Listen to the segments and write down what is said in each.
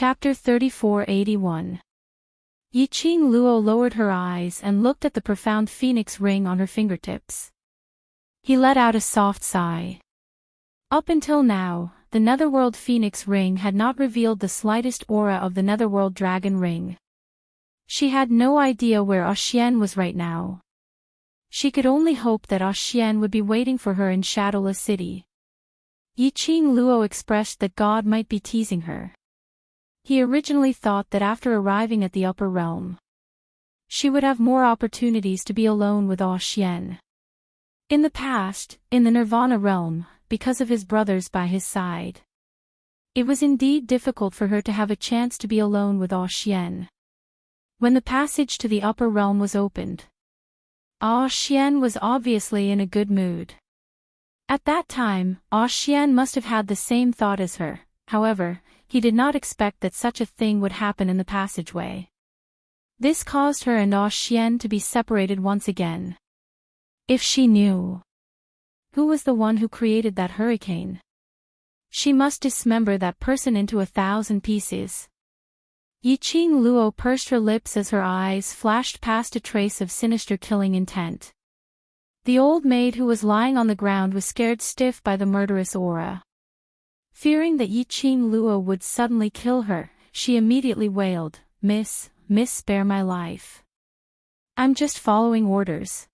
Chapter 3481. Yiqing Luo lowered her eyes and looked at the profound phoenix ring on her fingertips. He let out a soft sigh. Up until now, the netherworld phoenix ring had not revealed the slightest aura of the netherworld dragon ring. She had no idea where Xian was right now. She could only hope that Xian would be waiting for her in Shadowless City. Yiqing Luo expressed that God might be teasing her. He originally thought that after arriving at the upper realm, she would have more opportunities to be alone with Xian. In the past, in the Nirvana realm, because of his brothers by his side, it was indeed difficult for her to have a chance to be alone with Xian. When the passage to the upper realm was opened, Xian was obviously in a good mood. At that time, Xian must have had the same thought as her. However, he did not expect that such a thing would happen in the passageway. This caused her and Xian to be separated once again. If she knew who was the one who created that hurricane, she must dismember that person into 1,000 pieces. Yiqing Luo pursed her lips as her eyes flashed past a trace of sinister killing intent. The old maid who was lying on the ground was scared stiff by the murderous aura. Fearing that Yiqing Luo would suddenly kill her, she immediately wailed, Miss, spare my life. I'm just following orders.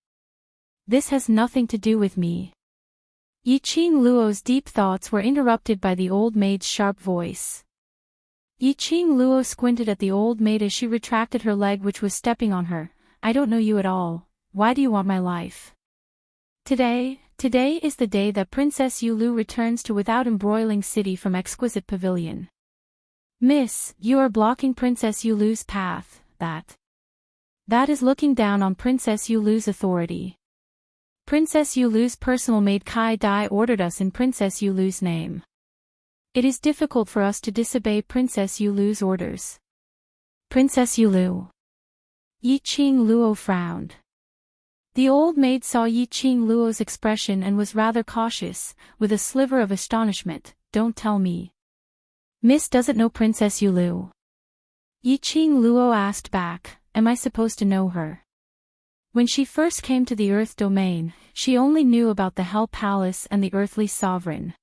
This has nothing to do with me. Yiqing Luo's deep thoughts were interrupted by the old maid's sharp voice. Yiqing Luo squinted at the old maid as she retracted her leg which was stepping on her. I don't know you at all. Why do you want my life? Today is the day that Princess Yulu returns to Without Embroiling City from Exquisite Pavilion. Miss, you are blocking Princess Yulu's path. That is looking down on Princess Yulu's authority. Princess Yulu's personal maid Kai Dai ordered us in Princess Yulu's name. It is difficult for us to disobey Princess Yulu's orders. Princess Yulu. Yiqing Luo frowned. The old maid saw Yiqing Luo's expression and was rather cautious, with a sliver of astonishment. Don't tell me. Miss doesn't know Princess Yulu. Yiqing Luo asked back, am I supposed to know her? When she first came to the Earth domain, she only knew about the Hell Palace and the earthly sovereign.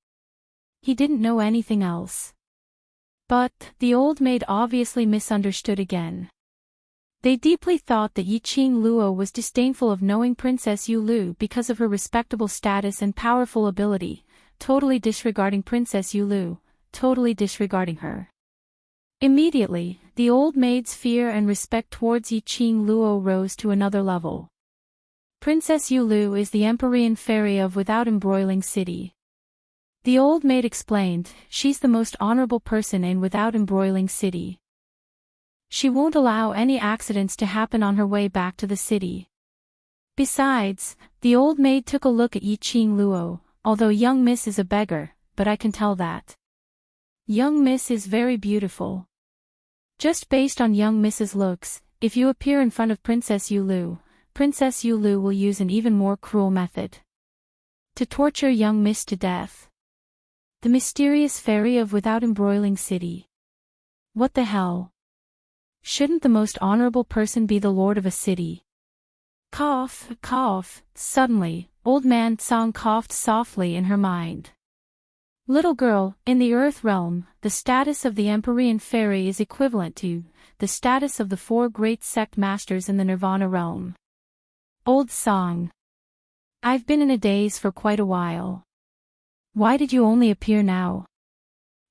He didn't know anything else. But, the old maid obviously misunderstood again. They deeply thought that Yiqing Luo was disdainful of knowing Princess Yulu because of her respectable status and powerful ability, totally disregarding Princess Yulu, totally disregarding her. Immediately, the old maid's fear and respect towards Yiqing Luo rose to another level. Princess Yulu is the Empyrean fairy of Without Embroiling City. The old maid explained, she's the most honorable person in Without Embroiling City. She won't allow any accidents to happen on her way back to the city. Besides, the old maid took a look at Yiqing Luo, although young miss is a beggar, but I can tell that young miss is very beautiful. Just based on young miss's looks, if you appear in front of Princess Yulu will use an even more cruel method to torture young miss to death. The mysterious fairy of Without Embroiling City. What the hell? Shouldn't the most honorable person be the lord of a city? Cough, cough. Suddenly, old man Tsang coughed softly in her mind. Little girl, in the Earth realm, the status of the Empyrean fairy is equivalent to the status of the 4 great sect masters in the Nirvana realm. Old Song. I've been in a daze for quite a while. Why did you only appear now?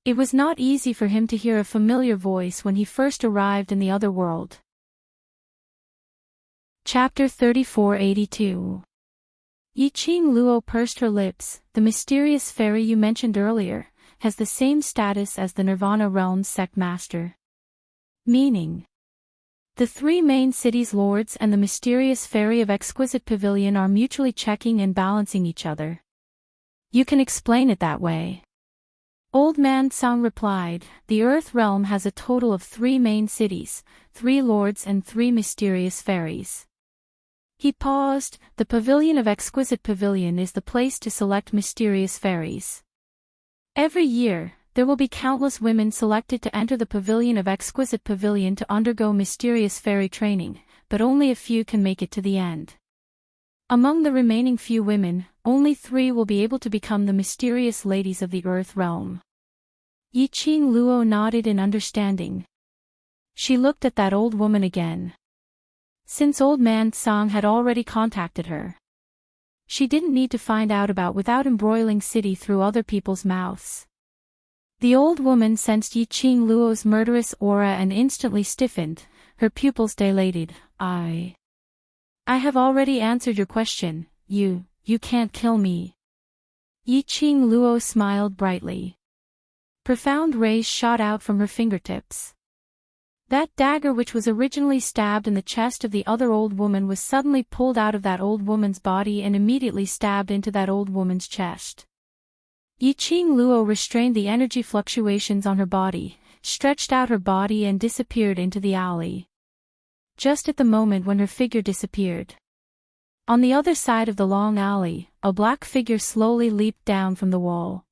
It was not easy for him to hear a familiar voice when he first arrived in the other world. Chapter 3482. Yiqing Luo pursed her lips. The mysterious fairy you mentioned earlier has the same status as the Nirvana realm's sect master. Meaning, the 3 main cities' lords and the mysterious fairy of Exquisite Pavilion are mutually checking and balancing each other. You can explain it that way. Old man Tsang replied, the Earth realm has a total of 3 main cities, 3 lords and 3 mysterious fairies. He paused. The Pavilion of Exquisite Pavilion is the place to select mysterious fairies. Every year, there will be countless women selected to enter the pavilion of exquisite pavilion to undergo mysterious fairy training, but only a few can make it to the end. Among the remaining few women, only 3 will be able to become the mysterious ladies of the earth realm. Yiqing Luo nodded in understanding. She looked at that old woman again. Since old man Tsang had already contacted her, she didn't need to find out about without embroiling city through other people's mouths. The old woman sensed Yiqing Luo's murderous aura and instantly stiffened, her pupils dilated. I have already answered your question, you can't kill me. Yiqing Luo smiled brightly. Profound rays shot out from her fingertips. That dagger which was originally stabbed in the chest of the other old woman was suddenly pulled out of that old woman's body and immediately stabbed into that old woman's chest. Yiqing Luo restrained the energy fluctuations on her body, stretched out her body and disappeared into the alley. Just at the moment when her figure disappeared, on the other side of the long alley, a black figure slowly leaped down from the wall.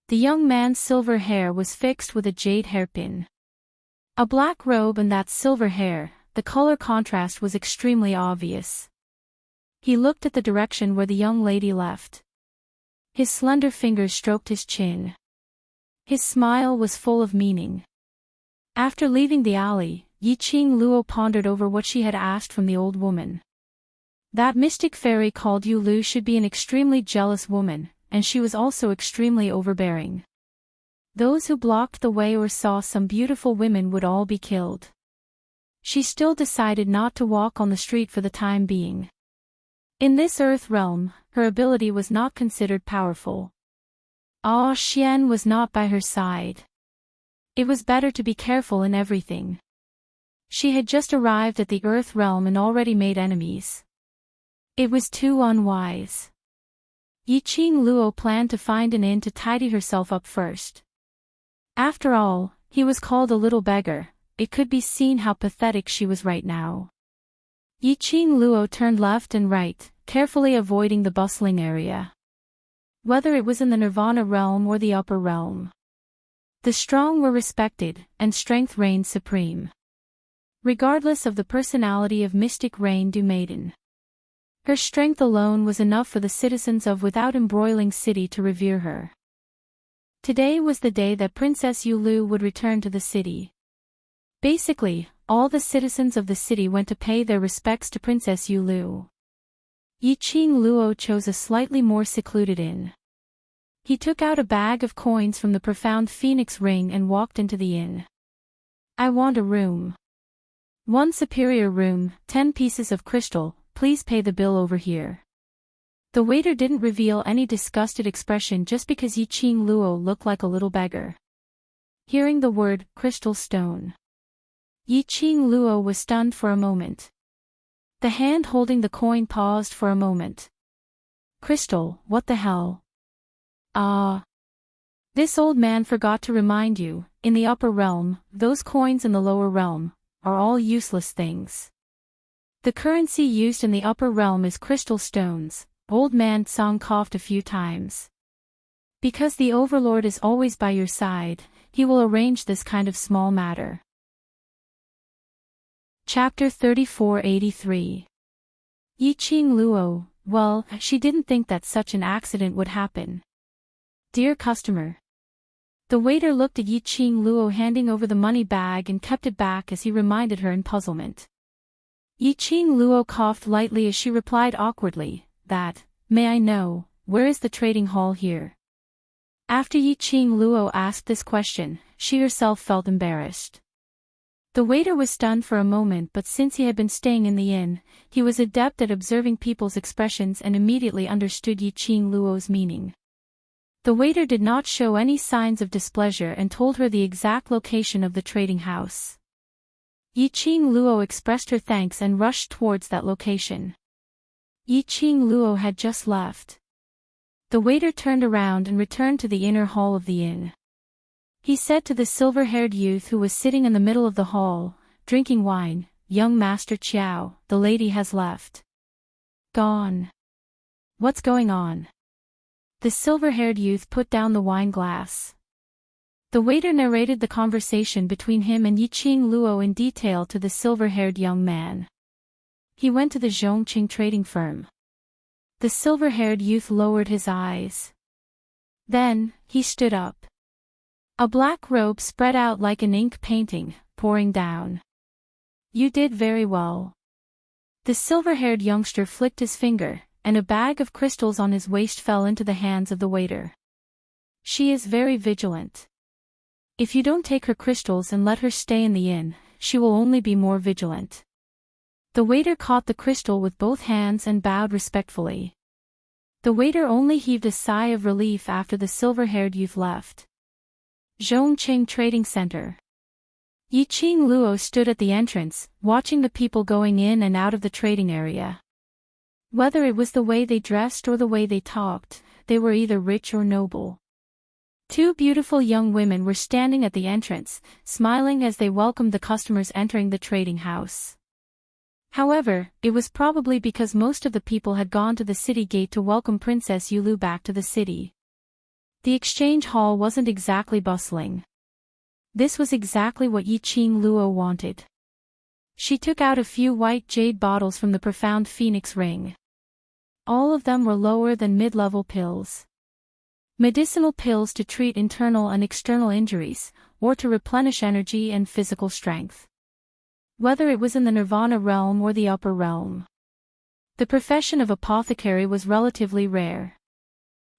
The young man's silver hair was fixed with a jade hairpin. A black robe and that silver hair, the color contrast was extremely obvious. He looked at the direction where the young lady left. His slender fingers stroked his chin. His smile was full of meaning. After leaving the alley, Yiqing Luo pondered over what she had asked from the old woman. That mystic fairy called Yu Lu should be an extremely jealous woman, and she was also extremely overbearing. Those who blocked the way or saw some beautiful women would all be killed. She still decided not to walk on the street for the time being. In this earth realm, her ability was not considered powerful. Ah Xian was not by her side. It was better to be careful in everything. She had just arrived at the earth realm and already made enemies. It was too unwise. Yiqing Luo planned to find an inn to tidy herself up first. After all, he was called a little beggar. It could be seen how pathetic she was right now. Yiqing Luo turned left and right, carefully avoiding the bustling area. Whether it was in the Nirvana realm or the upper realm, the strong were respected, and strength reigned supreme. Regardless of the personality of mystic Rain-Du Maiden, her strength alone was enough for the citizens of Without Embroiling City to revere her. Today was the day that Princess Yu Lu would return to the city. Basically, all the citizens of the city went to pay their respects to Princess Yu Lu. Yiqing Luo chose a slightly more secluded inn. He took out a bag of coins from the profound phoenix ring and walked into the inn. I want a room. 1 superior room, 10 pieces of crystal, please pay the bill over here. The waiter didn't reveal any disgusted expression just because Yiqing Luo looked like a little beggar. Hearing the word, crystal stone, Yiqing Luo was stunned for a moment. The hand holding the coin paused for a moment. Crystal, what the hell? Ah. This old man forgot to remind you, in the upper realm, those coins in the lower realm, are all useless things. The currency used in the upper realm is crystal stones. Old man Tsang coughed a few times. Because the overlord is always by your side, he will arrange this kind of small matter. Chapter 3483. Yiqing Luo, well, she didn't think that such an accident would happen. Dear customer. The waiter looked at Yiqing Luo handing over the money bag and kept it back as he reminded her in puzzlement. Yiqing Luo coughed lightly as she replied awkwardly, that, may I know, where is the trading hall here? After Yiqing Luo asked this question, she herself felt embarrassed. The waiter was stunned for a moment, but since he had been staying in the inn, he was adept at observing people's expressions and immediately understood Yiqing Luo's meaning. The waiter did not show any signs of displeasure and told her the exact location of the trading house. Yiqing Luo expressed her thanks and rushed towards that location. Yiqing Luo had just left. The waiter turned around and returned to the inner hall of the inn. He said to the silver-haired youth who was sitting in the middle of the hall, drinking wine, "Young Master Qiao, the lady has left." Gone. What's going on? The silver-haired youth put down the wine glass. The waiter narrated the conversation between him and Yiqing Luo in detail to the silver-haired young man. He went to the Zhongqing trading firm. The silver-haired youth lowered his eyes. Then, he stood up. A black robe spread out like an ink painting, pouring down. You did very well. The silver-haired youngster flicked his finger, and a bag of crystals on his waist fell into the hands of the waiter. She is very vigilant. If you don't take her crystals and let her stay in the inn, she will only be more vigilant. The waiter caught the crystal with both hands and bowed respectfully. The waiter only heaved a sigh of relief after the silver-haired youth left. Zhongqing Trading Center. Yiqing Luo stood at the entrance, watching the people going in and out of the trading area. Whether it was the way they dressed or the way they talked, they were either rich or noble. Two beautiful young women were standing at the entrance, smiling as they welcomed the customers entering the trading house. However, it was probably because most of the people had gone to the city gate to welcome Princess Yulu back to the city. The exchange hall wasn't exactly bustling. This was exactly what Yiqing Luo wanted. She took out a few white jade bottles from the profound phoenix ring. All of them were lower than mid-level pills. Medicinal pills to treat internal and external injuries, or to replenish energy and physical strength. Whether it was in the nirvana realm or the upper realm. The profession of apothecary was relatively rare.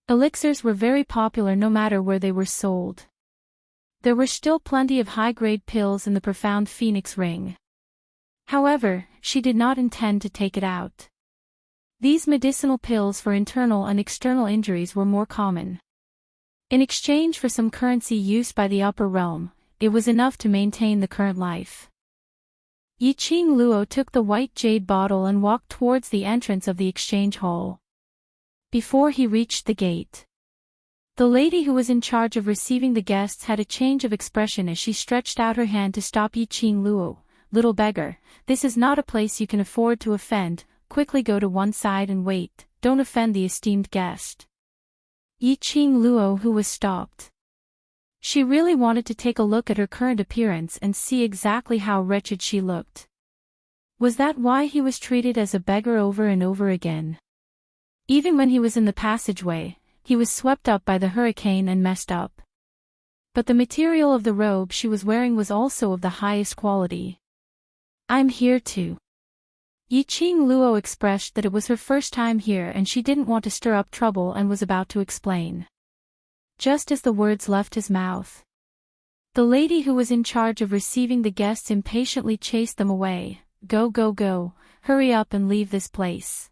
Elixirs were very popular no matter where they were sold. There were still plenty of high-grade pills in the profound phoenix ring. However, she did not intend to take it out. These medicinal pills for internal and external injuries were more common. In exchange for some currency used by the upper realm, it was enough to maintain the current life. Yiqing Luo took the white jade bottle and walked towards the entrance of the exchange hall. Before he reached the gate, the lady who was in charge of receiving the guests had a change of expression as she stretched out her hand to stop Yiqing Luo. Little beggar, this is not a place you can afford to offend, quickly go to one side and wait, don't offend the esteemed guest. Yiqing Luo who was stopped. She really wanted to take a look at her current appearance and see exactly how wretched she looked. Was that why he was treated as a beggar over and over again? Even when he was in the passageway, he was swept up by the hurricane and messed up. But the material of the robe she was wearing was also of the highest quality. I'm here too. Yiqing Luo expressed that it was her first time here and she didn't want to stir up trouble and was about to explain. Just as the words left his mouth, the lady who was in charge of receiving the guests impatiently chased them away. Go, go, go, hurry up and leave this place.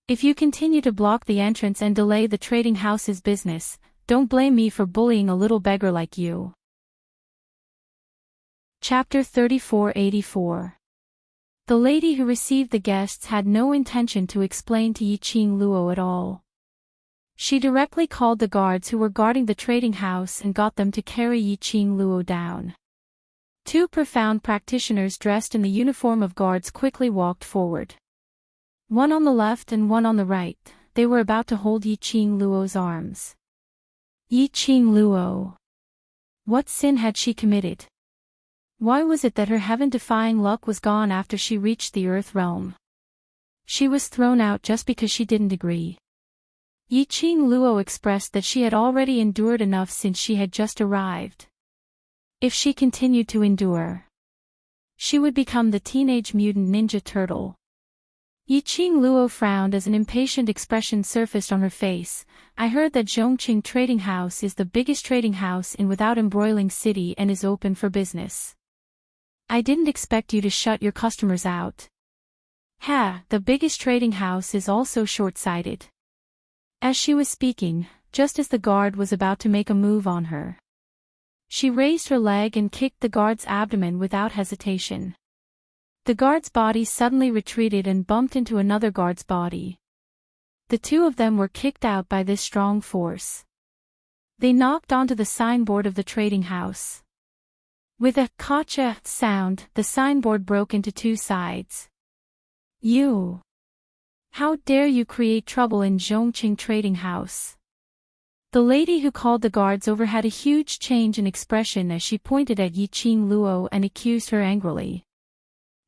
If you continue to block the entrance and delay the trading house's business, don't blame me for bullying a little beggar like you. Chapter 3484. The lady who received the guests had no intention to explain to Yiqing Luo at all. She directly called the guards who were guarding the trading house and got them to carry Yiqing Luo down. Two profound practitioners dressed in the uniform of guards quickly walked forward. One on the left and one on the right, they were about to hold Yiqing Luo's arms. Yiqing Luo. What sin had she committed? Why was it that her heaven-defying luck was gone after she reached the earth realm? She was thrown out just because she didn't agree. Yiqing Luo expressed that she had already endured enough since she had just arrived. If she continued to endure, she would become the teenage mutant ninja turtle. Yiqing Luo frowned as an impatient expression surfaced on her face. I heard that Zhongqing Trading House is the biggest trading house in Without Embroiling City and is open for business. I didn't expect you to shut your customers out. The biggest trading house is also short-sighted. As she was speaking, just as the guard was about to make a move on her, she raised her leg and kicked the guard's abdomen without hesitation. The guard's body suddenly retreated and bumped into another guard's body. The two of them were kicked out by this strong force. They knocked onto the signboard of the trading house. With a "kacha" sound, the signboard broke into two sides. You! How dare you create trouble in Zhongqing Trading House? The lady who called the guards over had a huge change in expression as she pointed at Yiqing Luo and accused her angrily.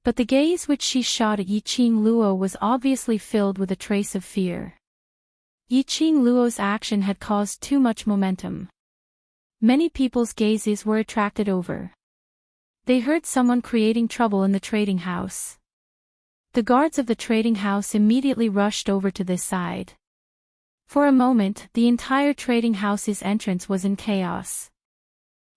But the gaze which she shot at Yiqing Luo was obviously filled with a trace of fear. Yiqing Luo's action had caused too much momentum. Many people's gazes were attracted over. They heard someone creating trouble in the trading house. The guards of the trading house immediately rushed over to this side. For a moment, the entire trading house's entrance was in chaos.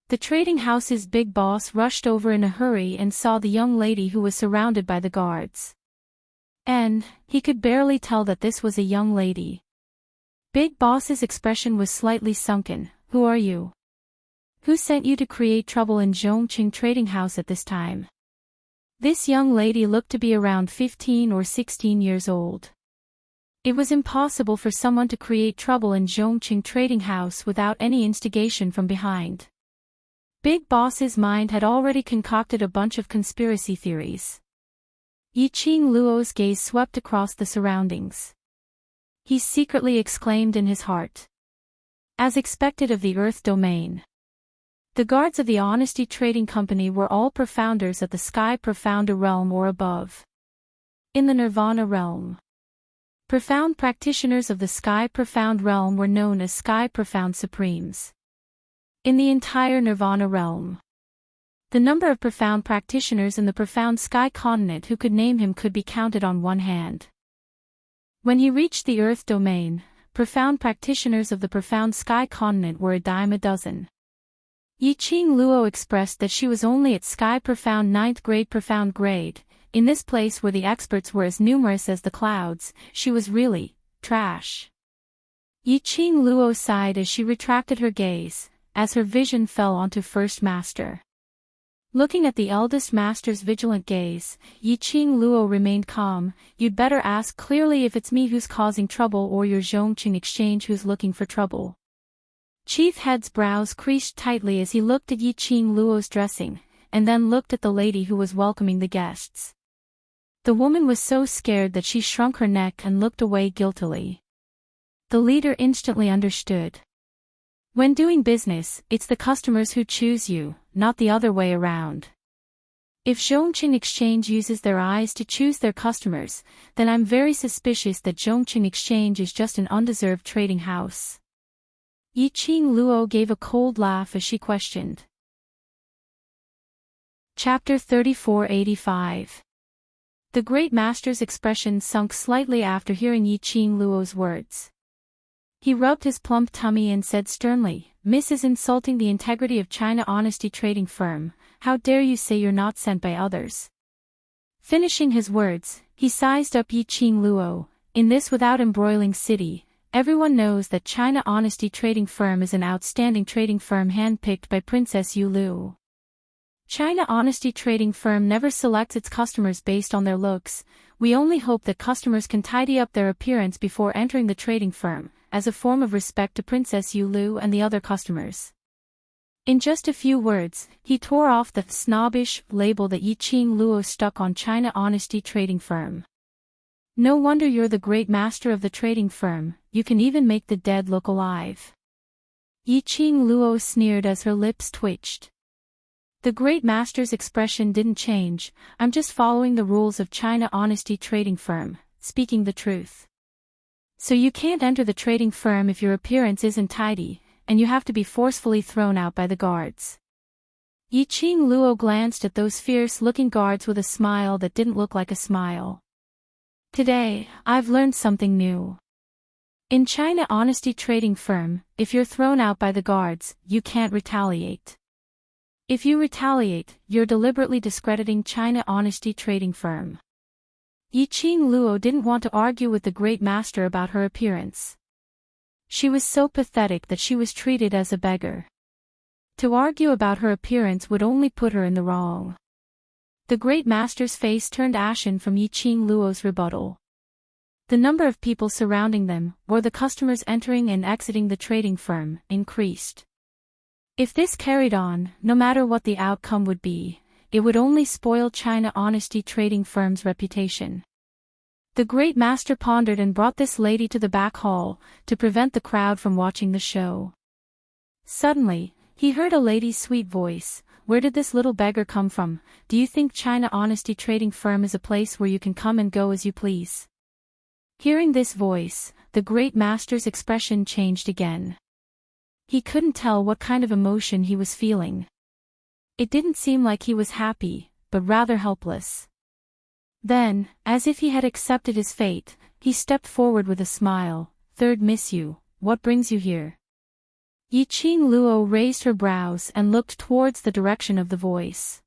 The trading house's big boss rushed over in a hurry and saw the young lady who was surrounded by the guards. And he could barely tell that this was a young lady. Big boss's expression was slightly sunken. Who are you? Who sent you to create trouble in Zhongqing trading house at this time? This young lady looked to be around 15 or 16 years old. It was impossible for someone to create trouble in Zhongqing trading house without any instigation from behind. Big Boss's mind had already concocted a bunch of conspiracy theories. Yiqing Luo's gaze swept across the surroundings. He secretly exclaimed in his heart. As expected of the Earth domain. The guards of the Honesty Trading Company were all profounders at the Sky Profounder realm or above. In the Nirvana realm. Profound practitioners of the Sky Profound realm were known as Sky Profound Supremes. In the entire Nirvana realm. The number of profound practitioners in the Profound Sky continent who could name him could be counted on one hand. When he reached the Earth domain, profound practitioners of the Profound Sky continent were a dime a dozen. Yiqing Luo expressed that she was only at Sky Profound 9th grade Profound grade. In this place where the experts were as numerous as the clouds, she was really trash. Yiqing Luo sighed as she retracted her gaze, as her vision fell onto First Master. Looking at the eldest master's vigilant gaze, Yiqing Luo remained calm. You'd better ask clearly if it's me who's causing trouble or your Zhongqing exchange who's looking for trouble. Chief Head's brows creased tightly as he looked at Yiqing Luo's dressing, and then looked at the lady who was welcoming the guests. The woman was so scared that she shrunk her neck and looked away guiltily. The leader instantly understood. When doing business, it's the customers who choose you, not the other way around. If Zhongqing Exchange uses their eyes to choose their customers, then I'm very suspicious that Zhongqing Exchange is just an undeserved trading house. Yiqing Luo gave a cold laugh as she questioned. Chapter 3485. The Great Master's expression sunk slightly after hearing Yiqing Luo's words. He rubbed his plump tummy and said sternly, "Miss is insulting the integrity of China Honesty Trading Firm. How dare you say you're not sent by others?" Finishing his words, he sized up Yiqing Luo. In this without embroiling city, everyone knows that China Honesty Trading Firm is an outstanding trading firm handpicked by Princess Yu Lu. China Honesty Trading Firm never selects its customers based on their looks. We only hope that customers can tidy up their appearance before entering the trading firm, as a form of respect to Princess Yu Lu and the other customers. In just a few words, he tore off the snobbish label that Yiqing Luo stuck on China Honesty Trading Firm. No wonder you're the great master of the trading firm, you can even make the dead look alive. Yiqing Luo sneered as her lips twitched. The great master's expression didn't change. I'm just following the rules of China Honesty Trading Firm, speaking the truth. So you can't enter the trading firm if your appearance isn't tidy, and you have to be forcefully thrown out by the guards. Yiqing Luo glanced at those fierce-looking guards with a smile that didn't look like a smile. Today, I've learned something new. In China Honesty Trading Firm, if you're thrown out by the guards, you can't retaliate. If you retaliate, you're deliberately discrediting China Honesty Trading Firm. Yiqing Luo didn't want to argue with the great master about her appearance. She was so pathetic that she was treated as a beggar. To argue about her appearance would only put her in the wrong. The great master's face turned ashen from Yiqing Luo's rebuttal. The number of people surrounding them, or the customers entering and exiting the trading firm, increased. If this carried on, no matter what the outcome would be, it would only spoil China Honesty Trading Firm's reputation. The great master pondered and brought this lady to the back hall, to prevent the crowd from watching the show. Suddenly, he heard a lady's sweet voice. "Where did this little beggar come from? Do you think China Honesty Trading Firm is a place where you can come and go as you please?" Hearing this voice, the great master's expression changed again. He couldn't tell what kind of emotion he was feeling. It didn't seem like he was happy, but rather helpless. Then, as if he had accepted his fate, he stepped forward with a smile. "Third Miss Yu, what brings you here?" Yiqing Luo raised her brows and looked towards the direction of the voice.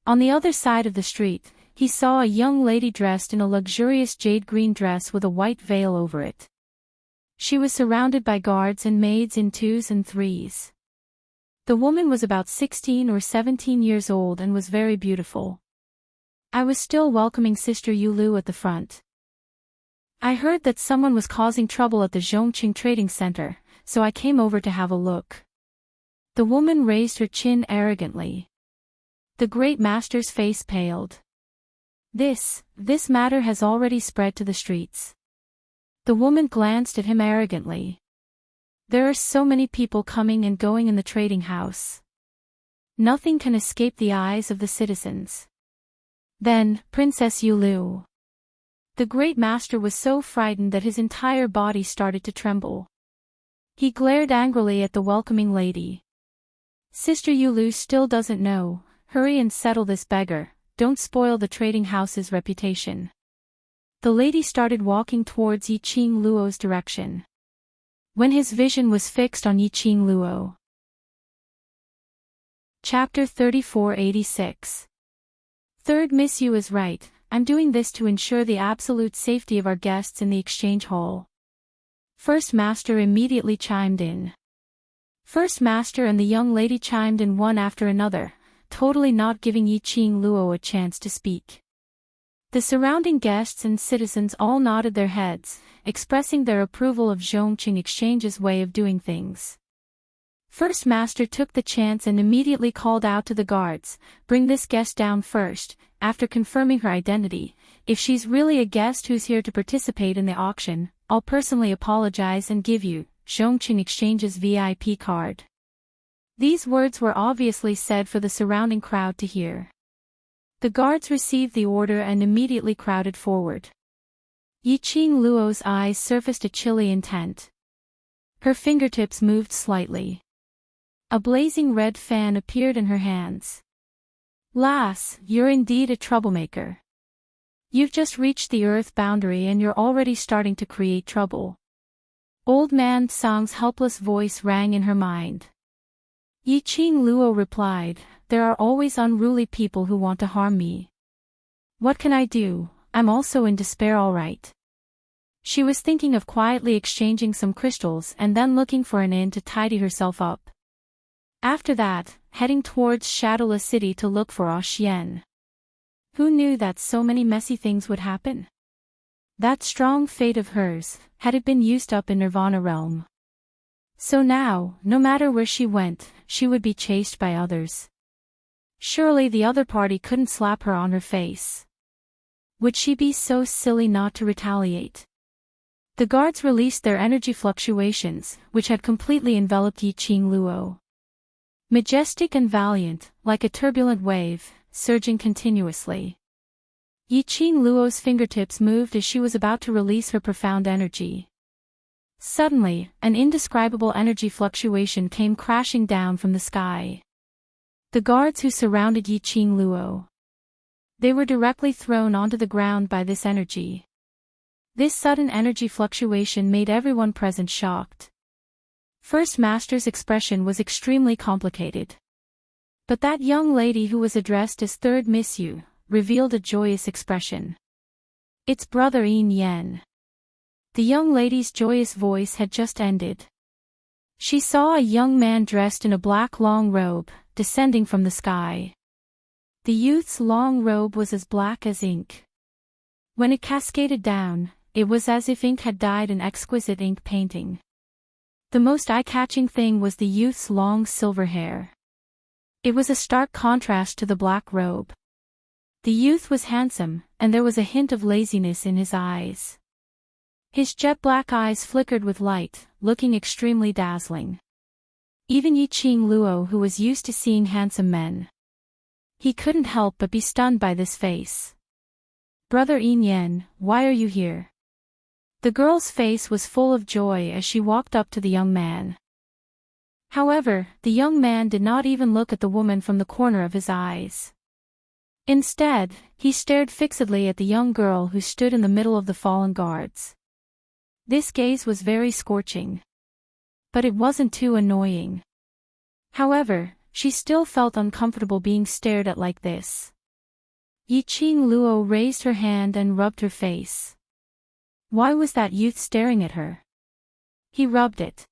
On the other side of the street, he saw a young lady dressed in a luxurious jade green dress with a white veil over it. She was surrounded by guards and maids in twos and threes. The woman was about 16 or 17 years old and was very beautiful. I was still welcoming Sister Yu Lu at the front. I heard that someone was causing trouble at the Zhongqing Trading Center, so I came over to have a look. The woman raised her chin arrogantly. The great master's face paled. This matter has already spread to the streets. The woman glanced at him arrogantly. There are so many people coming and going in the trading house. Nothing can escape the eyes of the citizens. Then, Princess Yu Lu. The great master was so frightened that his entire body started to tremble. He glared angrily at the welcoming lady. "Sister Yu Lu still doesn't know. Hurry and settle this beggar. Don't spoil the trading house's reputation." The lady started walking towards Yiqing Luo's direction. When his vision was fixed on Yiqing Luo. Chapter 3486. Third Miss Yu is right. I'm doing this to ensure the absolute safety of our guests in the exchange hall. First Master immediately chimed in. First Master and the young lady chimed in one after another, totally not giving Yiqing Luo a chance to speak. The surrounding guests and citizens all nodded their heads, expressing their approval of Zhongqing Exchange's way of doing things. First Master took the chance and immediately called out to the guards, "Bring this guest down first." After confirming her identity, "If she's really a guest who's here to participate in the auction, I'll personally apologize and give you Zhongqing Exchange's VIP card." These words were obviously said for the surrounding crowd to hear. The guards received the order and immediately crowded forward. Yiqing Luo's eyes surfaced a chilly intent. Her fingertips moved slightly. A blazing red fan appeared in her hands. "Lass, you're indeed a troublemaker. You've just reached the earth boundary and you're already starting to create trouble." Old man Tsang's helpless voice rang in her mind. Yiqing Luo replied, "There are always unruly people who want to harm me. What can I do? I'm also in despair, all right." She was thinking of quietly exchanging some crystals and then looking for an inn to tidy herself up. After that, heading towards Shadowless City to look for Ah Xian. Who knew that so many messy things would happen? That strong fate of hers, had it been used up in Nirvana realm. So now, no matter where she went, she would be chased by others. Surely the other party couldn't slap her on her face. Would she be so silly not to retaliate? The guards released their energy fluctuations, which had completely enveloped Yiqing Luo. Majestic and valiant, like a turbulent wave, surging continuously. Yiqing Luo's fingertips moved as she was about to release her profound energy. Suddenly, an indescribable energy fluctuation came crashing down from the sky. The guards who surrounded Yiqing Luo. They were directly thrown onto the ground by this energy. This sudden energy fluctuation made everyone present shocked. First Master's expression was extremely complicated. But that young lady who was addressed as Third Miss Yu, revealed a joyous expression. "It's Brother Yin Yen." The young lady's joyous voice had just ended. She saw a young man dressed in a black long robe, descending from the sky. The youth's long robe was as black as ink. When it cascaded down, it was as if ink had dyed an exquisite ink painting. The most eye-catching thing was the youth's long silver hair. It was a stark contrast to the black robe. The youth was handsome, and there was a hint of laziness in his eyes. His jet-black eyes flickered with light, looking extremely dazzling. Even Yiqing Luo, who was used to seeing handsome men, he couldn't help but be stunned by this face. "Brother Yin Yan, why are you here?" The girl's face was full of joy as she walked up to the young man. However, the young man did not even look at the woman from the corner of his eyes. Instead, he stared fixedly at the young girl who stood in the middle of the fallen guards. This gaze was very scorching. But it wasn't too annoying. However, she still felt uncomfortable being stared at like this. Yiqing Luo raised her hand and rubbed her face. Why was that youth staring at her? He rubbed it.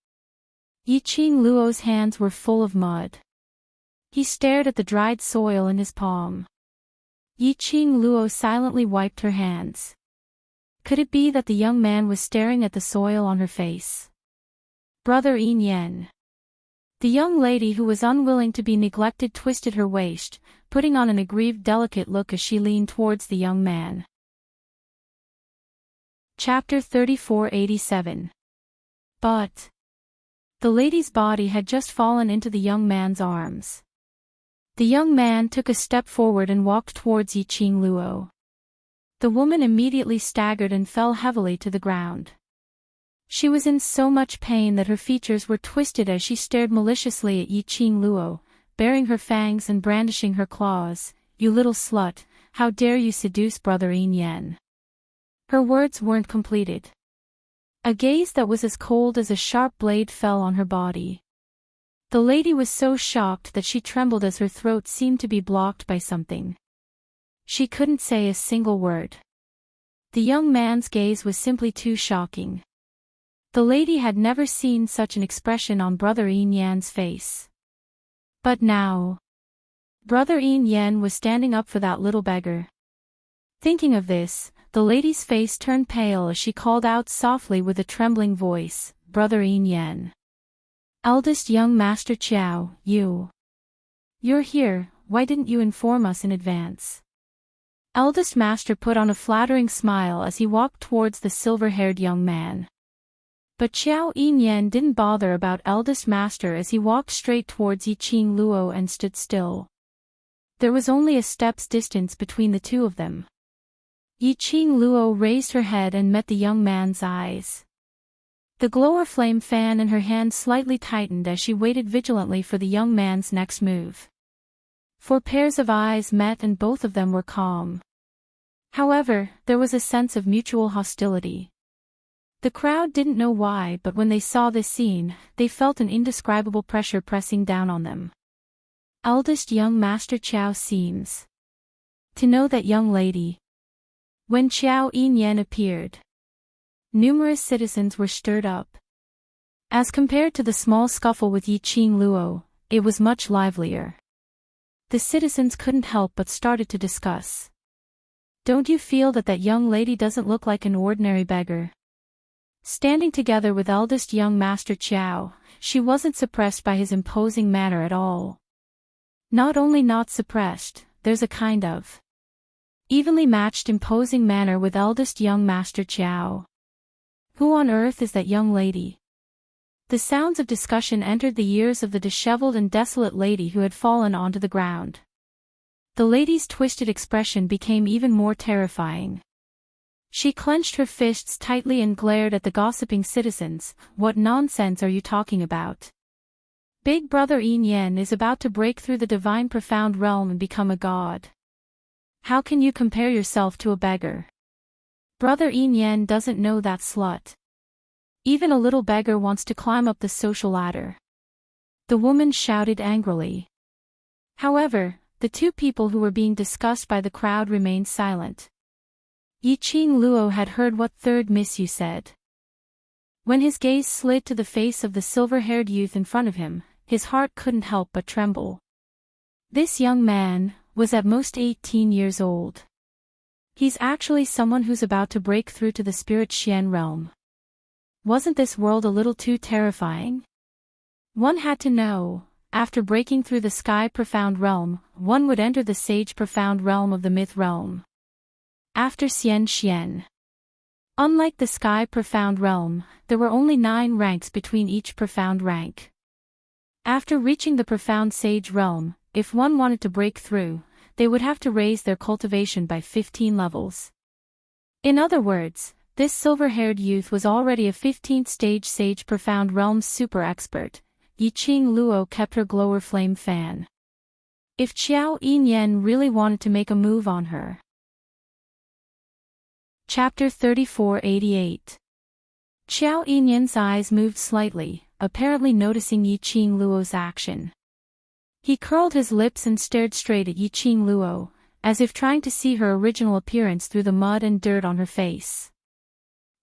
Yiqing Luo's hands were full of mud. He stared at the dried soil in his palm. Yiqing Luo silently wiped her hands. Could it be that the young man was staring at the soil on her face? "Brother Yin Yan." The young lady who was unwilling to be neglected twisted her waist, putting on an aggrieved delicate look as she leaned towards the young man. Chapter 3487. But the lady's body had just fallen into the young man's arms. The young man took a step forward and walked towards Yiqing Luo. The woman immediately staggered and fell heavily to the ground. She was in so much pain that her features were twisted as she stared maliciously at Yiqing Luo, baring her fangs and brandishing her claws. "You little slut, how dare you seduce Brother Yin Yan?" Her words weren't completed. A gaze that was as cold as a sharp blade fell on her body. The lady was so shocked that she trembled as her throat seemed to be blocked by something. She couldn't say a single word. The young man's gaze was simply too shocking. The lady had never seen such an expression on Brother Yin Yan's face. But now, Brother Yin Yan was standing up for that little beggar. Thinking of this, the lady's face turned pale as she called out softly with a trembling voice, "Brother Yin Yan. Eldest young Master Chiao, you're here, why didn't you inform us in advance?" Eldest Master put on a flattering smile as he walked towards the silver-haired young man. But Chiao Yin Yan didn't bother about Eldest Master as he walked straight towards Yiqing Luo and stood still. There was only a step's distance between the two of them. Yiqing Luo raised her head and met the young man's eyes. The glower flame fan in her hand slightly tightened as she waited vigilantly for the young man's next move. 4 pairs of eyes met and both of them were calm. However, there was a sense of mutual hostility. The crowd didn't know why, but when they saw this scene, they felt an indescribable pressure pressing down on them. Eldest young Master Chiao seems to know that young lady. When Chiao Yin Yan appeared, numerous citizens were stirred up. As compared to the small scuffle with Yiqing Luo, it was much livelier. The citizens couldn't help but started to discuss. "Don't you feel that that young lady doesn't look like an ordinary beggar?" Standing together with eldest young Master Chiao, she wasn't suppressed by his imposing manner at all. Not only not suppressed, there's a kind of evenly matched imposing manner with eldest young Master Chiao. Who on earth is that young lady? The sounds of discussion entered the ears of the disheveled and desolate lady who had fallen onto the ground. The lady's twisted expression became even more terrifying. She clenched her fists tightly and glared at the gossiping citizens. "What nonsense are you talking about? Big Brother Yin Yan is about to break through the divine profound realm and become a god. How can you compare yourself to a beggar? Brother Yin Yan doesn't know that slut. Even a little beggar wants to climb up the social ladder." The woman shouted angrily. However, the two people who were being discussed by the crowd remained silent. Yiqing Luo had heard what third miss you said. When his gaze slid to the face of the silver-haired youth in front of him, his heart couldn't help but tremble. This young man was at most 18 years old. He's actually someone who's about to break through to the spirit Xian realm. Wasn't this world a little too terrifying? One had to know, after breaking through the sky profound realm, one would enter the sage profound realm of the myth realm. After Xian Xian. Unlike the sky profound realm, there were only 9 ranks between each profound rank. After reaching the profound sage realm, if one wanted to break through, they would have to raise their cultivation by 15 levels. In other words, this silver-haired youth was already a 15th stage sage profound realm super expert. Yiqing Luo kept her glower flame fan. If Qiao Yinyan really wanted to make a move on her. Chapter 3488. Qiao Yinyan's eyes moved slightly, apparently noticing Yiqing Luo's action. He curled his lips and stared straight at Yiqing Luo, as if trying to see her original appearance through the mud and dirt on her face.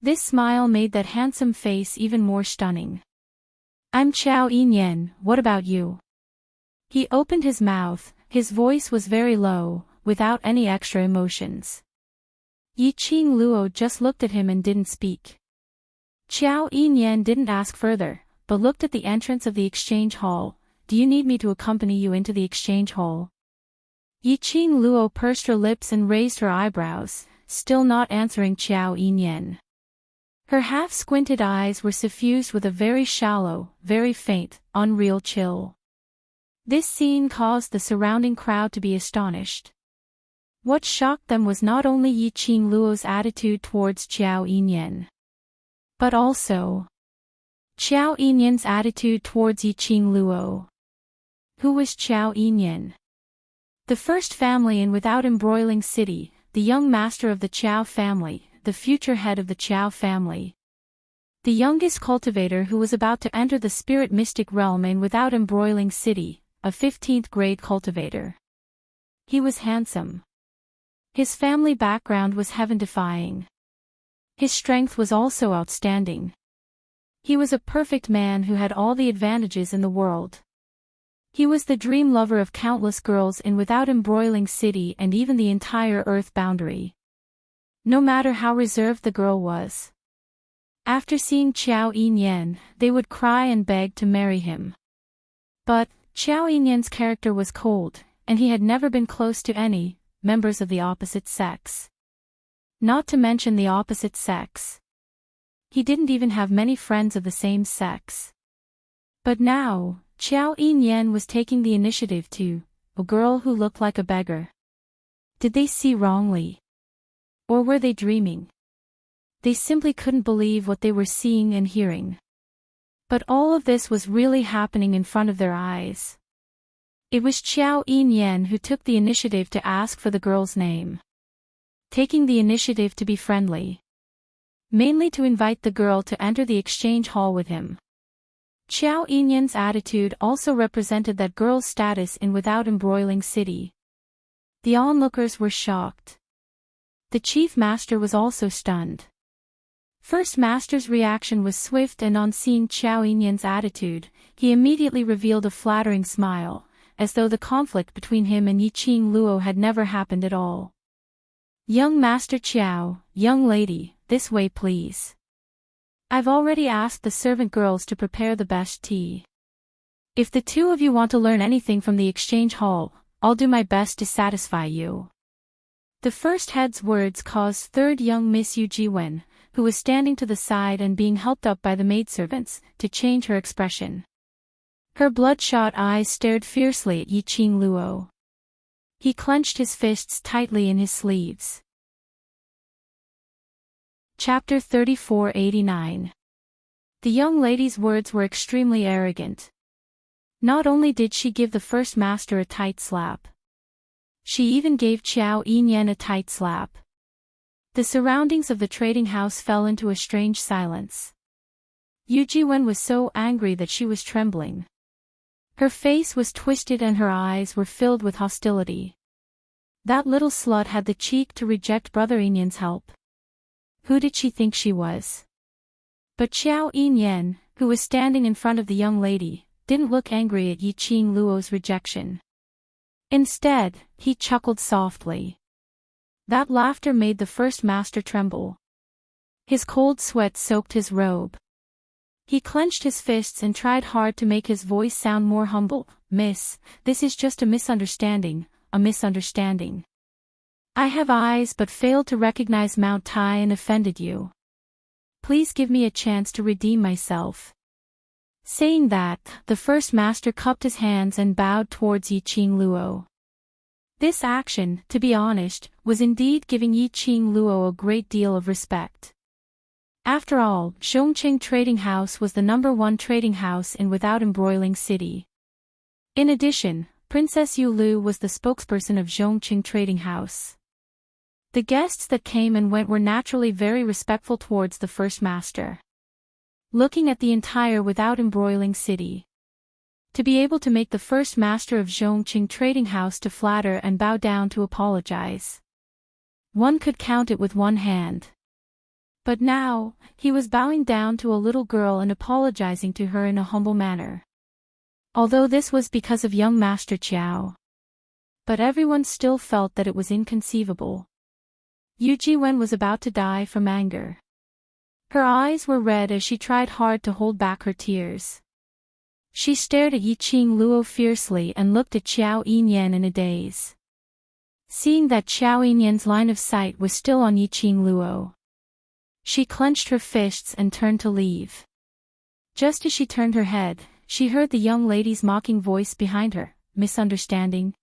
This smile made that handsome face even more stunning. "I'm Qiao Yinyan, what about you?" He opened his mouth, his voice was very low, without any extra emotions. Yiqing Luo just looked at him and didn't speak. Qiao Yinyan didn't ask further, but looked at the entrance of the exchange hall. "Do you need me to accompany you into the exchange hall?" Yiqing Luo pursed her lips and raised her eyebrows, still not answering Qiao Yinyan. Her half-squinted eyes were suffused with a very shallow, very faint, unreal chill. This scene caused the surrounding crowd to be astonished. What shocked them was not only Yiqing Luo's attitude towards Qiao Yinyan, but also Qiao Yinyan's attitude towards Yiqing Luo. Who was Qiao Yinyan? The first family in Without Embroiling City, the young master of the Qiao family, the future head of the Qiao family. The youngest cultivator who was about to enter the spirit mystic realm in Without Embroiling City, a 15th grade cultivator. He was handsome. His family background was heaven-defying. His strength was also outstanding. He was a perfect man who had all the advantages in the world. He was the dream lover of countless girls in Without Embroiling City and even the entire Earth boundary. No matter how reserved the girl was. After seeing Qiao Yinyan, they would cry and beg to marry him. But Qiao Yinyan's character was cold, and he had never been close to any members of the opposite sex. Not to mention the opposite sex. He didn't even have many friends of the same sex. But now, Qiao Yinyan was taking the initiative to a girl who looked like a beggar. Did they see wrongly? Or were they dreaming? They simply couldn't believe what they were seeing and hearing. But all of this was really happening in front of their eyes. It was Qiao Yinyan who took the initiative to ask for the girl's name. Taking the initiative to be friendly. Mainly to invite the girl to enter the exchange hall with him. Qiao Yinyan's attitude also represented that girl's status in Without Embroiling City. The onlookers were shocked. The chief master was also stunned. First master's reaction was swift, and on seeing Qiao Yinyan's attitude, he immediately revealed a flattering smile, as though the conflict between him and Yiqing Luo had never happened at all. "Young Master Qiao, young lady, this way please. I've already asked the servant girls to prepare the best tea. If the two of you want to learn anything from the exchange hall, I'll do my best to satisfy you." The first head's words caused third young Miss Yu Jiwen, who was standing to the side and being helped up by the maidservants, to change her expression. Her bloodshot eyes stared fiercely at Yiqing Luo. He clenched his fists tightly in his sleeves. Chapter 3489. The young lady's words were extremely arrogant. Not only did she give the first master a tight slap, she even gave Qiao Yinyan a tight slap. The surroundings of the trading house fell into a strange silence. Yu Jiwen was so angry that she was trembling. Her face was twisted and her eyes were filled with hostility. That little slut had the cheek to reject Brother Yinyan's help. Who did she think she was? But Qiao Yinyan, who was standing in front of the young lady, didn't look angry at Yiqing Luo's rejection. Instead, he chuckled softly. That laughter made the first master tremble. His cold sweat soaked his robe. He clenched his fists and tried hard to make his voice sound more humble. "Miss, this is just a misunderstanding, a misunderstanding. I have eyes but failed to recognize Mount Tai and offended you. Please give me a chance to redeem myself." Saying that, the first master cupped his hands and bowed towards Yiqing Luo. This action, to be honest, was indeed giving Yiqing Luo a great deal of respect. After all, Zhongqing Trading House was the #1 trading house in Without Embroiling City. In addition, Princess Yu Lu was the spokesperson of Zhongqing Trading House. The guests that came and went were naturally very respectful towards the first master. Looking at the entire Without Embroiling City, to be able to make the first master of Zhongqing Trading House to flatter and bow down to apologize, one could count it with one hand. But now, he was bowing down to a little girl and apologizing to her in a humble manner. Although this was because of young Master Qiao. But everyone still felt that it was inconceivable. Yu Jiwen was about to die from anger. Her eyes were red as she tried hard to hold back her tears. She stared at Yiqing Luo fiercely and looked at Qiao Yinyan in a daze. Seeing that Qiao Yinyan's line of sight was still on Yiqing Luo, she clenched her fists and turned to leave. Just as she turned her head, she heard the young lady's mocking voice behind her. "Misunderstanding?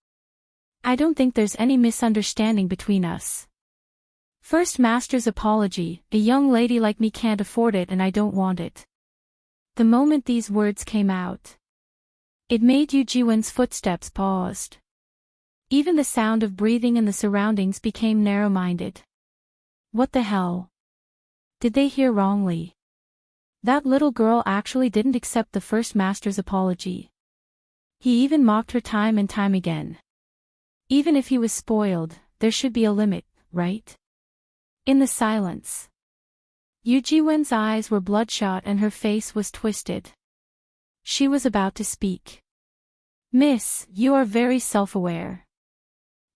I don't think there's any misunderstanding between us. First Master's apology, a young lady like me can't afford it and I don't want it." The moment these words came out, it made Yu Jiwen's footsteps paused. Even the sound of breathing and the surroundings became narrow-minded. What the hell? Did they hear wrongly? That little girl actually didn't accept the first master's apology. He even mocked her time and time again. Even if he was spoiled, there should be a limit, right? In the silence, Yu Jiwen's eyes were bloodshot and her face was twisted. She was about to speak. "Miss, you are very self-aware.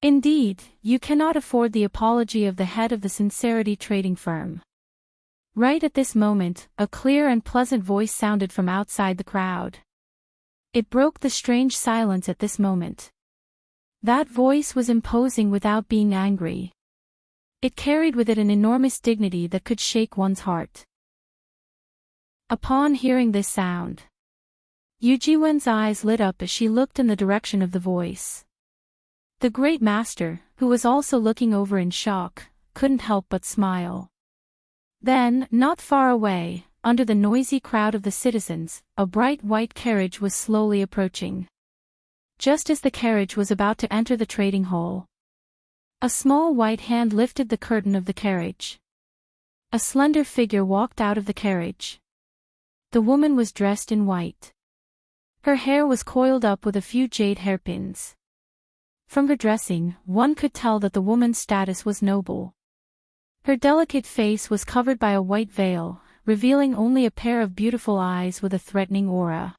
Indeed, you cannot afford the apology of the head of the Sincerity Trading Firm." Right at this moment, a clear and pleasant voice sounded from outside the crowd. It broke the strange silence at this moment. That voice was imposing without being angry. It carried with it an enormous dignity that could shake one's heart. Upon hearing this sound, Yu Jiwen's eyes lit up as she looked in the direction of the voice. The great master, who was also looking over in shock, couldn't help but smile. Then, not far away, under the noisy crowd of the citizens, a bright white carriage was slowly approaching. Just as the carriage was about to enter the trading hall, a small white hand lifted the curtain of the carriage. A slender figure walked out of the carriage. The woman was dressed in white. Her hair was coiled up with a few jade hairpins. From her dressing, one could tell that the woman's status was noble. Her delicate face was covered by a white veil, revealing only a pair of beautiful eyes with a threatening aura.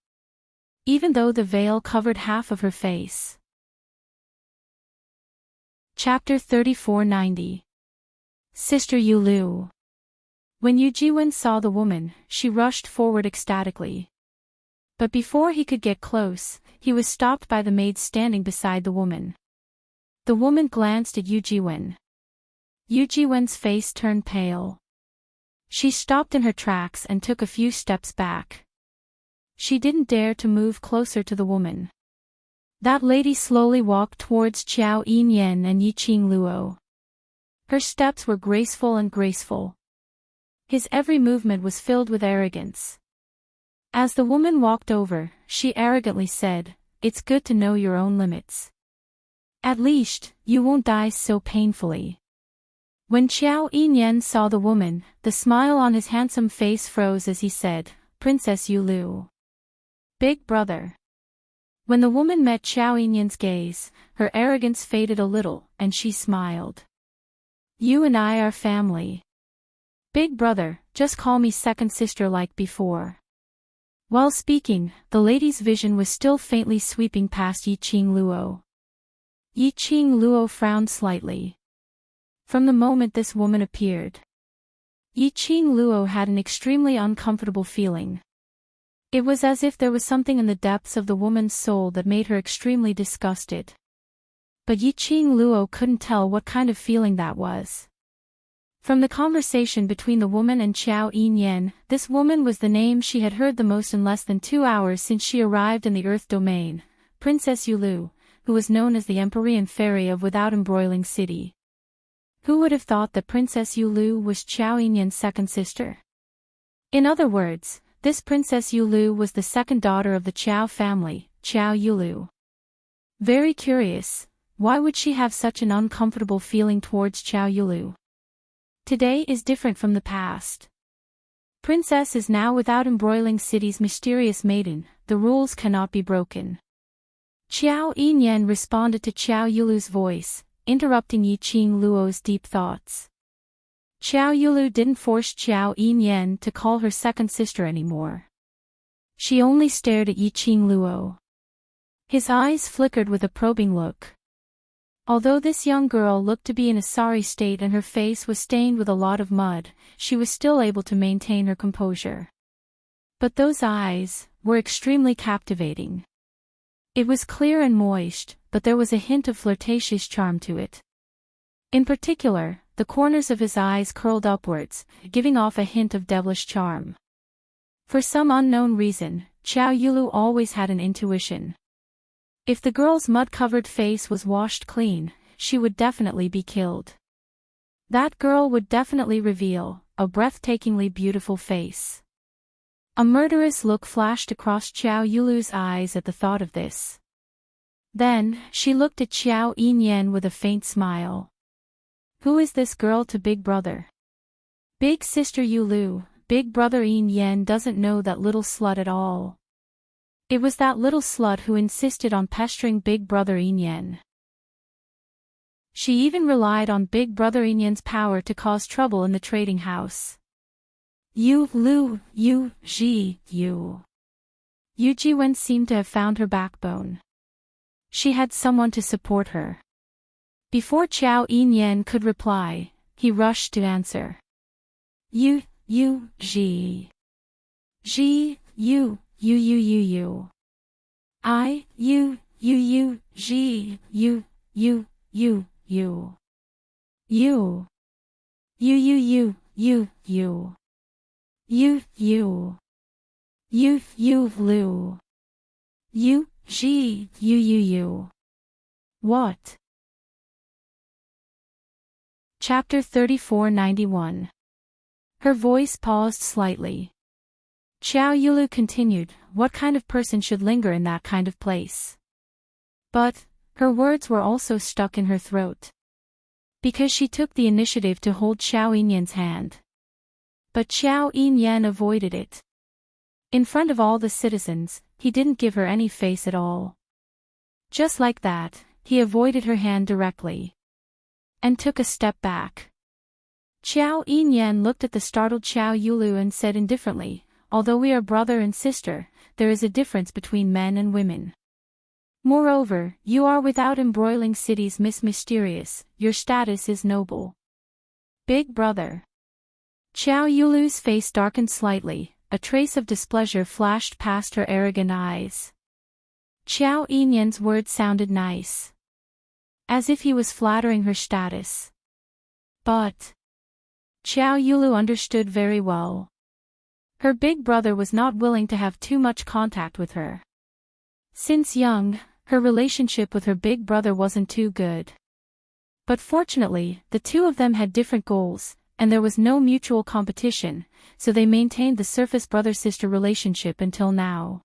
Even though the veil covered half of her face. Chapter 3490. Sister Yu Lu. When Yu Jiwen saw the woman, she rushed forward ecstatically. But before he could get close, he was stopped by the maid standing beside the woman. The woman glanced at Yu Jiwen. Yu Jiwen's face turned pale. She stopped in her tracks and took a few steps back. She didn't dare to move closer to the woman. That lady slowly walked towards Qiao Yinyan and Yiqing Luo. Her steps were graceful and graceful. His every movement was filled with arrogance. As the woman walked over, she arrogantly said, "It's good to know your own limits. At least, you won't die so painfully." When Qiao Yinyan saw the woman, the smile on his handsome face froze as he said, "Princess Yu Lu. Big brother." When the woman met Qiao Yinyan's gaze, her arrogance faded a little, and she smiled. "You and I are family. Big brother, just call me second sister like before." While speaking, the lady's vision was still faintly sweeping past Yiqing Luo. Yiqing Luo frowned slightly. From the moment this woman appeared, Yiqing Luo had an extremely uncomfortable feeling. It was as if there was something in the depths of the woman's soul that made her extremely disgusted. But Yiqing Luo couldn't tell what kind of feeling that was. From the conversation between the woman and Qiao Yinyan, this woman was the name she had heard the most in less than 2 hours since she arrived in the Earth domain, Princess Yulu, who was known as the Empyrean Fairy of Without Embroiling City. Who would have thought that Princess Yulu was Qiao Yinyan's second sister? In other words, this Princess Yulu was the second daughter of the Qiao family, Qiao Yulu. Very curious, why would she have such an uncomfortable feeling towards Qiao Yulu? Today is different from the past. Princess is now Without Embroiling City's mysterious maiden, the rules cannot be broken. Qiao Yinyan responded to Qiao Yulu's voice, interrupting Yiqing Luo's deep thoughts. Qiao Yulu didn't force Qiao Yinyan to call her second sister anymore. She only stared at Yiqing Luo. His eyes flickered with a probing look. Although this young girl looked to be in a sorry state and her face was stained with a lot of mud, she was still able to maintain her composure. But those eyes were extremely captivating. It was clear and moist, but there was a hint of flirtatious charm to it. In particular, the corners of his eyes curled upwards, giving off a hint of devilish charm. For some unknown reason, Qiao Yulu always had an intuition. If the girl's mud-covered face was washed clean, she would definitely be killed. That girl would definitely reveal a breathtakingly beautiful face. A murderous look flashed across Qiao Yulu's eyes at the thought of this. Then, she looked at Qiao Yinyan with a faint smile. Who is this girl to Big Brother? Big Sister Yulu, Big Brother Yinyan doesn't know that little slut at all. It was that little slut who insisted on pestering Big Brother Yinyan. She even relied on Big Brother Yinyan's power to cause trouble in the trading house. Yu Ji Wen seemed to have found her backbone. She had someone to support her. Before Qiao Yinyan could reply, he rushed to answer. Ji I Ji Lu What? Chapter 3491. Her voice paused slightly. Qiao Yulu continued, what kind of person should linger in that kind of place? But, her words were also stuck in her throat. Because she took the initiative to hold Qiao Yinyan's hand. But Qiao Yinyan avoided it. In front of all the citizens, he didn't give her any face at all. Just like that, he avoided her hand directly. And took a step back. Qiao Yinyan looked at the startled Qiao Yulu and said indifferently, although we are brother and sister, there is a difference between men and women. Moreover, you are Without Embroiling City's Miss Mysterious, your status is noble. Big Brother. Qiao Yulu's face darkened slightly, a trace of displeasure flashed past her arrogant eyes. Qiao Yinyan's words sounded nice. As if he was flattering her status. But Qiao Yulu understood very well. Her big brother was not willing to have too much contact with her. Since young, her relationship with her big brother wasn't too good. But fortunately, the two of them had different goals, and there was no mutual competition, so they maintained the surface brother-sister relationship until now.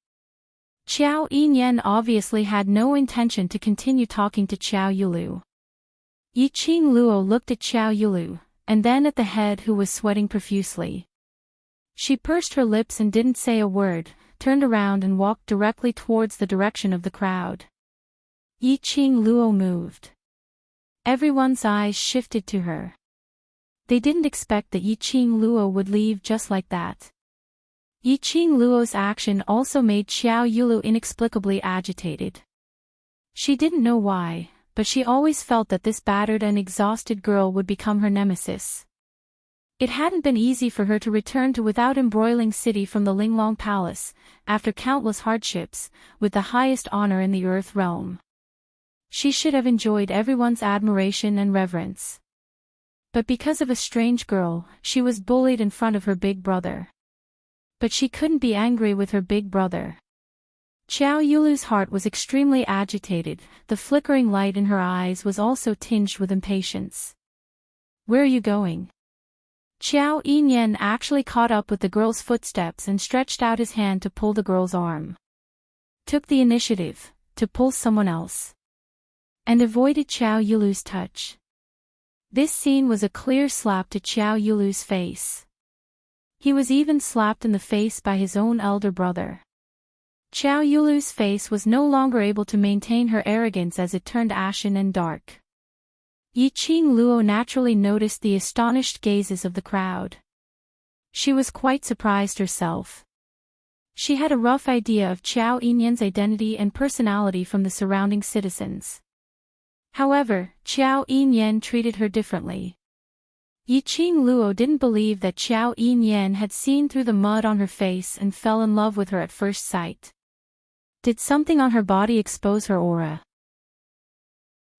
Qiao Yinyan obviously had no intention to continue talking to Qiao Yulu. Yiqing Luo looked at Qiao Yulu, and then at the head who was sweating profusely. She pursed her lips and didn't say a word, turned around and walked directly towards the direction of the crowd. Yiqing Luo moved. Everyone's eyes shifted to her. They didn't expect that Yiqing Luo would leave just like that. Yiqing Luo's action also made Qiao Yulu inexplicably agitated. She didn't know why, but she always felt that this battered and exhausted girl would become her nemesis. It hadn't been easy for her to return to without embroiling city from the Linglong Palace, after countless hardships, with the highest honor in the earth realm. She should have enjoyed everyone's admiration and reverence. But because of a strange girl, she was bullied in front of her big brother. But she couldn't be angry with her big brother. Xiao Yulu's heart was extremely agitated, the flickering light in her eyes was also tinged with impatience. "Where are you going?" Xiao Yinyan actually caught up with the girl's footsteps and stretched out his hand to pull the girl's arm. Took the initiative, to pull someone else. And avoided Xiao Yulu's touch. This scene was a clear slap to Xiao Yulu's face. He was even slapped in the face by his own elder brother. Xiao Yulu's face was no longer able to maintain her arrogance as it turned ashen and dark. Yiqing Luo naturally noticed the astonished gazes of the crowd. She was quite surprised herself. She had a rough idea of Xiao Yinyan's identity and personality from the surrounding citizens. However, Xiao Yinyan treated her differently. Yiqing Luo didn't believe that Xiao Yinyan had seen through the mud on her face and fell in love with her at first sight. Did something on her body expose her aura?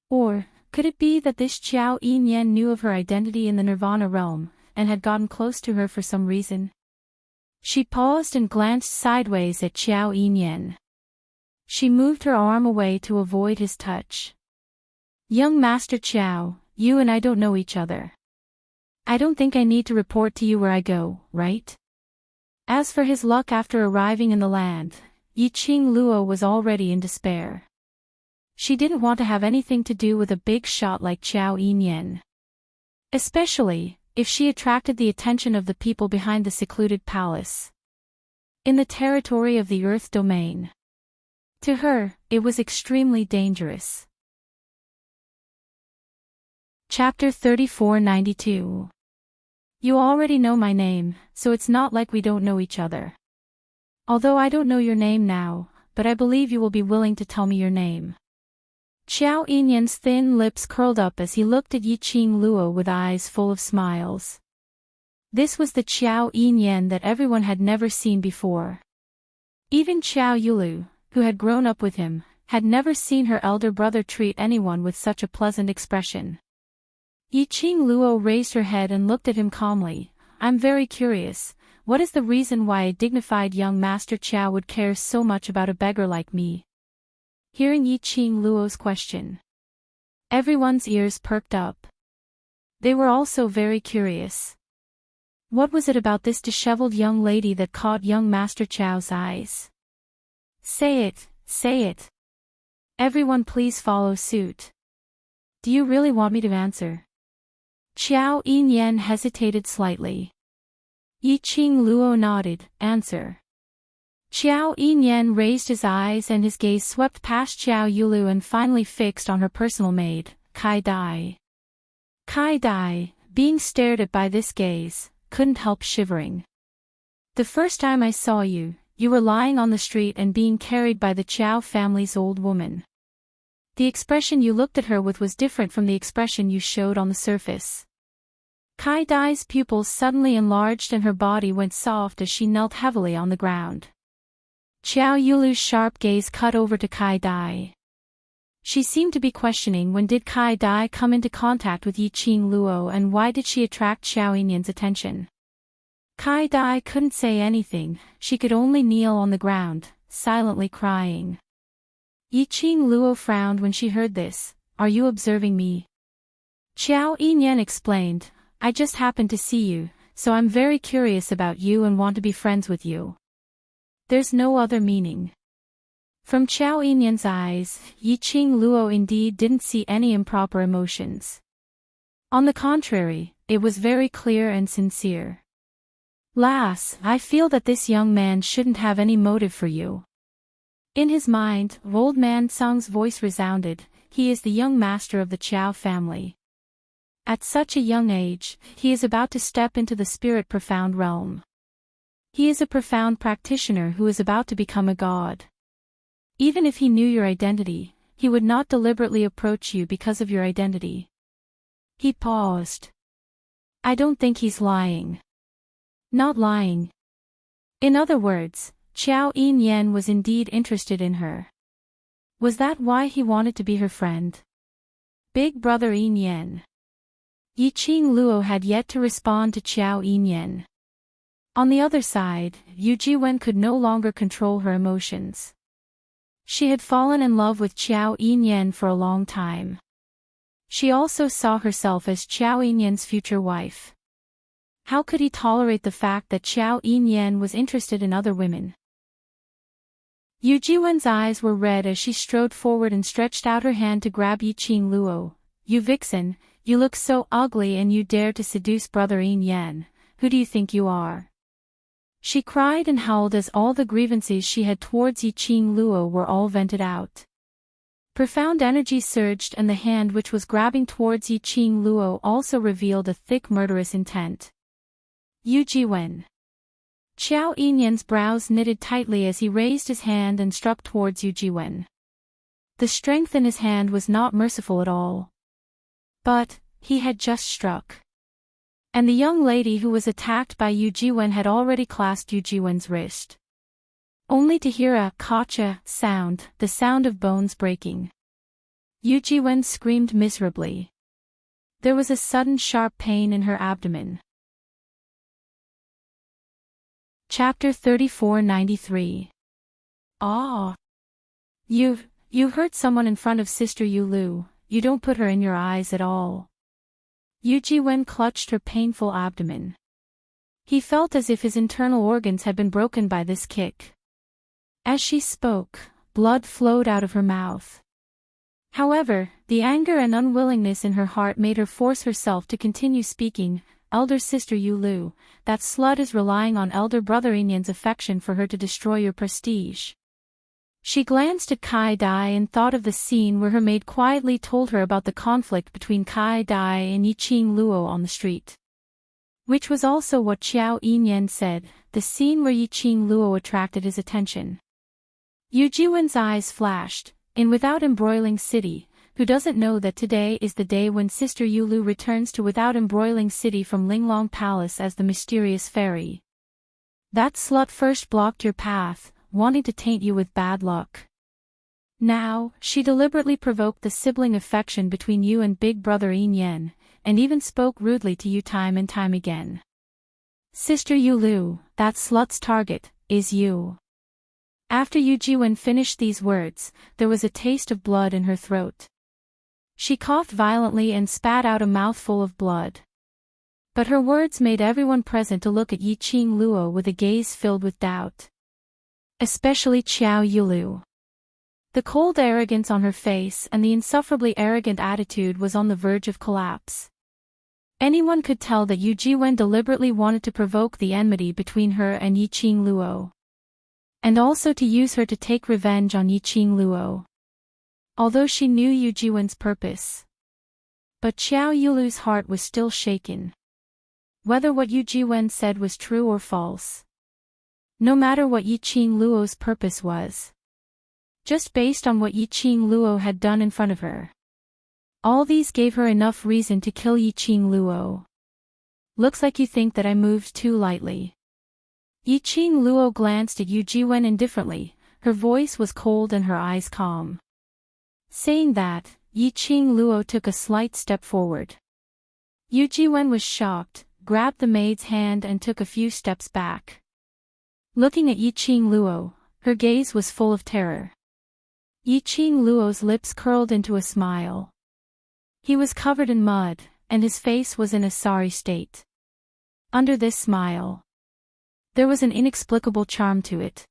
Or could it be that this Xiao Yinyan knew of her identity in the Nirvana realm, and had gotten close to her for some reason? She paused and glanced sideways at Xiao Yinyan. She moved her arm away to avoid his touch. "Young Master Xiao, you and I don't know each other. I don't think I need to report to you where I go, right?" As for his luck after arriving in the land, Yiqing Luo was already in despair. She didn't want to have anything to do with a big shot like Xiao Yinyan. Especially, if she attracted the attention of the people behind the secluded palace. In the territory of the Earth domain. To her, it was extremely dangerous. Chapter 3492. You already know my name, so it's not like we don't know each other. Although I don't know your name now, but I believe you will be willing to tell me your name. Xiao Yinyan's thin lips curled up as he looked at Yiqing Luo with eyes full of smiles. This was the Xiao Yinyan that everyone had never seen before. Even Xiao Yulu, who had grown up with him, had never seen her elder brother treat anyone with such a pleasant expression. Yiqing Luo raised her head and looked at him calmly. "I'm very curious, what is the reason why a dignified young Master Xiao would care so much about a beggar like me?" Hearing Yiqing Luo's question, everyone's ears perked up. They were also very curious. What was it about this disheveled young lady that caught young Master Xiao's eyes? Say it, say it. Everyone please follow suit. Do you really want me to answer? Xiao Yinyan hesitated slightly. Yiqing Luo nodded, "Answer." Xiao Yinyan raised his eyes and his gaze swept past Xiao Yulu and finally fixed on her personal maid, Kai Dai. Kai Dai, being stared at by this gaze, couldn't help shivering. "The first time I saw you, you were lying on the street and being carried by the Xiao family's old woman. The expression you looked at her with was different from the expression you showed on the surface." Kai Dai's pupils suddenly enlarged and her body went soft as she knelt heavily on the ground. Xiao Yulu's sharp gaze cut over to Kai Dai. She seemed to be questioning when did Kai Dai come into contact with Yiqing Luo and why did she attract Xiao Yinyan's attention. Kai Dai couldn't say anything, she could only kneel on the ground, silently crying. Yiqing Luo frowned when she heard this. "Are you observing me?" Xiao Yinyan explained, "I just happened to see you, so I'm very curious about you and want to be friends with you. There's no other meaning." From Xiao Yinyan's eyes, Yiqing Luo indeed didn't see any improper emotions. On the contrary, it was very clear and sincere. "Lass, I feel that this young man shouldn't have any motive for you." In his mind, old man Sang's voice resounded, he is the young master of the Qiao family. At such a young age, he is about to step into the spirit profound realm. He is a profound practitioner who is about to become a god. Even if he knew your identity, he would not deliberately approach you because of your identity. He paused. I don't think he's lying. Not lying. In other words, Qiao Yin was indeed interested in her. Was that why he wanted to be her friend? Big brother Yin. Yiqing Luo had yet to respond to Qiao Yin. On the other side, Yu Jiwen could no longer control her emotions. She had fallen in love with Qiao Yin for a long time. She also saw herself as Qiao Yin's future wife. How could he tolerate the fact that Qiao Yin was interested in other women? Yu Jiwen's eyes were red as she strode forward and stretched out her hand to grab Yiqing Luo. You vixen, you look so ugly and you dare to seduce brother Yin. Who do you think you are? She cried and howled as all the grievances she had towards Yiqing Luo were all vented out. Profound energy surged and the hand which was grabbing towards Yiqing Luo also revealed a thick murderous intent. Yu Jiwen. Qiao Yin's brows knitted tightly as he raised his hand and struck towards Yu Jiwen. The strength in his hand was not merciful at all. But, he had just struck. And the young lady who was attacked by Yu Jiwen had already clasped Yu Jiwen's wrist. Only to hear a "kacha" sound, the sound of bones breaking. Yu Jiwen screamed miserably. There was a sudden sharp pain in her abdomen. Chapter 3493. Ah! You hurt someone in front of Sister Yu Lu, you don't put her in your eyes at all. Yu Jiwen clutched her painful abdomen. He felt as if his internal organs had been broken by this kick. As she spoke, blood flowed out of her mouth. However, the anger and unwillingness in her heart made her force herself to continue speaking. Elder Sister Yu Lu, that slut is relying on elder brother Yin's affection for her to destroy your prestige. She glanced at Kai Dai and thought of the scene where her maid quietly told her about the conflict between Kai Dai and Yiqing Luo on the street. Which was also what Qiao Yin said, the scene where Yiqing Luo attracted his attention. Yu Jiwen's eyes flashed. In Without Embroiling City, who doesn't know that today is the day when Sister Yu Lu returns to Without Embroiling City from Linglong Palace as the mysterious fairy? That slut first blocked your path, wanting to taint you with bad luck. Now, she deliberately provoked the sibling affection between you and big brother Yin, and even spoke rudely to you time and time again. Sister Yu Lu, that slut's target, is you. After Yu Jiwen finished these words, there was a taste of blood in her throat. She coughed violently and spat out a mouthful of blood. But her words made everyone present to look at Yiqing Luo with a gaze filled with doubt. Especially Qiao Yulu. The cold arrogance on her face and the insufferably arrogant attitude was on the verge of collapse. Anyone could tell that Yu Jiwen deliberately wanted to provoke the enmity between her and Yiqing Luo. And also to use her to take revenge on Yiqing Luo. Although she knew Yu Jiwen's purpose. But Qiao Yulu's heart was still shaken. Whether what Yu Jiwen said was true or false. No matter what Yiqing Luo's purpose was. Just based on what Yiqing Luo had done in front of her. All these gave her enough reason to kill Yiqing Luo. Looks like you think that I moved too lightly. Yiqing Luo glanced at Yu Jiwen indifferently, her voice was cold and her eyes calm. Saying that, Yiqing Luo took a slight step forward. Yu Jiwen was shocked, grabbed the maid's hand and took a few steps back. Looking at Yiqing Luo, her gaze was full of terror. Yiqing Luo's lips curled into a smile. He was covered in mud, and his face was in a sorry state. Under this smile, there was an inexplicable charm to it.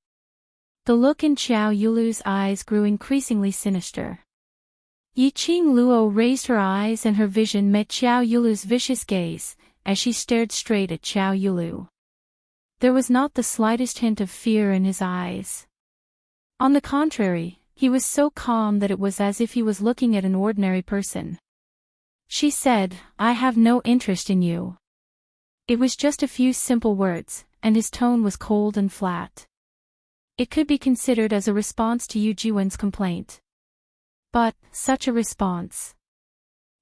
The look in Qiao Yulu's eyes grew increasingly sinister. Yiqing Luo raised her eyes and her vision met Qiao Yulu's vicious gaze, as she stared straight at Qiao Yulu. There was not the slightest hint of fear in his eyes. On the contrary, he was so calm that it was as if he was looking at an ordinary person. She said, I have no interest in you. It was just a few simple words, and his tone was cold and flat. It could be considered as a response to Yu Jiwen's complaint. But, such a response.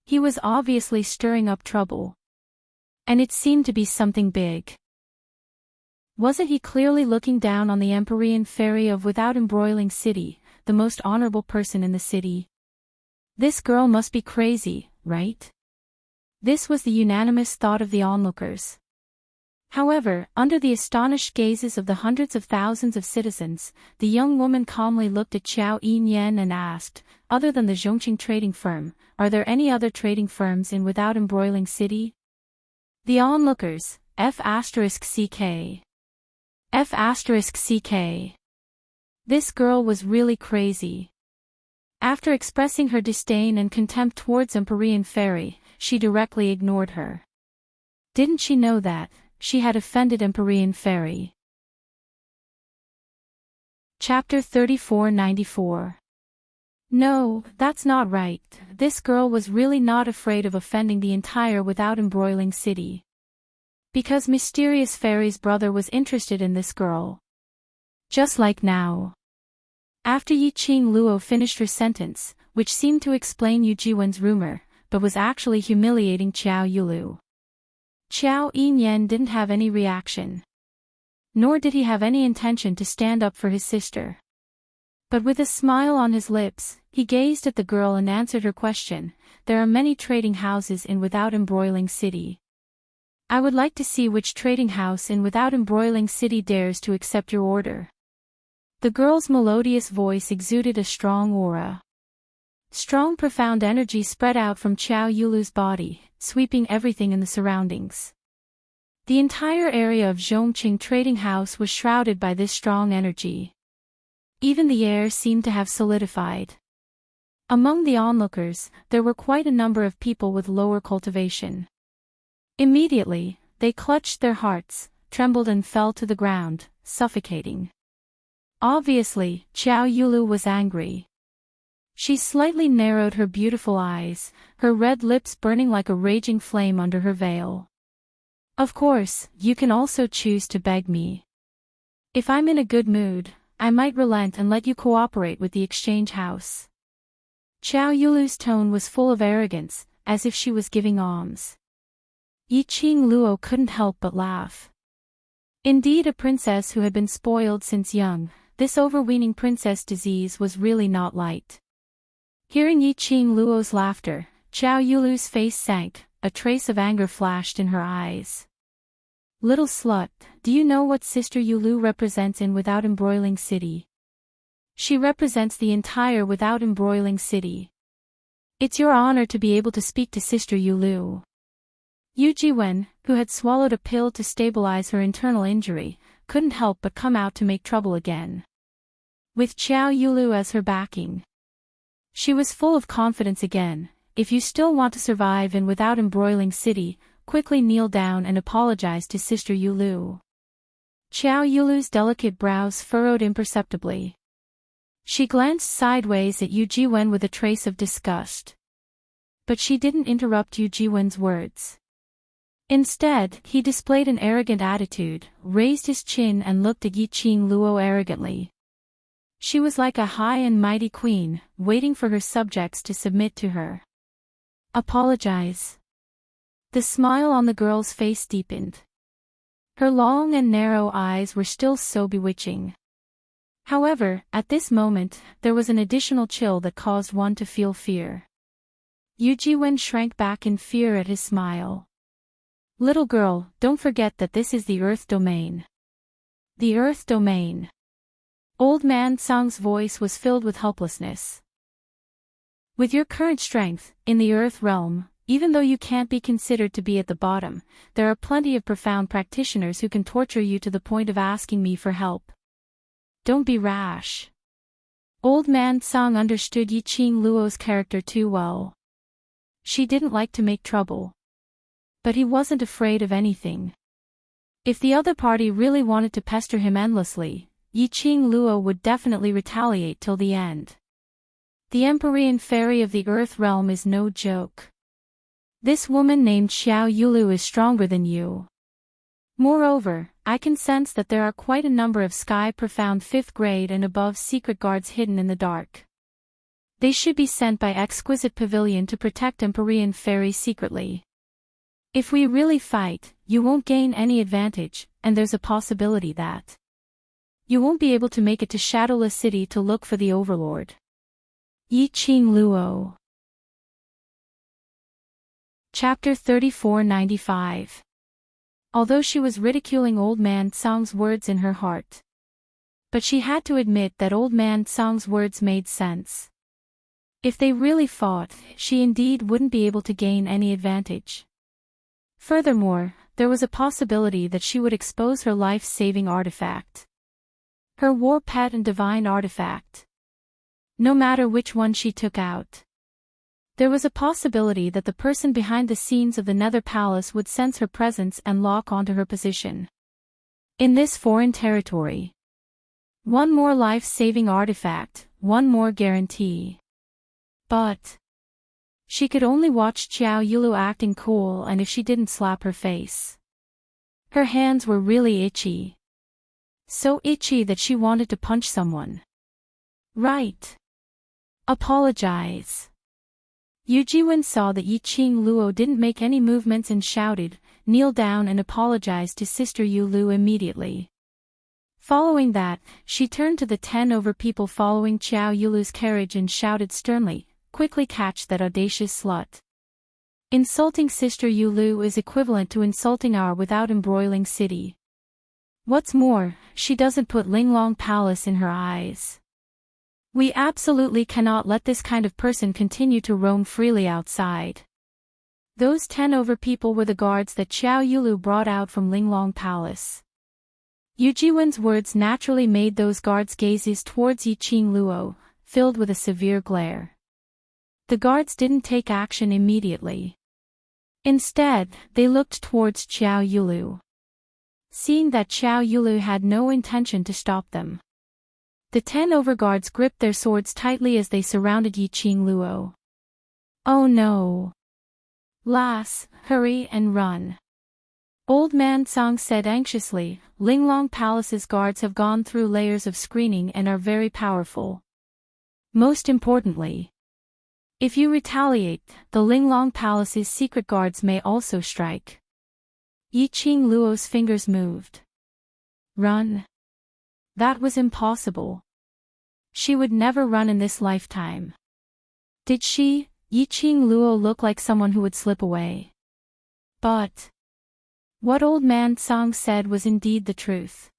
He was obviously stirring up trouble. And it seemed to be something big. Wasn't he clearly looking down on the Empyrean fairy of Without Embroiling City, the most honorable person in the city? This girl must be crazy, right? This was the unanimous thought of the onlookers. However, under the astonished gazes of the hundreds of thousands of citizens, the young woman calmly looked at Qiao Yin and asked, other than the Zhongqing trading firm, are there any other trading firms in Without Embroiling City? The onlookers, F***CK. F***CK. This girl was really crazy. After expressing her disdain and contempt towards Empyrean Fairy, she directly ignored her. Didn't she know that she had offended Empyrean Fairy? Chapter 3494. No, that's not right. This girl was really not afraid of offending the entire Without Embroiling City. Because Mysterious Fairy's brother was interested in this girl. Just like now. After Yiqing Luo finished her sentence, which seemed to explain Yu Jiwen's rumor, but was actually humiliating Qiao Yulu. Qiao Yin didn't have any reaction. Nor did he have any intention to stand up for his sister. But with a smile on his lips, he gazed at the girl and answered her question. There are many trading houses in Without Embroiling City. I would like to see which trading house in Without Embroiling City dares to accept your order. The girl's melodious voice exuded a strong aura. Strong profound energy spread out from Qiao Yulu's body, sweeping everything in the surroundings. The entire area of Zhongqing Trading House was shrouded by this strong energy. Even the air seemed to have solidified. Among the onlookers, there were quite a number of people with lower cultivation. Immediately, they clutched their hearts, trembled and fell to the ground, suffocating. Obviously, Qiao Yulu was angry. She slightly narrowed her beautiful eyes, her red lips burning like a raging flame under her veil. Of course, you can also choose to beg me. If I'm in a good mood, I might relent and let you cooperate with the exchange house. Qiao Yulu's tone was full of arrogance, as if she was giving alms. Yiqing Luo couldn't help but laugh. Indeed, a princess who had been spoiled since young, this overweening princess disease was really not light. Hearing Yiqing Luo's laughter, Qiao Yulu's face sank, a trace of anger flashed in her eyes. Little slut, do you know what Sister Yulu represents in Without Embroiling City? She represents the entire Without Embroiling City. It's your honor to be able to speak to Sister Yulu. Yu Jiwen, who had swallowed a pill to stabilize her internal injury, couldn't help but come out to make trouble again. With Qiao Yulu as her backing. She was full of confidence again. If you still want to survive in Without Embroiling City, quickly kneel down and apologize to Sister Yulu. Qiao Yulu's delicate brows furrowed imperceptibly. She glanced sideways at Yu Jiwen with a trace of disgust. But she didn't interrupt Yu Jiwen's words. Instead, he displayed an arrogant attitude, raised his chin and looked at Yiqing Luo arrogantly. She was like a high and mighty queen, waiting for her subjects to submit to her. Apologize. The smile on the girl's face deepened. Her long and narrow eyes were still so bewitching. However, at this moment, there was an additional chill that caused one to feel fear. Yu Jiwen shrank back in fear at his smile. Little girl, don't forget that this is the Earth Domain. The Earth Domain. Old Man Sang's voice was filled with helplessness. With your current strength, in the Earth realm, even though you can't be considered to be at the bottom, there are plenty of profound practitioners who can torture you to the point of asking me for help. Don't be rash. Old Man Sang understood Yiqing Luo's character too well. She didn't like to make trouble. But he wasn't afraid of anything. If the other party really wanted to pester him endlessly, Yiqing Luo would definitely retaliate till the end. The Empyrean Fairy of the Earth Realm is no joke. This woman named Qiao Yulu is stronger than you. Moreover, I can sense that there are quite a number of sky-profound 5th grade and above secret guards hidden in the dark. They should be sent by Exquisite Pavilion to protect Empyrean Fairy secretly. If we really fight, you won't gain any advantage, and there's a possibility that you won't be able to make it to Shadowless City to look for the Overlord. Yi Qing Luo. Chapter 3495. Although she was ridiculing Old Man Tsang's words in her heart, but she had to admit that Old Man Tsang's words made sense. If they really fought, she indeed wouldn't be able to gain any advantage. Furthermore, there was a possibility that she would expose her life-saving artifact, her war pet and divine artifact. No matter which one she took out, there was a possibility that the person behind the scenes of the Nether Palace would sense her presence and lock onto her position in this foreign territory. One more life-saving artifact, one more guarantee. But she could only watch Qiao Yulu acting cool, and if she didn't slap her face. Her hands were really itchy. So itchy that she wanted to punch someone. Right. Apologize. Yu Jiwen saw that Yi Qing Luo didn't make any movements and shouted, "Kneel down and apologize to Sister Yu Lu immediately." Following that, she turned to the 10 over people following Qiao Yulu's carriage and shouted sternly, "Quickly catch that audacious slut. Insulting Sister Yu Lu is equivalent to insulting our without embroiling city. What's more, she doesn't put Linglong Palace in her eyes. We absolutely cannot let this kind of person continue to roam freely outside." Those 10 over people were the guards that Qiao Yulu brought out from Linglong Palace. Yu Jiwen's words naturally made those guards' gazes towards Yi Qing Luo, filled with a severe glare. The guards didn't take action immediately. Instead, they looked towards Qiao Yulu. Seeing that Qiao Yulu had no intention to stop them, the 10 overguards gripped their swords tightly as they surrounded Yi Qing Luo. "Oh no! Lass, hurry and run," Old Man Tsang said anxiously. "Linglong Palace's guards have gone through layers of screening and are very powerful. Most importantly, if you retaliate, the Linglong Palace's secret guards may also strike." Yi Qing Luo's fingers moved. Run? That was impossible. She would never run in this lifetime. Did she? Yi Qing Luo looked like someone who would slip away. But what Old Man Tsang said was indeed the truth.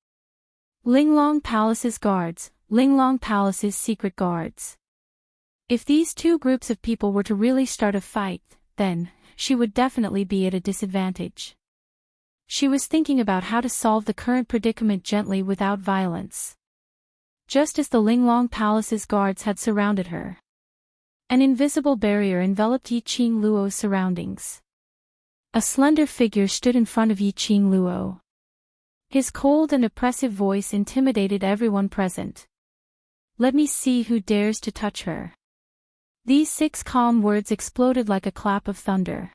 Linglong Palace's guards, Linglong Palace's secret guards. If these two groups of people were to really start a fight, then she would definitely be at a disadvantage. She was thinking about how to solve the current predicament gently without violence. Just as the Linglong Palace's guards had surrounded her, an invisible barrier enveloped Yi Qing Luo's surroundings. A slender figure stood in front of Yi Qing Luo. His cold and oppressive voice intimidated everyone present. "Let me see who dares to touch her." These 6 calm words exploded like a clap of thunder.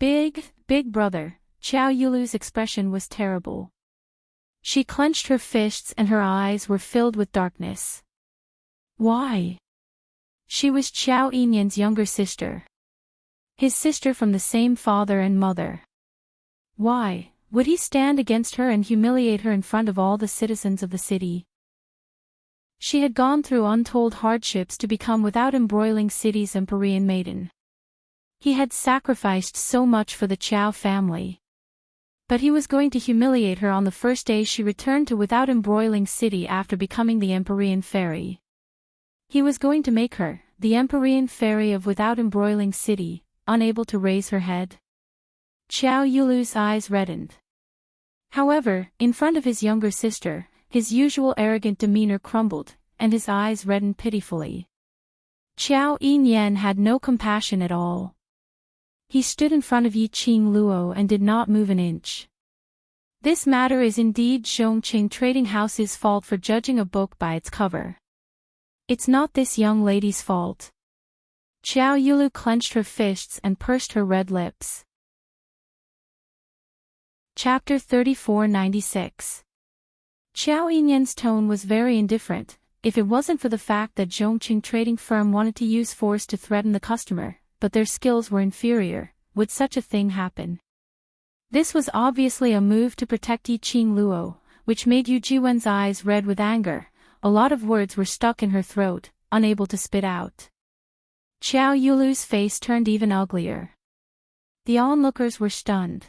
Big brother." Qiao Yulu's expression was terrible. She clenched her fists and her eyes were filled with darkness. Why? She was Qiao Yinyan's younger sister. His sister from the same father and mother. Why would he stand against her and humiliate her in front of all the citizens of the city? She had gone through untold hardships to become without embroiling city's Empyrean maiden. He had sacrificed so much for the Qiao family. But he was going to humiliate her on the first day she returned to without embroiling city after becoming the Empyrean fairy. He was going to make her, the Empyrean fairy of without embroiling city, unable to raise her head. Qiao Yulu's eyes reddened. However, in front of his younger sister, his usual arrogant demeanor crumbled, and his eyes reddened pitifully. Qiao Yinyan had no compassion at all. He stood in front of Yi Qing Luo and did not move an inch. This matter is indeed Zhongqing Trading House's fault for judging a book by its cover. It's not this young lady's fault. Qiao Yulu clenched her fists and pursed her red lips. Chapter 3496. Qiao Yinyan's tone was very indifferent, if it wasn't for the fact that Zhongqing Trading Firm wanted to use force to threaten the customer, but their skills were inferior. would such a thing happen? This was obviously a move to protect Yiqing Luo, which made Yu Jiwen's eyes red with anger. A lot of words were stuck in her throat, unable to spit out. Qiao Yulu's face turned even uglier. The onlookers were stunned.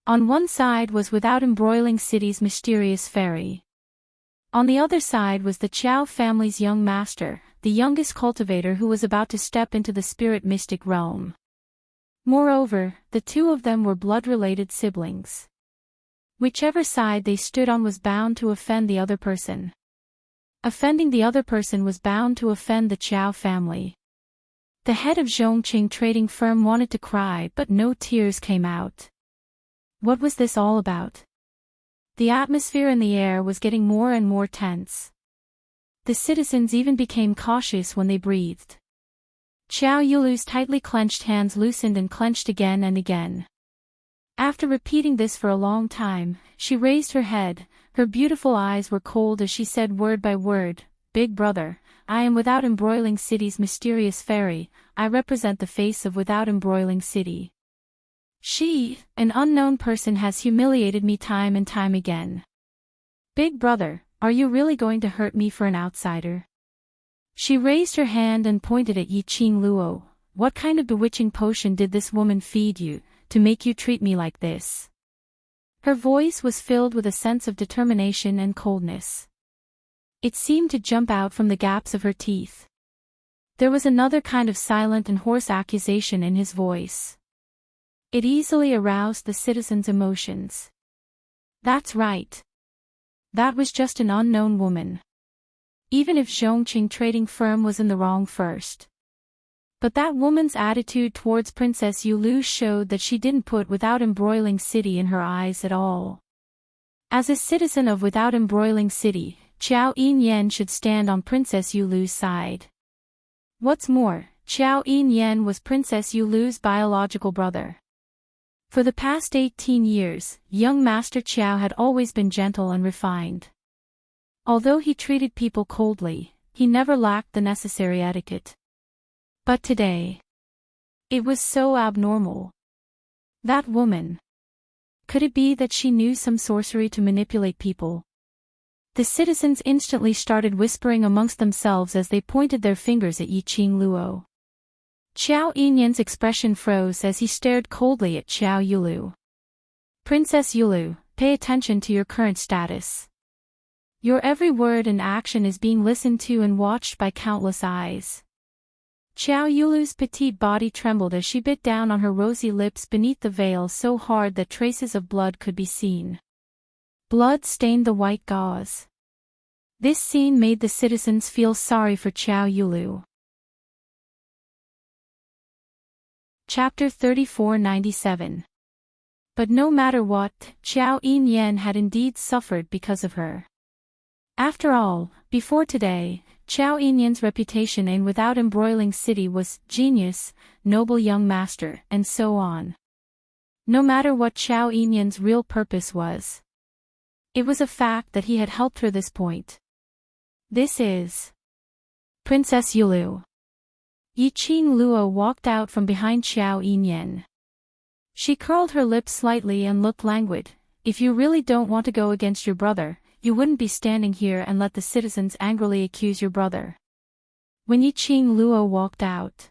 On one side was Without Embroiling City's mysterious fairy. On the other side was the Qiao family's young master, the youngest cultivator who was about to step into the spirit mystic realm. Moreover, the two of them were blood-related siblings. Whichever side they stood on was bound to offend the other person. Offending the other person was bound to offend the Qiao family. The head of Zhongqing trading firm wanted to cry, but no tears came out. What was this all about? The atmosphere in the air was getting more and more tense. The citizens even became cautious when they breathed. Qiao Yulu's tightly clenched hands loosened and clenched again and again. After repeating this for a long time, she raised her head. Her beautiful eyes were cold as she said word by word, "Big brother, I am Without Embroiling City's mysterious fairy. I represent the face of Without Embroiling City. She, an unknown person, has humiliated me time and time again. Big brother, are you really going to hurt me for an outsider?" She raised her hand and pointed at Yiqing Luo. "What kind of bewitching potion did this woman feed you, to make you treat me like this?" Her voice was filled with a sense of determination and coldness. It seemed to jump out from the gaps of her teeth. There was another kind of silent and hoarse accusation in his voice. It easily aroused the citizens' emotions. That's right. That was just an unknown woman. Even if Zhongqing trading firm was in the wrong first. But that woman's attitude towards Princess Yulu showed that she didn't put Without Embroiling City in her eyes at all. As a citizen of Without Embroiling City, Qiao Yinyan should stand on Princess Yulu's side. What's more, Qiao Yinyan was Princess Yulu's biological brother. For the past 18 years, young Master Qiao had always been gentle and refined. Although he treated people coldly, he never lacked the necessary etiquette. But today, it was so abnormal. That woman. Could it be that she knew some sorcery to manipulate people? The citizens instantly started whispering amongst themselves as they pointed their fingers at Yiqing Luo. Qiao Yinyan's expression froze as he stared coldly at Qiao Yulu. "Princess Yulu, pay attention to your current status. Your every word and action is being listened to and watched by countless eyes." Qiao Yulu's petite body trembled as she bit down on her rosy lips beneath the veil so hard that traces of blood could be seen. Blood stained the white gauze. This scene made the citizens feel sorry for Qiao Yulu. Chapter 3497. But no matter what, Qiao Yinyan had indeed suffered because of her. After all, before today, Qiao Yinyan's reputation in Without Embroiling City was genius, noble young master, and so on. No matter what Qiao Yinyan's real purpose was, it was a fact that he had helped her this point. This is Princess Yulu. Yiqing Luo walked out from behind Qiao Yinyan. She curled her lips slightly and looked languid. "If you really don't want to go against your brother, you wouldn't be standing here and let the citizens angrily accuse your brother." When Yiqing Luo walked out,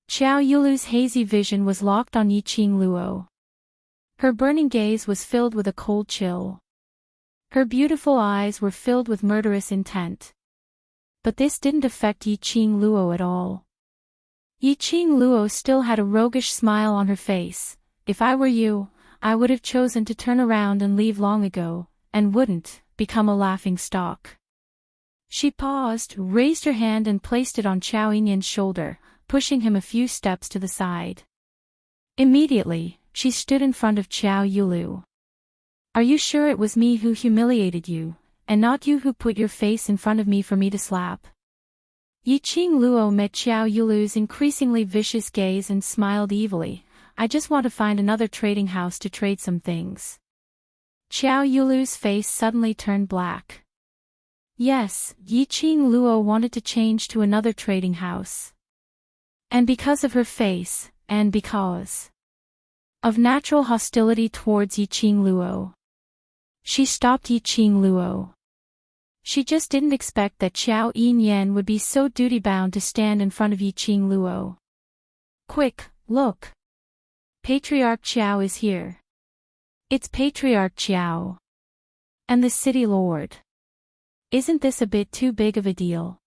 Qiao Yulu's hazy vision was locked on Yiqing Luo. Her burning gaze was filled with a cold chill. Her beautiful eyes were filled with murderous intent. But this didn't affect Yiqing Luo at all. Yiqing Luo still had a roguish smile on her face. "If I were you, I would have chosen to turn around and leave long ago, and wouldn't become a laughing stock." She paused, raised her hand and placed it on Qiao Yinyan's shoulder, pushing him a few steps to the side. Immediately, she stood in front of Qiao Yulu. "Are you sure it was me who humiliated you, and not you who put your face in front of me for me to slap?" Yiqing Luo met Qiao Yulu's increasingly vicious gaze and smiled evilly. "I just want to find another trading house to trade some things." Qiao Yulu's face suddenly turned black. Yes, Yiqing Luo wanted to change to another trading house. And because of her face, and because of natural hostility towards Yiqing Luo. She stopped Yiqing Luo. She just didn't expect that Qiao Yinyan would be so duty-bound to stand in front of Yiqing Luo. Quick, look! Patriarch Qiao is here. It's Patriarch Qiao. And the city lord. Isn't this a bit too big of a deal?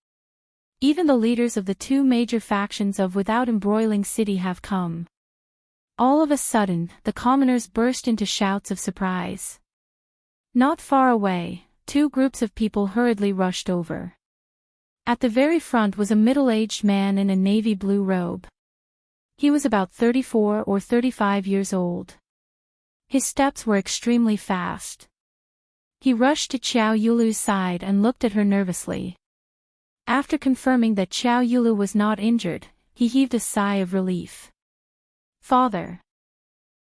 Even the leaders of the two major factions of Without Embroiling City have come. All of a sudden, the commoners burst into shouts of surprise. Not far away, two groups of people hurriedly rushed over. At the very front was a middle-aged man in a navy blue robe. He was about 34 or 35 years old. His steps were extremely fast. He rushed to Qiao Yulu's side and looked at her nervously. After confirming that Qiao Yulu was not injured, he heaved a sigh of relief. Father.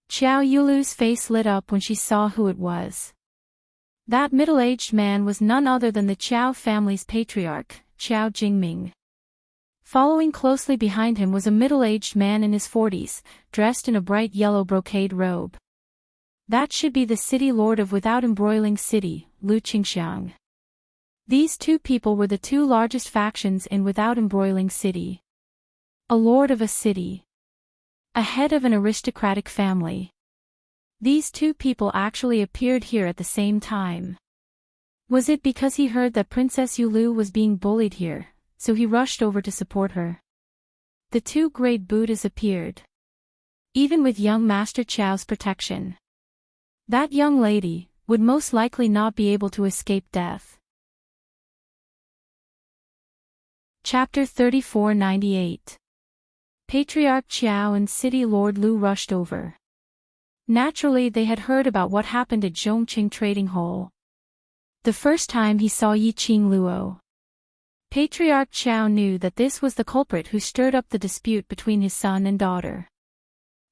Qiao Yulu's face lit up when she saw who it was. That middle-aged man was none other than the Qiao family's patriarch, Qiao Jingming. Following closely behind him was a middle-aged man in his 40s, dressed in a bright yellow brocade robe. That should be the city lord of Without Embroiling City, Lu Qingxiang. These two people were the two largest factions in Without Embroiling City. A lord of a city. A head of an aristocratic family. These two people actually appeared here at the same time. Was it because he heard that Princess Yulu was being bullied here, so he rushed over to support her? The two great Buddhas appeared. Even with young Master Qiao's protection. That young lady would most likely not be able to escape death. Chapter 3498. Patriarch Qiao and City Lord Lu rushed over. Naturally, they had heard about what happened at Zhongqing Trading Hall. The first time he saw Yiqing Luo. Patriarch Qiao knew that this was the culprit who stirred up the dispute between his son and daughter.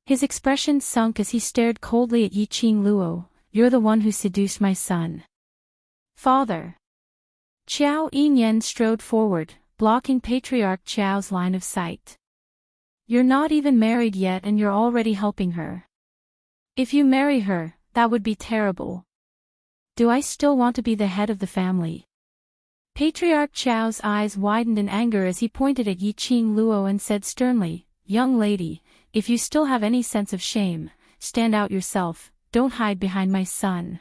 His expression sunk as he stared coldly at Yiqing Luo. You're the one who seduced my son. Father. Qiao Yinyan strode forward, blocking Patriarch Qiao's line of sight. You're not even married yet and you're already helping her. If you marry her, that would be terrible. Do I still want to be the head of the family? Patriarch Qiao's eyes widened in anger as he pointed at Yiqing Luo and said sternly, Young lady, if you still have any sense of shame, stand out yourself, don't hide behind my son.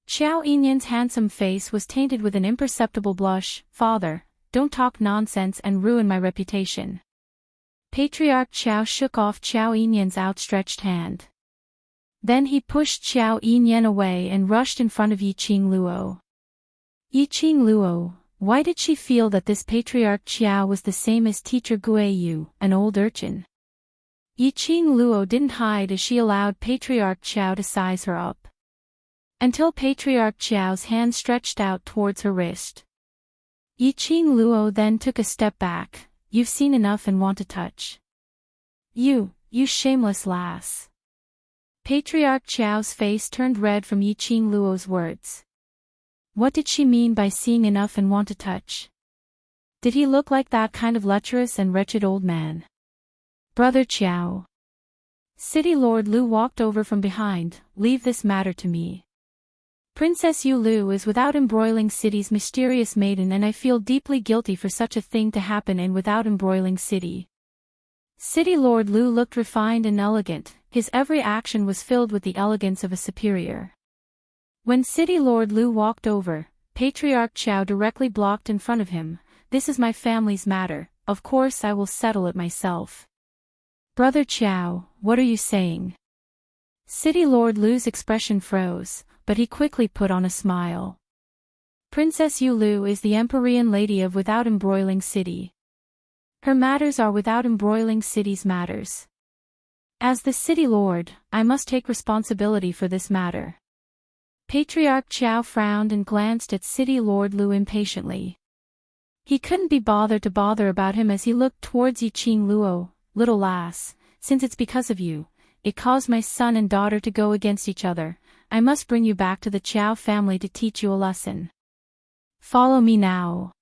Qiao Yinyan's handsome face was tainted with an imperceptible blush. Father, don't talk nonsense and ruin my reputation. Patriarch Qiao shook off Qiao Yinyan's outstretched hand. Then he pushed Qiao Yinyan away and rushed in front of Yiqing Luo. Yiqing Luo, why did she feel that this Patriarch Qiao was the same as teacher Guiyu, an old urchin? Yiqing Luo didn't hide as she allowed Patriarch Qiao to size her up. Until Patriarch Qiao's hand stretched out towards her wrist. Yiqing Luo then took a step back. You've seen enough and want to touch. You shameless lass. Patriarch Qiao's face turned red from Yiqing Luo's words. What did she mean by seeing enough and want to touch? Did he look like that kind of lecherous and wretched old man? Brother Qiao. City Lord Lu walked over from behind. Leave this matter to me. Princess Yu Lu is Without Embroiling City's mysterious maiden and I feel deeply guilty for such a thing to happen in Without Embroiling City. City Lord Lu looked refined and elegant, his every action was filled with the elegance of a superior. When City Lord Lu walked over, Patriarch Qiao directly blocked in front of him. This is my family's matter, of course I will settle it myself. Brother Qiao, what are you saying? City Lord Lu's expression froze, but he quickly put on a smile. Princess Yu Lu is the Empyrean lady of Without Embroiling City. Her matters are Without Embroiling City's matters. As the city lord, I must take responsibility for this matter. Patriarch Qiao frowned and glanced at City Lord Lu impatiently. He couldn't be bothered to bother about him as he looked towards Yiqing Luo. Little lass, since it's because of you, it caused my son and daughter to go against each other, I must bring you back to the Qiao family to teach you a lesson. Follow me now.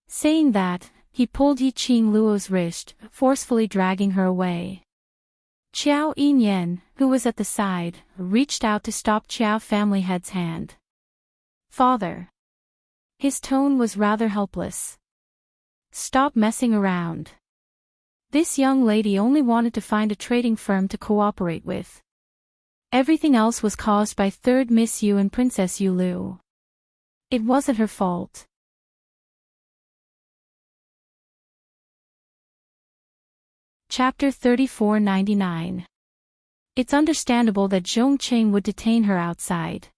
Saying that, he pulled Yiqing Luo's wrist, forcefully dragging her away. Qiao Yinyan, who was at the side, reached out to stop Qiao family head's hand. Father. His tone was rather helpless. Stop messing around. This young lady only wanted to find a trading firm to cooperate with. Everything else was caused by third Miss Yu and Princess Yu Lu. It wasn't her fault. Chapter 3499. It's understandable that Zhongqing would detain her outside.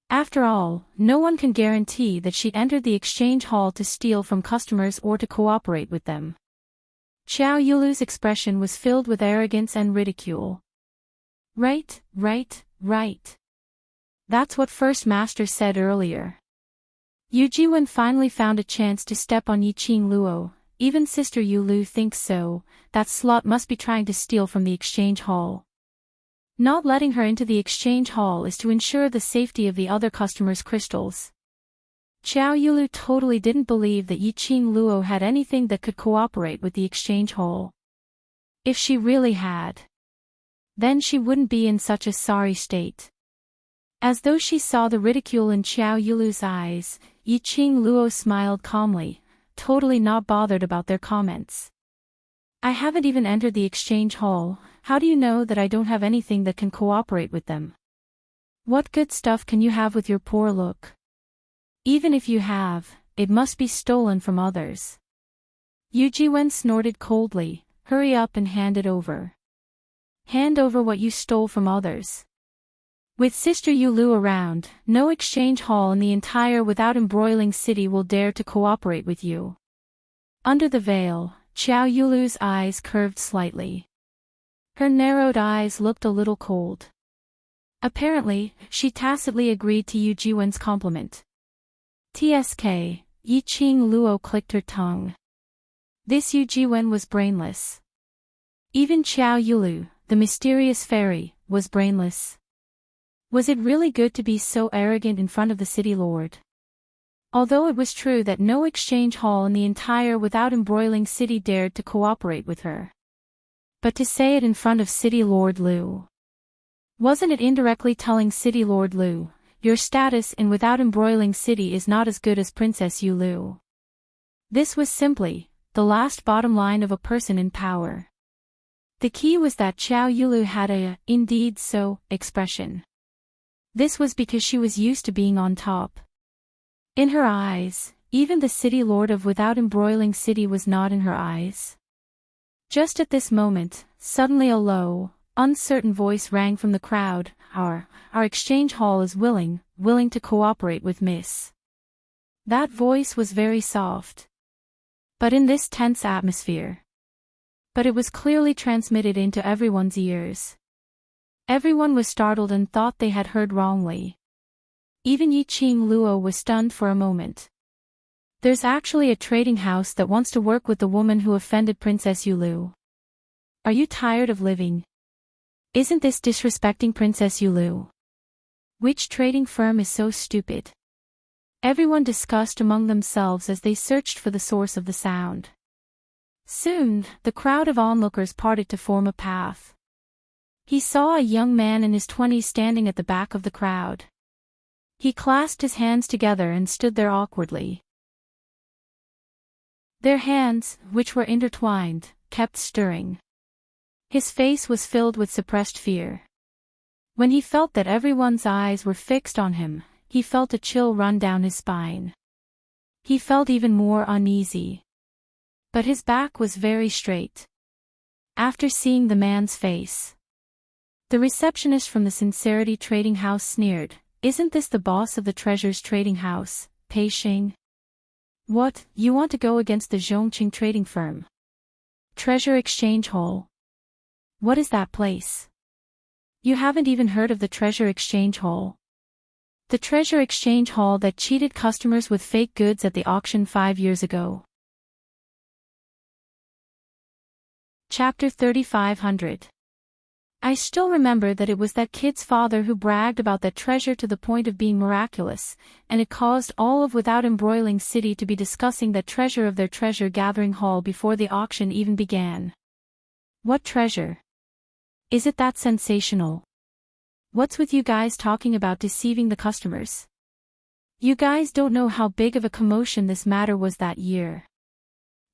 After all, no one can guarantee that she entered the exchange hall to steal from customers or to cooperate with them. Qiao Yulu's expression was filled with arrogance and ridicule. Right. That's what First Master said earlier. Yu Jiwen finally found a chance to step on Yiqing Luo. Even Sister Yu Lu thinks so. That slut must be trying to steal from the exchange hall. Not letting her into the exchange hall is to ensure the safety of the other customers' crystals. Qiao Yulu totally didn't believe that Yiqing Luo had anything that could cooperate with the exchange hall. If she really had, then she wouldn't be in such a sorry state. As though she saw the ridicule in Qiao Yulu's eyes, Yiqing Luo smiled calmly, totally not bothered about their comments. I haven't even entered the exchange hall. How do you know that I don't have anything that can cooperate with them? What good stuff can you have with your poor look? Even if you have, it must be stolen from others. Yu Jiwen snorted coldly. Hurry up and hand it over. Hand over what you stole from others. With Sister Yu Lu around, no exchange hall in the entire without embroiling city will dare to cooperate with you. Under the veil, Qiao Yulu's eyes curved slightly. Her narrowed eyes looked a little cold. Apparently, she tacitly agreed to Yu Jiwen's compliment. TSK, Yiqing Luo clicked her tongue. This Yu Jiwen was brainless. Even Qiao Yulu, the mysterious fairy, was brainless. Was it really good to be so arrogant in front of the city lord? Although it was true that no exchange hall in the entire without embroiling city dared to cooperate with her. But to say it in front of City Lord Lu. Wasn't it indirectly telling City Lord Lu, your status in without embroiling city is not as good as Princess Yu Lu? This was simply the last bottom line of a person in power. The key was that Qiao Yulu had a, indeed so, expression. This was because she was used to being on top. In her eyes, even the city lord of without embroiling city was not in her eyes. Just at this moment, suddenly a low, uncertain voice rang from the crowd. Our exchange hall is willing to cooperate with Miss. That voice was very soft. But in this tense atmosphere. But it was clearly transmitted into everyone's ears. Everyone was startled and thought they had heard wrongly. Even Yiqing Luo was stunned for a moment. There's actually a trading house that wants to work with the woman who offended Princess Yu Lu. Are you tired of living? Isn't this disrespecting Princess Yu Lu? Which trading firm is so stupid? Everyone discussed among themselves as they searched for the source of the sound. Soon, the crowd of onlookers parted to form a path. He saw a young man in his 20s standing at the back of the crowd. He clasped his hands together and stood there awkwardly. Their hands, which were intertwined, kept stirring. His face was filled with suppressed fear. When he felt that everyone's eyes were fixed on him, he felt a chill run down his spine. He felt even more uneasy. But his back was very straight. After seeing the man's face, the receptionist from the Sincerity Trading House sneered, "Isn't this the boss of the Treasures Trading House, Pei Xing? What, you want to go against the Zhongqing trading firm? Treasure Exchange Hall? What is that place? You haven't even heard of the Treasure Exchange Hall? The Treasure Exchange Hall that cheated customers with fake goods at the auction 5 years ago." Chapter 3500. I still remember that it was that kid's father who bragged about that treasure to the point of being miraculous, and it caused all of Without Embroiling City to be discussing that treasure of their treasure gathering hall before the auction even began. What treasure? Is it that sensational? What's with you guys talking about deceiving the customers? You guys don't know how big of a commotion this matter was that year.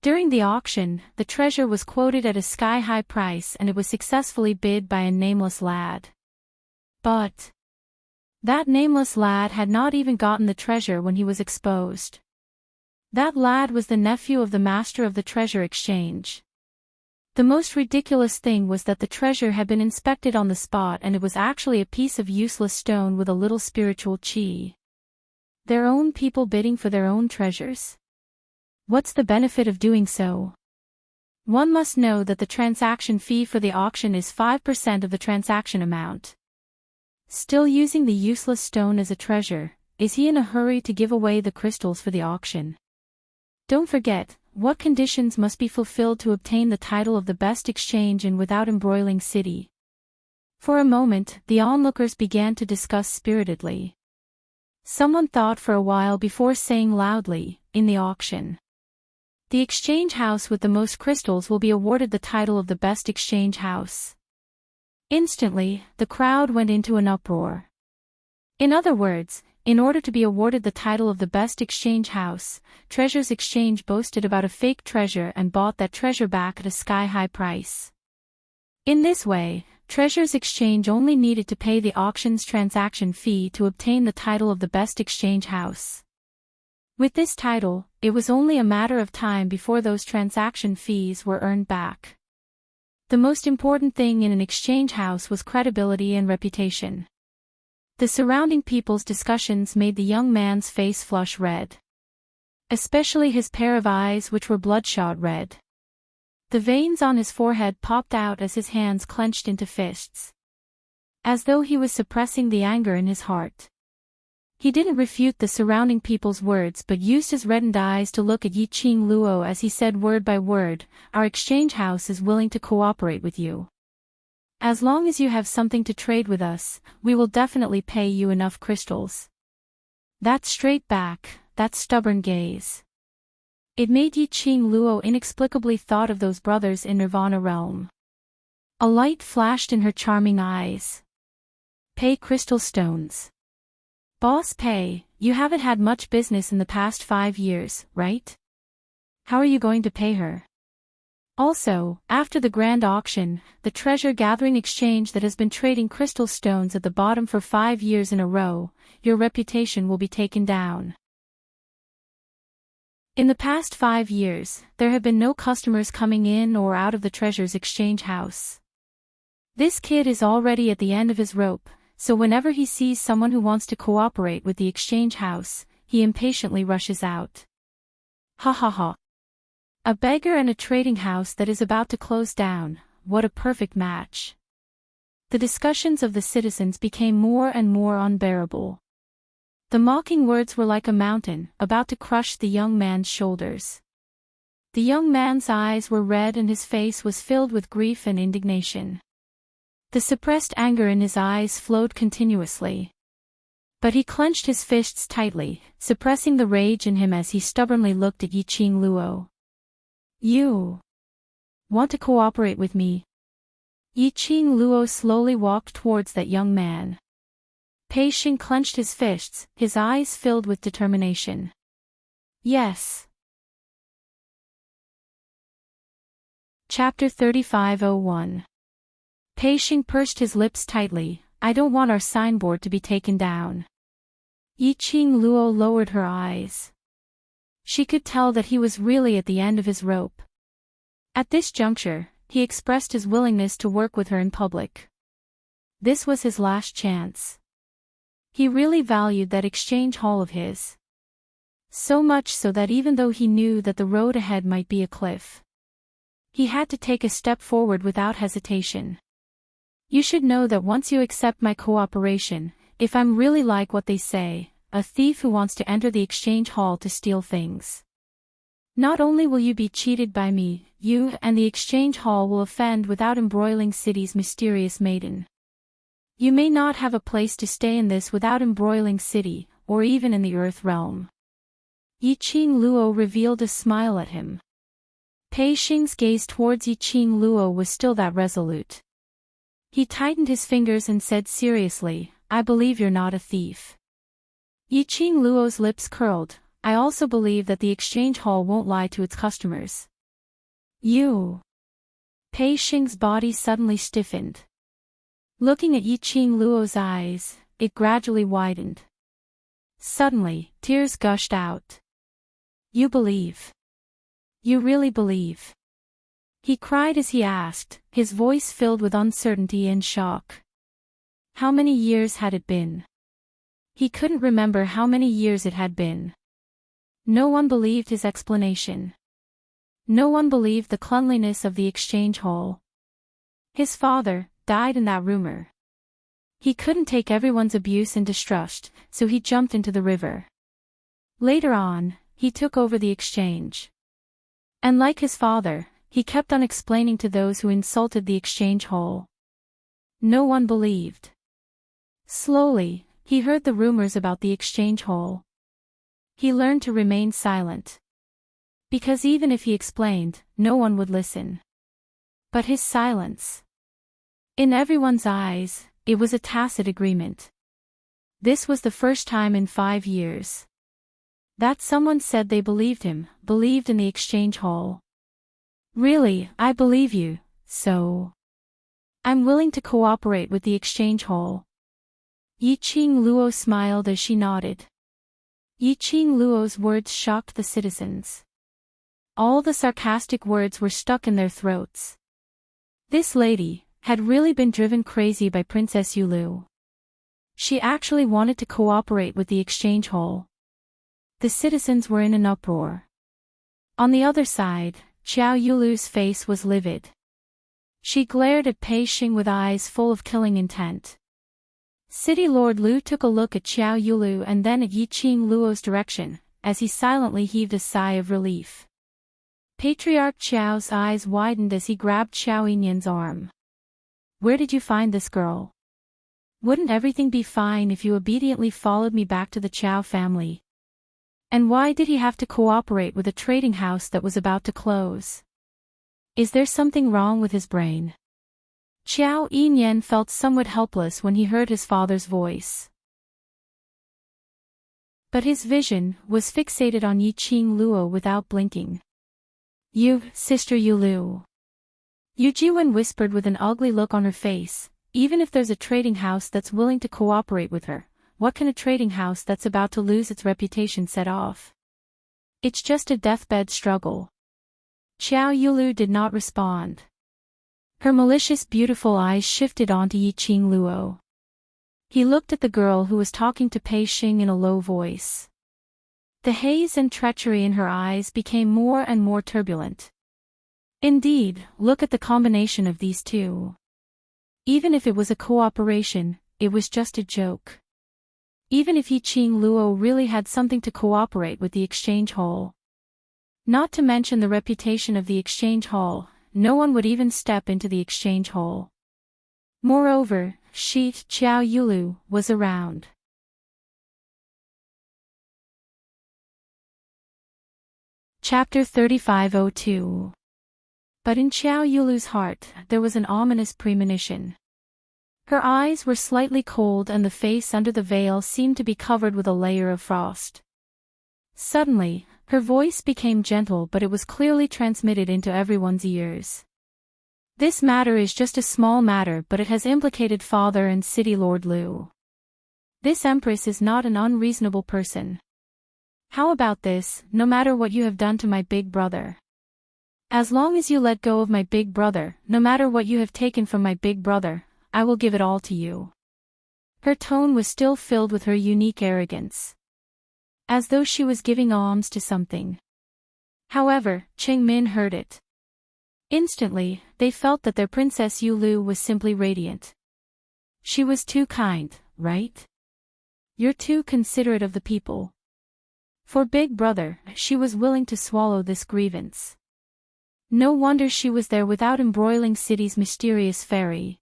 During the auction, the treasure was quoted at a sky-high price and it was successfully bid by a nameless lad. But that nameless lad had not even gotten the treasure when he was exposed. That lad was the nephew of the master of the treasure exchange. The most ridiculous thing was that the treasure had been inspected on the spot and it was actually a piece of useless stone with a little spiritual chi. Their own people bidding for their own treasures? What's the benefit of doing so? One must know that the transaction fee for the auction is 5% of the transaction amount. Still using the useless stone as a treasure, is he in a hurry to give away the crystals for the auction? Don't forget, what conditions must be fulfilled to obtain the title of the best exchange in without embroiling city? For a moment, the onlookers began to discuss spiritedly. Someone thought for a while before saying loudly, in the auction. The exchange house with the most crystals will be awarded the title of the best exchange house. Instantly, the crowd went into an uproar. In other words, in order to be awarded the title of the best exchange house, Treasures Exchange boasted about a fake treasure and bought that treasure back at a sky-high price. In this way, Treasures Exchange only needed to pay the auction's transaction fee to obtain the title of the best exchange house. With this title, it was only a matter of time before those transaction fees were earned back. The most important thing in an exchange house was credibility and reputation. The surrounding people's discussions made the young man's face flush red. Especially his pair of eyes, which were bloodshot red. The veins on his forehead popped out as his hands clenched into fists. As though he was suppressing the anger in his heart. He didn't refute the surrounding people's words but used his reddened eyes to look at Yi-Ching Luo as he said word by word, "Our exchange house is willing to cooperate with you. As long as you have something to trade with us, we will definitely pay you enough crystals." That straight back, that stubborn gaze. It made Yi-Ching Luo inexplicably thought of those brothers in Nirvana realm. A light flashed in her charming eyes. Pay crystal stones. Boss pay, you haven't had much business in the past 5 years, right? How are you going to pay her? Also, after the grand auction, the treasure-gathering exchange that has been trading crystal stones at the bottom for 5 years in a row, your reputation will be taken down. In the past 5 years, there have been no customers coming in or out of the treasures exchange house. This kid is already at the end of his rope, so whenever he sees someone who wants to cooperate with the exchange house, he impatiently rushes out. Ha ha ha. A beggar and a trading house that is about to close down, what a perfect match. The discussions of the citizens became more and more unbearable. The mocking words were like a mountain, about to crush the young man's shoulders. The young man's eyes were red and his face was filled with grief and indignation. The suppressed anger in his eyes flowed continuously. But he clenched his fists tightly, suppressing the rage in him as he stubbornly looked at Yi-Ching Luo. You want to cooperate with me? Yi-Ching Luo slowly walked towards that young man. Pei Xing clenched his fists, his eyes filled with determination. Yes. Chapter 3501. Pei Xing pursed his lips tightly. I don't want our signboard to be taken down. Yi-Ching Luo lowered her eyes. She could tell that he was really at the end of his rope. At this juncture, he expressed his willingness to work with her in public. This was his last chance. He really valued that exchange hall of his. So much so that even though he knew that the road ahead might be a cliff, he had to take a step forward without hesitation. You should know that once you accept my cooperation, if I'm really like what they say, a thief who wants to enter the exchange hall to steal things, not only will you be cheated by me, you and the exchange hall will offend without embroiling city's mysterious maiden. You may not have a place to stay in this without embroiling city, or even in the earth realm. Yi-Ching Luo revealed a smile at him. Pei Xing's gaze towards Yi-Ching Luo was still that resolute. He tightened his fingers and said seriously, I believe you're not a thief. Yiqing Luo's lips curled. I also believe that the exchange hall won't lie to its customers. You. Pei Xing's body suddenly stiffened. Looking at Yiqing Luo's eyes, it gradually widened. Suddenly, tears gushed out. You believe. You really believe. He cried as he asked, his voice filled with uncertainty and shock. How many years had it been? He couldn't remember how many years it had been. No one believed his explanation. No one believed the cleanliness of the exchange hall. His father died in that rumor. He couldn't take everyone's abuse and distrust, so he jumped into the river. Later on, he took over the exchange. And like his father, he kept on explaining to those who insulted the exchange hall. No one believed. Slowly, he heard the rumors about the exchange hall. He learned to remain silent. Because even if he explained, no one would listen. But his silence. In everyone's eyes, it was a tacit agreement. This was the first time in 5 years that someone said they believed him, believed in the exchange hall. Really, I believe you, so I'm willing to cooperate with the exchange hall. Yiqing Luo smiled as she nodded. Yiqing Luo's words shocked the citizens. All the sarcastic words were stuck in their throats. This lady had really been driven crazy by Princess Yulu. She actually wanted to cooperate with the exchange hall. The citizens were in an uproar. On the other side, Xiao Yulu's face was livid. She glared at Pei Xing with eyes full of killing intent. City Lord Lu took a look at Xiao Yulu and then at Yiqing Luo's direction, as he silently heaved a sigh of relief. Patriarch Xiao's eyes widened as he grabbed Xiao Yinyan's arm. Where did you find this girl? Wouldn't everything be fine if you obediently followed me back to the Qiao family? And why did he have to cooperate with a trading house that was about to close? Is there something wrong with his brain? Xiao Yinyan felt somewhat helpless when he heard his father's voice. But his vision was fixated on Yiqing Luo without blinking. You, Sister Yulu. Yu Jiwen whispered with an ugly look on her face, even if there's a trading house that's willing to cooperate with her, what can a trading house that's about to lose its reputation set off? It's just a deathbed struggle. Xiao Yulu did not respond. Her malicious beautiful eyes shifted onto Yiqing Luo. He looked at the girl who was talking to Pei Xing in a low voice. The haze and treachery in her eyes became more and more turbulent. Indeed, look at the combination of these two. Even if it was a cooperation, it was just a joke. Even if Yiqing Luo really had something to cooperate with the exchange hall. Not to mention the reputation of the exchange hall, no one would even step into the exchange hall. Moreover, Xiao Yulu was around. Chapter 3502. But in Xiao Yulu's heart, there was an ominous premonition. Her eyes were slightly cold and the face under the veil seemed to be covered with a layer of frost. Suddenly, her voice became gentle, but it was clearly transmitted into everyone's ears. This matter is just a small matter, but it has implicated Father and City Lord Lu. This Empress is not an unreasonable person. How about this, no matter what you have done to my big brother? As long as you let go of my big brother, no matter what you have taken from my big brother, I will give it all to you. Her tone was still filled with her unique arrogance. As though she was giving alms to something. However, Cheng Min heard it. Instantly, they felt that their Princess Yulu was simply radiant. She was too kind, right? You're too considerate of the people. For Big Brother, she was willing to swallow this grievance. No wonder she was there without embroiling City's mysterious fairy.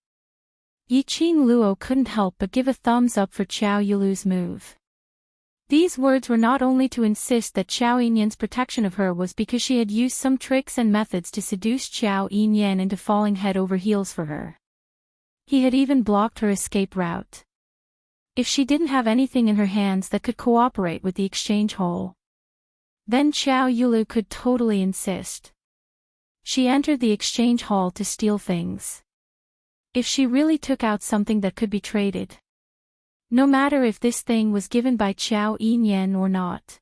Yiqing Luo couldn't help but give a thumbs up for Xiao Yulu's move. These words were not only to insist that Xiao Yinyan's protection of her was because she had used some tricks and methods to seduce Xiao Yinyan into falling head over heels for her. He had even blocked her escape route. If she didn't have anything in her hands that could cooperate with the exchange hall, then Xiao Yulu could totally insist. She entered the exchange hall to steal things. If she really took out something that could be traded, no matter if this thing was given by Qiao Yinyan or not,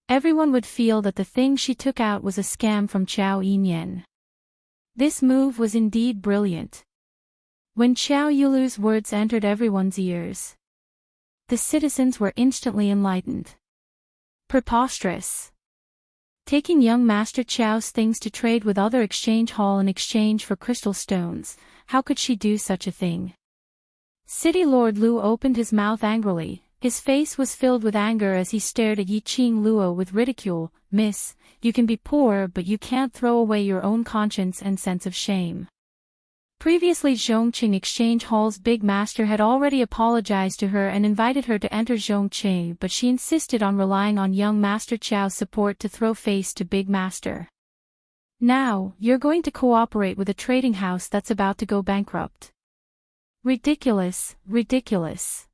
everyone would feel that the thing she took out was a scam from Qiao Yinyan. This move was indeed brilliant. When Xiao Yulu's words entered everyone's ears, the citizens were instantly enlightened. Preposterous. Taking young Master Qiao's things to trade with other exchange hall in exchange for crystal stones, how could she do such a thing? City Lord Lu opened his mouth angrily. His face was filled with anger as he stared at Yiqing Luo with ridicule. Miss, you can be poor but you can't throw away your own conscience and sense of shame. Previously Zhongqing Exchange Hall's big master had already apologized to her and invited her to enter Zhongqing, but she insisted on relying on young Master Qiao's support to throw face to big master. Now, you're going to cooperate with a trading house that's about to go bankrupt. Ridiculous, ridiculous.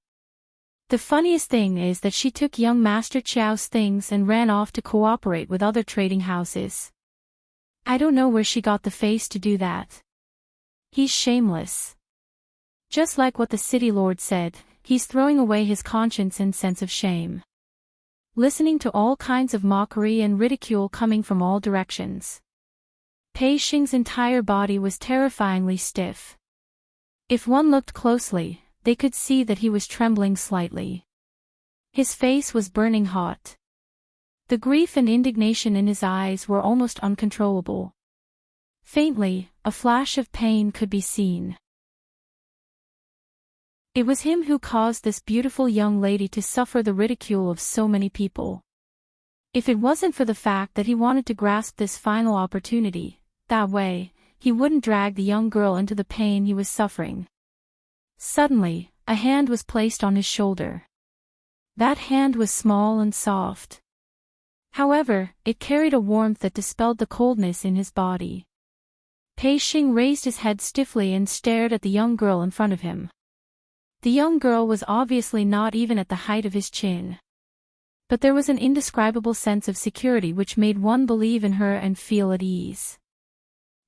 The funniest thing is that she took young Master Qiao's things and ran off to cooperate with other trading houses. I don't know where she got the face to do that. He's shameless. Just like what the city lord said, he's throwing away his conscience and sense of shame. Listening to all kinds of mockery and ridicule coming from all directions, Pei Xing's entire body was terrifyingly stiff. If one looked closely, they could see that he was trembling slightly. His face was burning hot. The grief and indignation in his eyes were almost uncontrollable. Faintly, a flash of pain could be seen. It was him who caused this beautiful young lady to suffer the ridicule of so many people. If it wasn't for the fact that he wanted to grasp this final opportunity, that way, he wouldn't drag the young girl into the pain he was suffering. Suddenly, a hand was placed on his shoulder. That hand was small and soft. However, it carried a warmth that dispelled the coldness in his body. Pei Xing raised his head stiffly and stared at the young girl in front of him. The young girl was obviously not even at the height of his chin. But there was an indescribable sense of security which made one believe in her and feel at ease.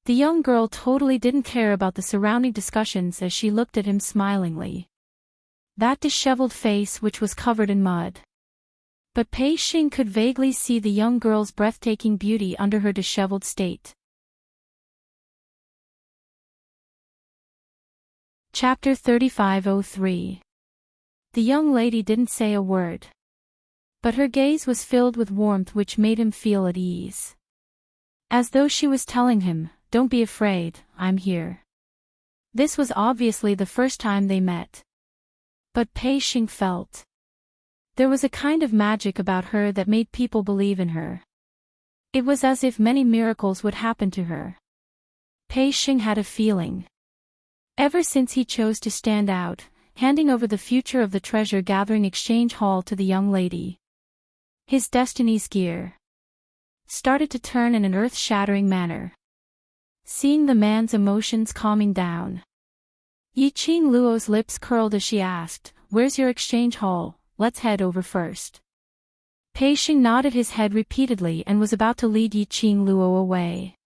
The young girl totally didn't care about the surrounding discussions as she looked at him smilingly. That disheveled face which was covered in mud. But Pei Xing could vaguely see the young girl's breathtaking beauty under her disheveled state. Chapter 3503. The young lady didn't say a word. But her gaze was filled with warmth which made him feel at ease. As though she was telling him, "Don't be afraid, I'm here." This was obviously the first time they met. But Pei Xing felt there was a kind of magic about her that made people believe in her. It was as if many miracles would happen to her. Pei Xing had a feeling. Ever since he chose to stand out, handing over the future of the treasure-gathering exchange hall to the young lady, his destiny's gear started to turn in an earth-shattering manner. Seeing the man's emotions calming down, Yiqing Luo's lips curled as she asked, "Where's your exchange hall? Let's head over first." Pei Xing nodded his head repeatedly and was about to lead Yiqing Luo away.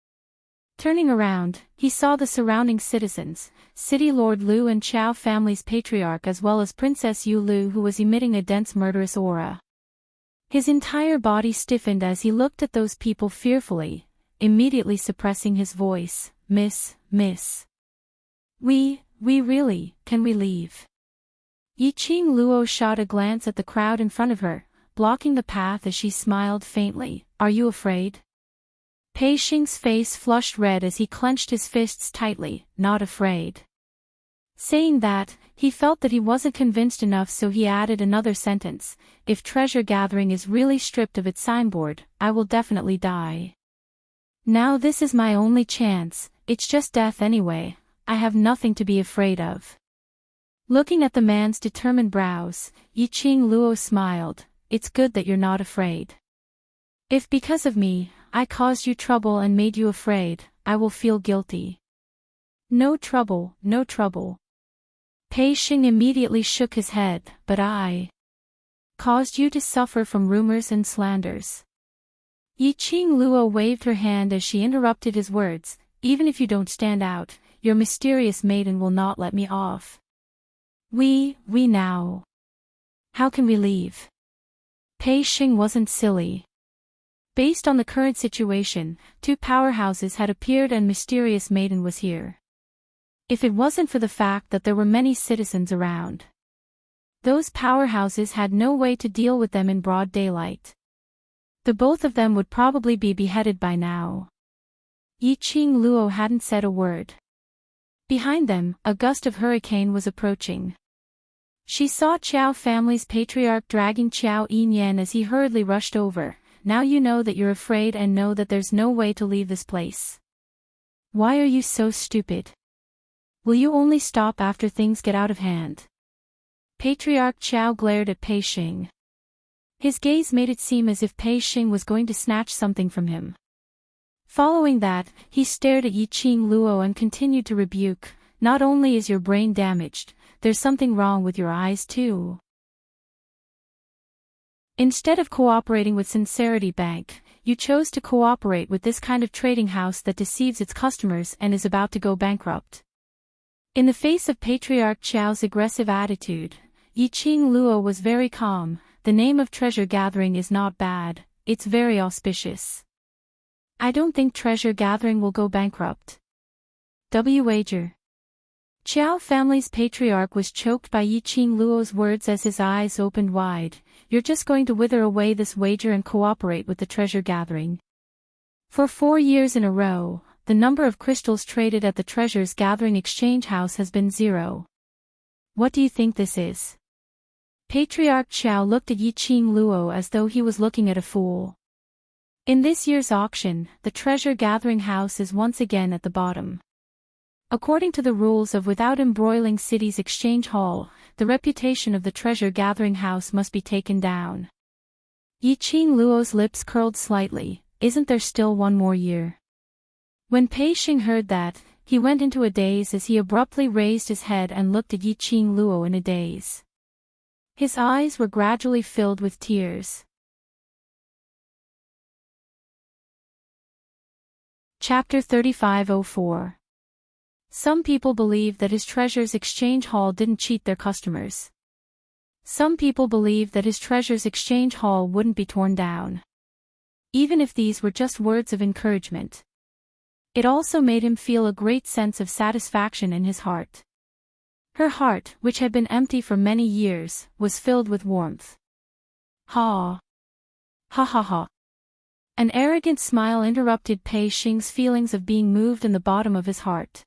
Turning around, he saw the surrounding citizens, City Lord Lu and Qiao family's patriarch as well as Princess Yu Lu, who was emitting a dense murderous aura. His entire body stiffened as he looked at those people fearfully, immediately suppressing his voice. Miss. Can we leave?" Yiqing Luo shot a glance at the crowd in front of her, blocking the path as she smiled faintly. "Are you afraid?" Pei Xing's face flushed red as he clenched his fists tightly. "Not afraid." Saying that, he felt that he wasn't convinced enough, so he added another sentence. "If treasure gathering is really stripped of its signboard, I will definitely die. Now this is my only chance, it's just death anyway, I have nothing to be afraid of." Looking at the man's determined brows, Yiqing Luo smiled. "It's good that you're not afraid. If because of me, I caused you trouble and made you afraid, I will feel guilty." No trouble, no trouble. Pei Xing immediately shook his head, but I caused you to suffer from rumors and slanders. Yiqing Luo waved her hand as she interrupted his words. Even if you don't stand out, your mysterious maiden will not let me off. We now. How can we leave? Pei Xing wasn't silly. Based on the current situation, two powerhouses had appeared and mysterious maiden was here. If it wasn't for the fact that there were many citizens around, those powerhouses had no way to deal with them in broad daylight. The both of them would probably be beheaded by now. Yiqing Luo hadn't said a word. Behind them, a gust of hurricane was approaching. She saw Qiao family's patriarch dragging Qiao Yinyan as he hurriedly rushed over. Now you know that you're afraid and know that there's no way to leave this place. Why are you so stupid? Will you only stop after things get out of hand? Patriarch Qiao glared at Pei Xing. His gaze made it seem as if Pei Xing was going to snatch something from him. Following that, he stared at Yiqing Luo and continued to rebuke. Not only is your brain damaged, there's something wrong with your eyes too. Instead of cooperating with Sincerity Bank, you chose to cooperate with this kind of trading house that deceives its customers and is about to go bankrupt. In the face of Patriarch Qiao's aggressive attitude, Yiqing Luo was very calm. The name of treasure gathering is not bad, it's very auspicious. I don't think treasure gathering will go bankrupt. Wager. Qiao family's patriarch was choked by Yiqing Luo's words as his eyes opened wide. You're just going to wither away this wager and cooperate with the treasure gathering. For 4 years in a row, the number of crystals traded at the treasures gathering exchange house has been 0. What do you think this is? Patriarch Qiao looked at Yiqing Luo as though he was looking at a fool. In this year's auction, the treasure gathering house is once again at the bottom. According to the rules of Without Embroiling City's exchange hall, the reputation of the treasure gathering house must be taken down. Yiqing Luo's lips curled slightly. Isn't there still 1 more year? When Pei Xing heard that, he went into a daze as he abruptly raised his head and looked at Yiqing Luo in a daze. His eyes were gradually filled with tears. Chapter 3504. Some people believe that his treasures exchange hall didn't cheat their customers. Some people believe that his treasures exchange hall wouldn't be torn down. Even if these were just words of encouragement. It also made him feel a great sense of satisfaction in his heart. Her heart, which had been empty for many years, was filled with warmth. Ha! Ha ha ha! An arrogant smile interrupted Pei Xing's feelings of being moved in the bottom of his heart.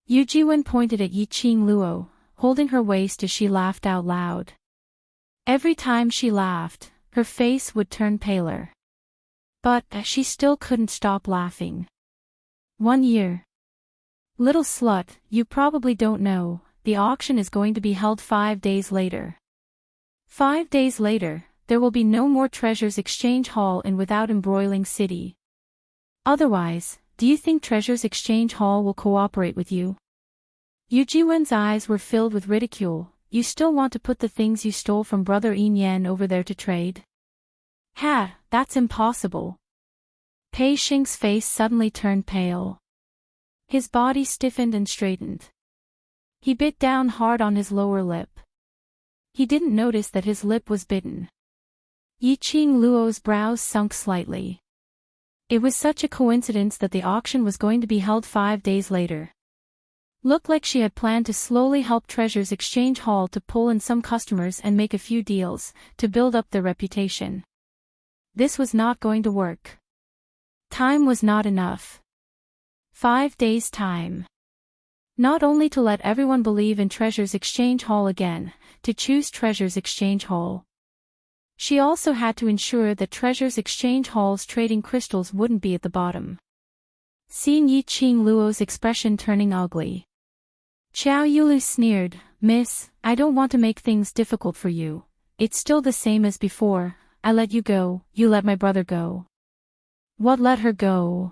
Yu Jiwen pointed at Yiqing Luo, holding her waist as she laughed out loud. Every time she laughed, her face would turn paler. But she still couldn't stop laughing. 1 year. Little slut, you probably don't know, the auction is going to be held 5 days later. 5 days later, there will be no more treasures exchange hall in Without Embroiling City. Otherwise, do you think treasures exchange hall will cooperate with you? Yu Jiwen's eyes were filled with ridicule. You still want to put the things you stole from brother Yin Yan over there to trade? Ha, that's impossible. Pei Xing's face suddenly turned pale. His body stiffened and straightened. He bit down hard on his lower lip. He didn't notice that his lip was bitten. Yiqing Luo's brows sunk slightly. It was such a coincidence that the auction was going to be held 5 days later. Looked like she had planned to slowly help Treasures Exchange Hall to pull in some customers and make a few deals, to build up their reputation. This was not going to work. Time was not enough. 5 days' time. Not only to let everyone believe in Treasures Exchange Hall again, to choose Treasures Exchange Hall. She also had to ensure that Treasures Exchange Hall's trading crystals wouldn't be at the bottom. Seeing Yiqing Luo's expression turning ugly, Qiao Yulu sneered, "Miss, I don't want to make things difficult for you. It's still the same as before. I let you go, you let my brother go." What let her go?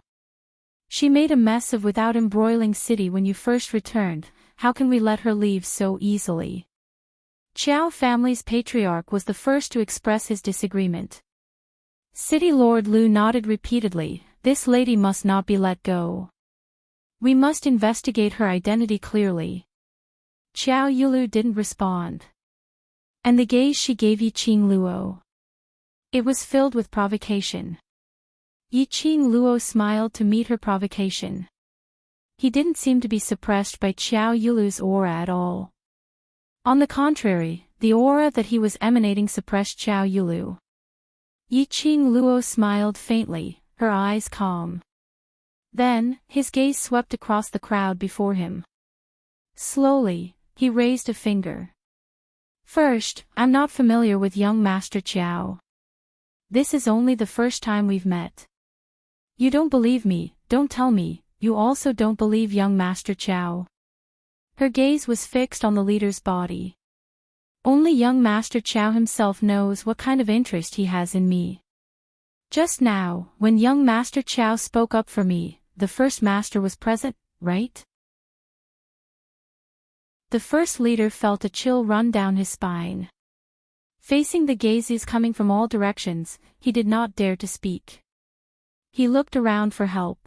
She made a mess of Without Embroiling City when you first returned. how can we let her leave so easily? Qiao family's patriarch was the first to express his disagreement. City Lord Lu nodded repeatedly, this lady must not be let go. We must investigate her identity clearly. Qiao Yulu didn't respond. And the gaze she gave Yiqing Luo. It was filled with provocation. Yiqing Luo smiled to meet her provocation. He didn't seem to be suppressed by Qiao Yulu's aura at all. On the contrary, the aura that he was emanating suppressed Qiao Yulu. Yiqing Luo smiled faintly, her eyes calm. Then, his gaze swept across the crowd before him. Slowly, he raised a finger. First, I'm not familiar with young Master Qiao. This is only the first time we've met. You don't believe me, don't tell me, you also don't believe young Master Qiao. Her gaze was fixed on the leader's body. Only young Master Qiao himself knows what kind of interest he has in me. Just now, when young Master Qiao spoke up for me, the first master was present, right? The first leader felt a chill run down his spine. Facing the gazes coming from all directions, he did not dare to speak. He looked around for help.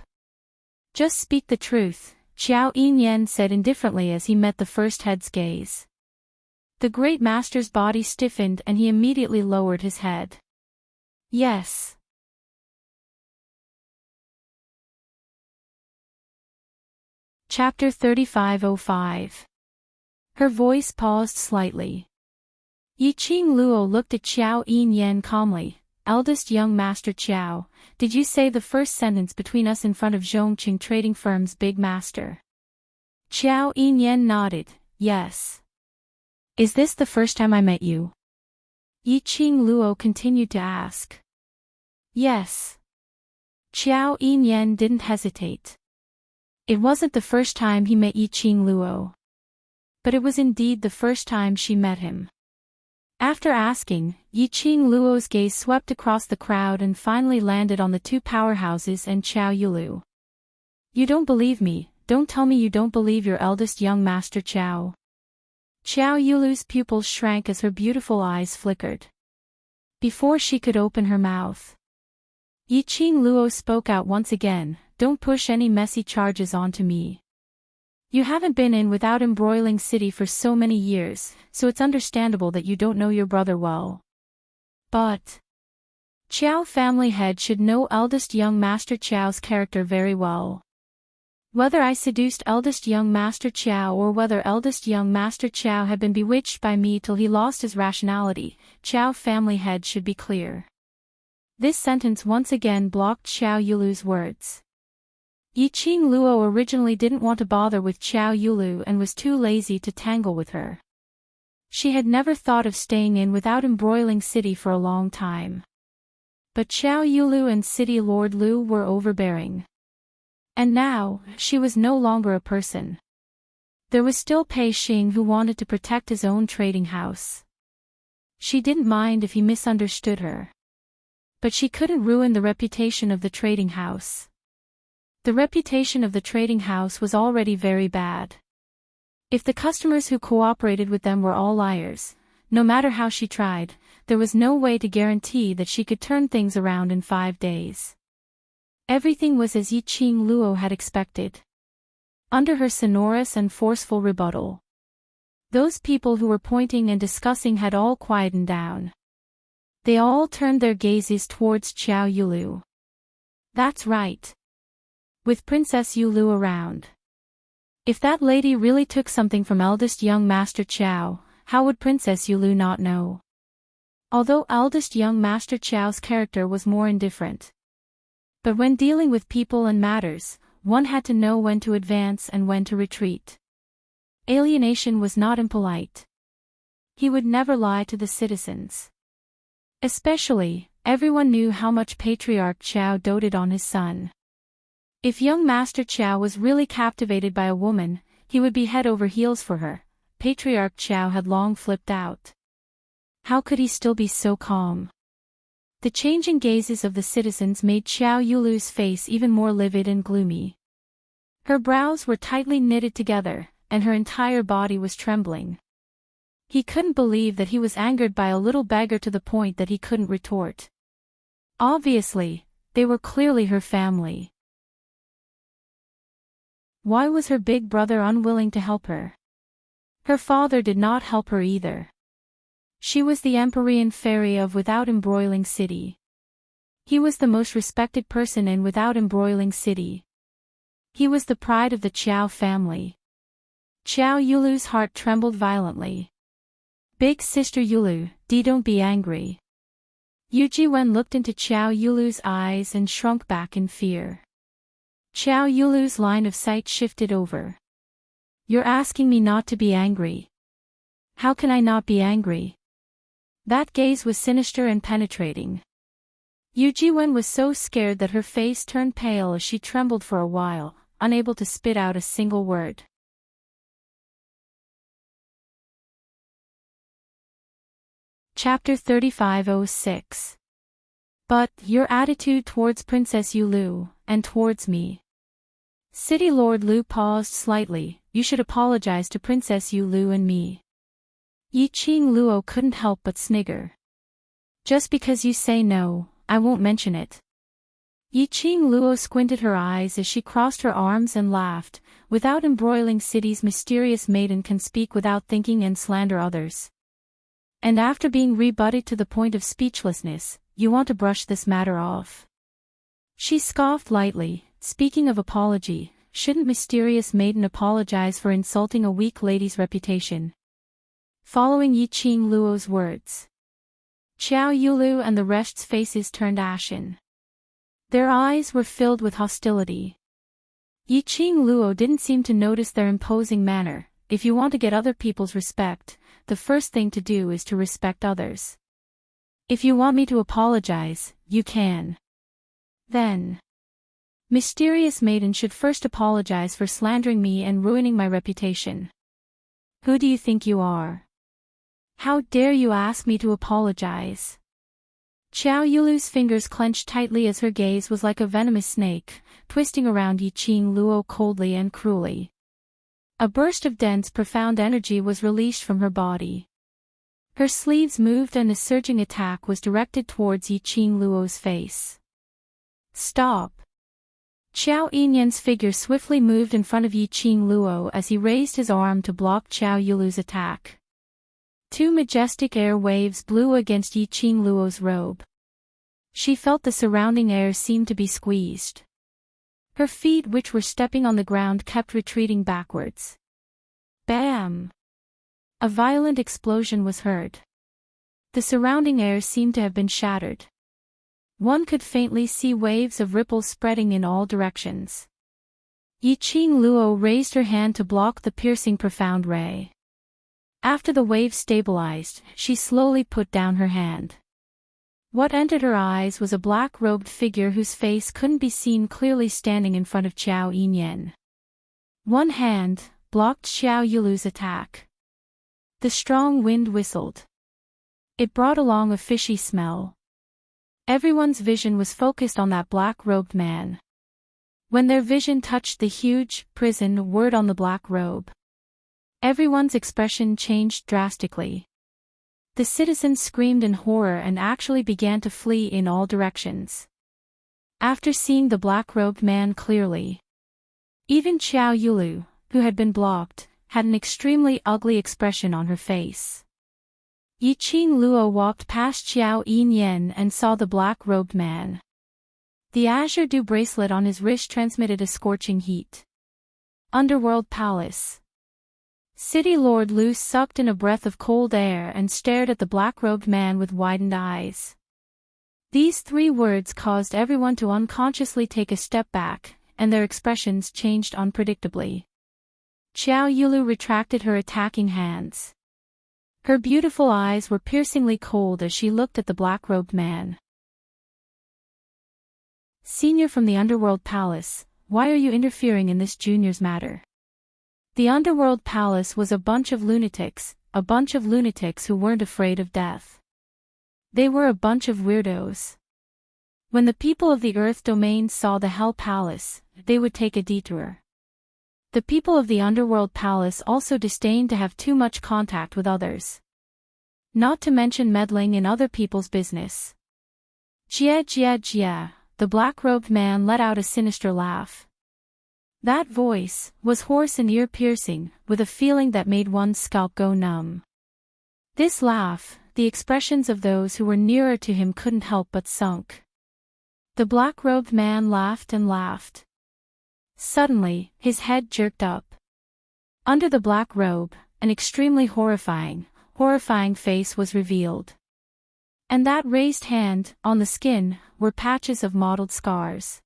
Just speak the truth, Qiao Yinyan said indifferently as he met the first head's gaze. The great master's body stiffened and he immediately lowered his head. Yes. Chapter 3505. Her voice paused slightly. Yiqing Luo looked at Qiao Yinyan calmly. Eldest young Master Qiao, did you say the first sentence between us in front of Zhongqing Trading Firm's big master? Qiao Yinyan nodded, yes. Is this the first time I met you? Yiqing Luo continued to ask. Yes. Qiao Yinyan didn't hesitate. It wasn't the first time he met Yiqing Luo. But it was indeed the first time she met him. After asking, Yiqing Luo's gaze swept across the crowd and finally landed on the two powerhouses and Qiao Yulu. You don't believe me, don't tell me you don't believe your eldest young Master Qiao. Qiao Yulu's pupils shrank as her beautiful eyes flickered. Before she could open her mouth, Yiqing Luo spoke out once again, don't push any messy charges onto me. You haven't been in without embroiling city for so many years, so it's understandable that you don't know your brother well. But Qiao family head should know eldest young Master Qiao's character very well. Whether I seduced eldest young Master Qiao or whether eldest young Master Qiao had been bewitched by me till he lost his rationality, Qiao family head should be clear. This sentence once again blocked Qiao Yulu's words. Yiqing Luo originally didn't want to bother with Qiao Yulu and was too lazy to tangle with her. She had never thought of staying in without embroiling city for a long time. But Qiao Yulu and City Lord Lu were overbearing. And now, she was no longer a person. There was still Pei Xing who wanted to protect his own trading house. She didn't mind if he misunderstood her. But she couldn't ruin the reputation of the trading house. The reputation of the trading house was already very bad. If the customers who cooperated with them were all liars, no matter how she tried, there was no way to guarantee that she could turn things around in 5 days. Everything was as Yiqing Luo had expected. Under her sonorous and forceful rebuttal, those people who were pointing and discussing had all quietened down. They all turned their gazes towards Qiao Yulu. That's right. With Princess Yulu around. If that lady really took something from eldest young Master Qiao, how would Princess Yulu not know? Although eldest young Master Qiao's character was more indifferent. But when dealing with people and matters, one had to know when to advance and when to retreat. Alienation was not impolite. He would never lie to the citizens. Especially, everyone knew how much Patriarch Qiao doted on his son. If young Master Qiao was really captivated by a woman, he would be head over heels for her. Patriarch Qiao had long flipped out. How could he still be so calm? The changing gazes of the citizens made Qiao Yulu's face even more livid and gloomy. Her brows were tightly knitted together, and her entire body was trembling. He couldn't believe that he was angered by a little beggar to the point that he couldn't retort. Obviously, they were clearly her family. Why was her big brother unwilling to help her? Her father did not help her either. She was the Empyrean fairy of Without Embroiling City. He was the most respected person in Without Embroiling City. He was the pride of the Qiao family. Qiao Yulu's heart trembled violently. Big sister Yulu, don't be angry. Yu Jiwen looked into Qiao Yulu's eyes and shrunk back in fear. Qiao Yulu's line of sight shifted over. You're asking me not to be angry. How can I not be angry? That gaze was sinister and penetrating. Yu Jiwen was so scared that her face turned pale as she trembled for a while, unable to spit out a single word. Chapter 3506. But, your attitude towards Princess Yulu, and towards me. City Lord Lu paused slightly. You should apologize to Princess Yulu and me. Yi Qing Luo couldn't help but snigger. Just because you say no, I won't mention it. Yi Qing Luo squinted her eyes as she crossed her arms and laughed. Without Embroiling City's mysterious maiden can speak without thinking and slander others. And after being rebutted to the point of speechlessness, you want to brush this matter off. She scoffed lightly. Speaking of apology, shouldn't mysterious maiden apologize for insulting a weak lady's reputation? Following Yi Qing Luo's words, Qiao Yulu and the rest's faces turned ashen. Their eyes were filled with hostility. Yi Qing Luo didn't seem to notice their imposing manner. If you want to get other people's respect, the first thing to do is to respect others. If you want me to apologize, you can. Then. Mysterious maiden should first apologize for slandering me and ruining my reputation. Who do you think you are? How dare you ask me to apologize? Qiao Yulu's fingers clenched tightly as her gaze was like a venomous snake, twisting around Yi Qing Luo coldly and cruelly. A burst of dense, profound energy was released from her body. Her sleeves moved and a surging attack was directed towards Yi Qing Luo's face. Stop! Qiao Yinyan's figure swiftly moved in front of Yi Qing Luo as he raised his arm to block Qiao Yulu's attack. Two majestic air waves blew against Yi Qing Luo's robe. She felt the surrounding air seem to be squeezed. Her feet, which were stepping on the ground, kept retreating backwards. Bam! A violent explosion was heard. The surrounding air seemed to have been shattered. One could faintly see waves of ripples spreading in all directions. Yi Qing Luo raised her hand to block the piercing profound ray. After the wave stabilized, she slowly put down her hand. What entered her eyes was a black-robed figure whose face couldn't be seen clearly standing in front of Qiao Yinyan. One hand blocked Qiao Yulu's attack. The strong wind whistled. It brought along a fishy smell. Everyone's vision was focused on that black-robed man. When their vision touched the huge prison word on the black robe, everyone's expression changed drastically. The citizens screamed in horror and actually began to flee in all directions. After seeing the black-robed man clearly, even Qiao Yulu, who had been blocked, had an extremely ugly expression on her face. Yi Qing Luo walked past Qiao Yinyan and saw the black-robed man. The azure dew bracelet on his wrist transmitted a scorching heat. Underworld Palace. City Lord Lu sucked in a breath of cold air and stared at the black-robed man with widened eyes. These three words caused everyone to unconsciously take a step back, and their expressions changed unpredictably. Qiao Yulu retracted her attacking hands. Her beautiful eyes were piercingly cold as she looked at the black-robed man. Senior from the Underworld Palace, why are you interfering in this junior's matter? The Underworld Palace was a bunch of lunatics who weren't afraid of death. They were a bunch of weirdos. When the people of the Earth Domain saw the Hell Palace, they would take a detour. The people of the underworld palace also disdained to have too much contact with others. Not to mention meddling in other people's business. Jia jia jia, the black-robed man let out a sinister laugh. That voice was hoarse and ear-piercing, with a feeling that made one's scalp go numb. This laugh, the expressions of those who were nearer to him couldn't help but sunk. The black-robed man laughed and laughed. Suddenly, his head jerked up. Under the black robe, an extremely horrifying face was revealed. And that raised hand, on the skin, were patches of mottled scars.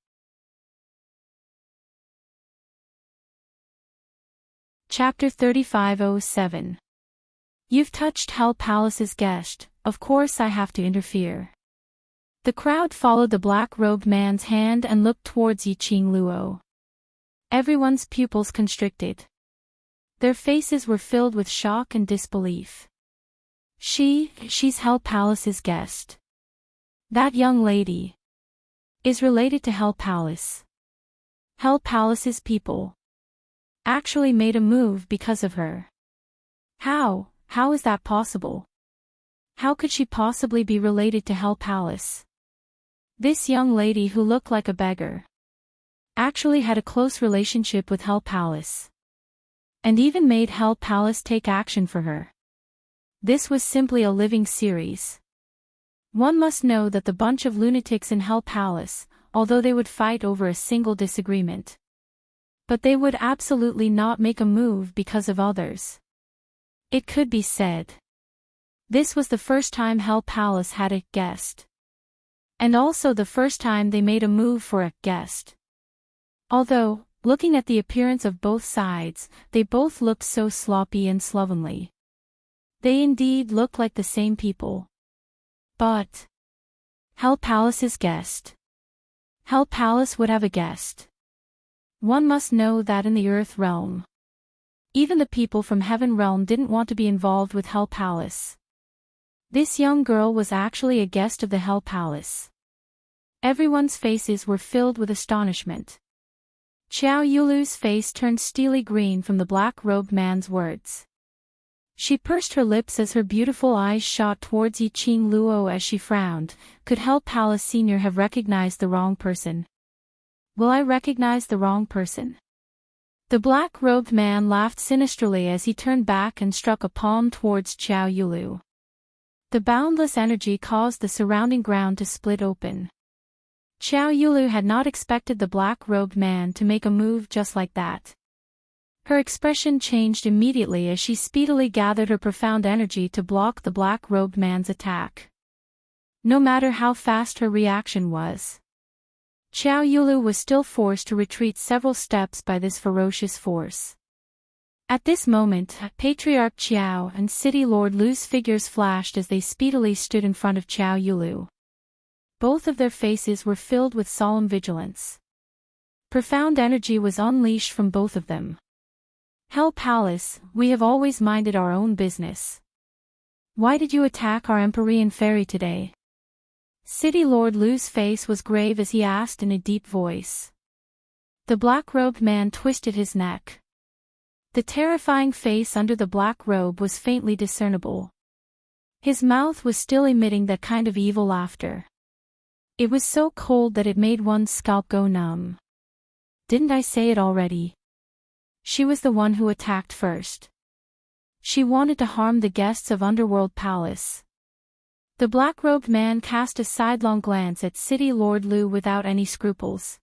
Chapter 3507. You've touched Hell Palace's guest, of course I have to interfere. The crowd followed the black-robed man's hand and looked towards Yiqing Luo. Everyone's pupils constricted. Their faces were filled with shock and disbelief. She's Hell Palace's guest. That young lady is related to Hell Palace. Hell Palace's people actually made a move because of her. How is that possible? How could she possibly be related to Hell Palace? This young lady who looked like a beggar actually had a close relationship with Hell Palace. And even made Hell Palace take action for her. This was simply a living series. One must know that the bunch of lunatics in Hell Palace, although they would fight over a single disagreement, but they would absolutely not make a move because of others. It could be said. This was the first time Hell Palace had a guest. And also the first time they made a move for a guest. Although, looking at the appearance of both sides, they both looked so sloppy and slovenly. They indeed looked like the same people. But Hell Palace's guest. Hell Palace would have a guest. One must know that in the Earth realm, even the people from Heaven realm didn't want to be involved with Hell Palace. This young girl was actually a guest of the Hell Palace. Everyone's faces were filled with astonishment. Qiao Yulu's face turned steely green from the black-robed man's words. She pursed her lips as her beautiful eyes shot towards Yiqing Luo as she frowned. Could Hell Palace Senior have recognized the wrong person? Will I recognize the wrong person? The black-robed man laughed sinisterly as he turned back and struck a palm towards Qiao Yulu. The boundless energy caused the surrounding ground to split open. Qiao Yulu had not expected the black-robed man to make a move just like that. Her expression changed immediately as she speedily gathered her profound energy to block the black-robed man's attack. No matter how fast her reaction was, Qiao Yulu was still forced to retreat several steps by this ferocious force. At this moment, Patriarch Qiao and City Lord Lu's figures flashed as they speedily stood in front of Qiao Yulu. Both of their faces were filled with solemn vigilance. Profound energy was unleashed from both of them. Hell Palace, we have always minded our own business. Why did you attack our Empyrean Fairy today? City Lord Lu's face was grave as he asked in a deep voice. The black-robed man twisted his neck. The terrifying face under the black robe was faintly discernible. His mouth was still emitting that kind of evil laughter. It was so cold that it made one's scalp go numb. Didn't I say it already? She was the one who attacked first. She wanted to harm the guests of Underworld Palace. The black-robed man cast a sidelong glance at City Lord Lu without any scruples.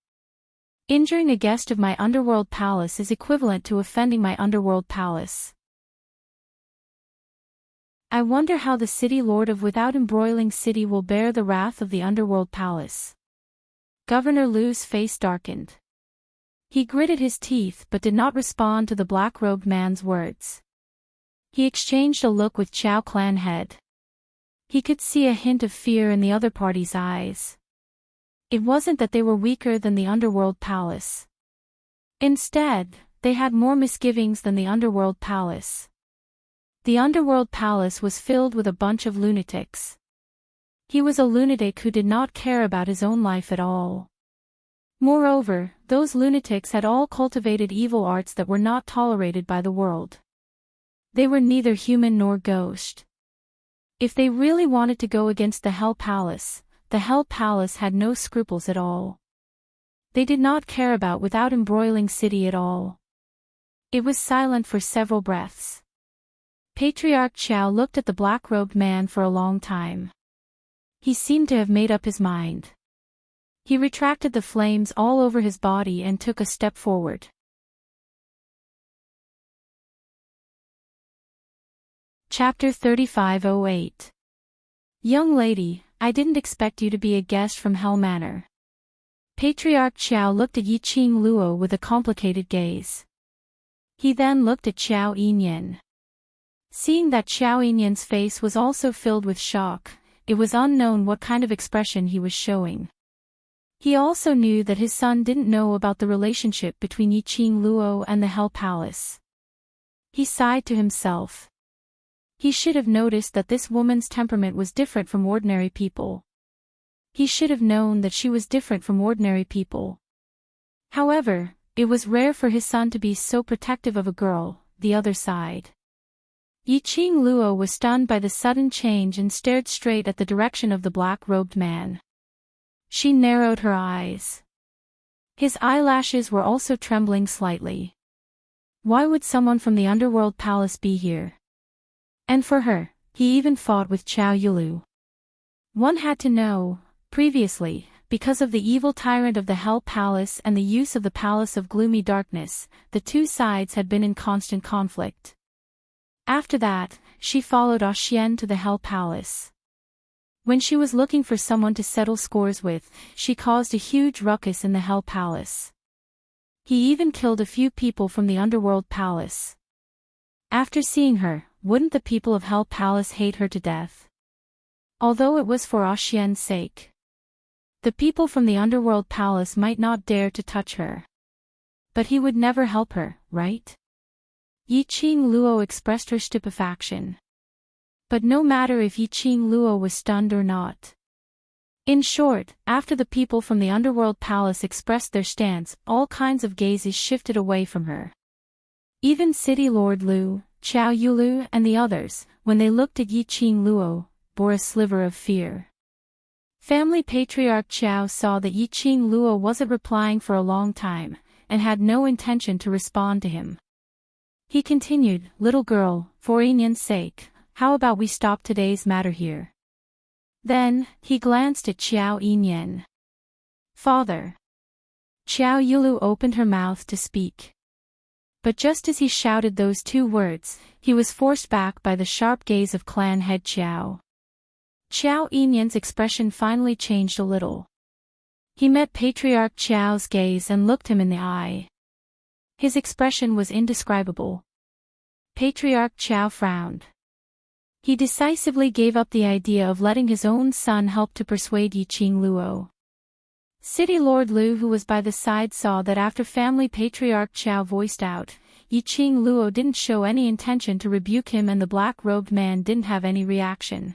Injuring a guest of my Underworld Palace is equivalent to offending my Underworld Palace. I wonder how the City Lord of Without Embroiling City will bear the wrath of the Underworld Palace. Governor Lu's face darkened. He gritted his teeth but did not respond to the black-robed man's words. He exchanged a look with Qiao Clan head. He could see a hint of fear in the other party's eyes. It wasn't that they were weaker than the Underworld Palace. Instead, they had more misgivings than the Underworld Palace. The Underworld Palace was filled with a bunch of lunatics. He was a lunatic who did not care about his own life at all. Moreover, those lunatics had all cultivated evil arts that were not tolerated by the world. They were neither human nor ghost. If they really wanted to go against the Hell Palace had no scruples at all. They did not care about without embroiling city at all. It was silent for several breaths. Patriarch Chow looked at the black-robed man for a long time. He seemed to have made up his mind. He retracted the flames all over his body and took a step forward. Chapter 3508. Young lady, I didn't expect you to be a guest from Hell Manor. Patriarch Chow looked at Yiqing Luo with a complicated gaze. He then looked at Xiao Yinyan. Seeing that Xiao Yinyan's face was also filled with shock, it was unknown what kind of expression he was showing. He also knew that his son didn't know about the relationship between Yiqing Luo and the Hell Palace. He sighed to himself. He should have noticed that this woman's temperament was different from ordinary people. He should have known that she was different from ordinary people. However, it was rare for his son to be so protective of a girl. The other side. Yiqing Luo was stunned by the sudden change and stared straight at the direction of the black-robed man. She narrowed her eyes. His eyelashes were also trembling slightly. Why would someone from the underworld palace be here? And for her, he even fought with Chao Yulu. One had to know, previously, because of the evil tyrant of the Hell Palace and the use of the Palace of Gloomy Darkness, the two sides had been in constant conflict. After that, she followed Xian to the Hell Palace. When she was looking for someone to settle scores with, she caused a huge ruckus in the Hell Palace. He even killed a few people from the Underworld Palace. After seeing her, wouldn't the people of Hell Palace hate her to death? Although it was for Xian's sake. The people from the Underworld Palace might not dare to touch her. But he would never help her, right? Yiqing Luo expressed her stupefaction. But no matter if Yiqing Luo was stunned or not. In short, after the people from the Underworld Palace expressed their stance, all kinds of gazes shifted away from her. Even City Lord Lu, Chao Yulu and the others, when they looked at Yiqing Luo, bore a sliver of fear. Family Patriarch Chao saw that Yiqing Luo wasn't replying for a long time, and had no intention to respond to him. He continued, little girl, for Yinyan's sake, how about we stop today's matter here? Then, he glanced at Xiao Yinyan. Father. Xiao Yulu opened her mouth to speak. But just as he shouted those two words, he was forced back by the sharp gaze of clan head Xiao. Xiao Yinyan's expression finally changed a little. He met Patriarch Xiao's gaze and looked him in the eye. His expression was indescribable. Patriarch Xiao frowned. He decisively gave up the idea of letting his own son help to persuade Yiqing Luo. City Lord Lu, who was by the side, saw that after Family Patriarch Xiao voiced out, Yiqing Luo didn't show any intention to rebuke him and the black-robed man didn't have any reaction.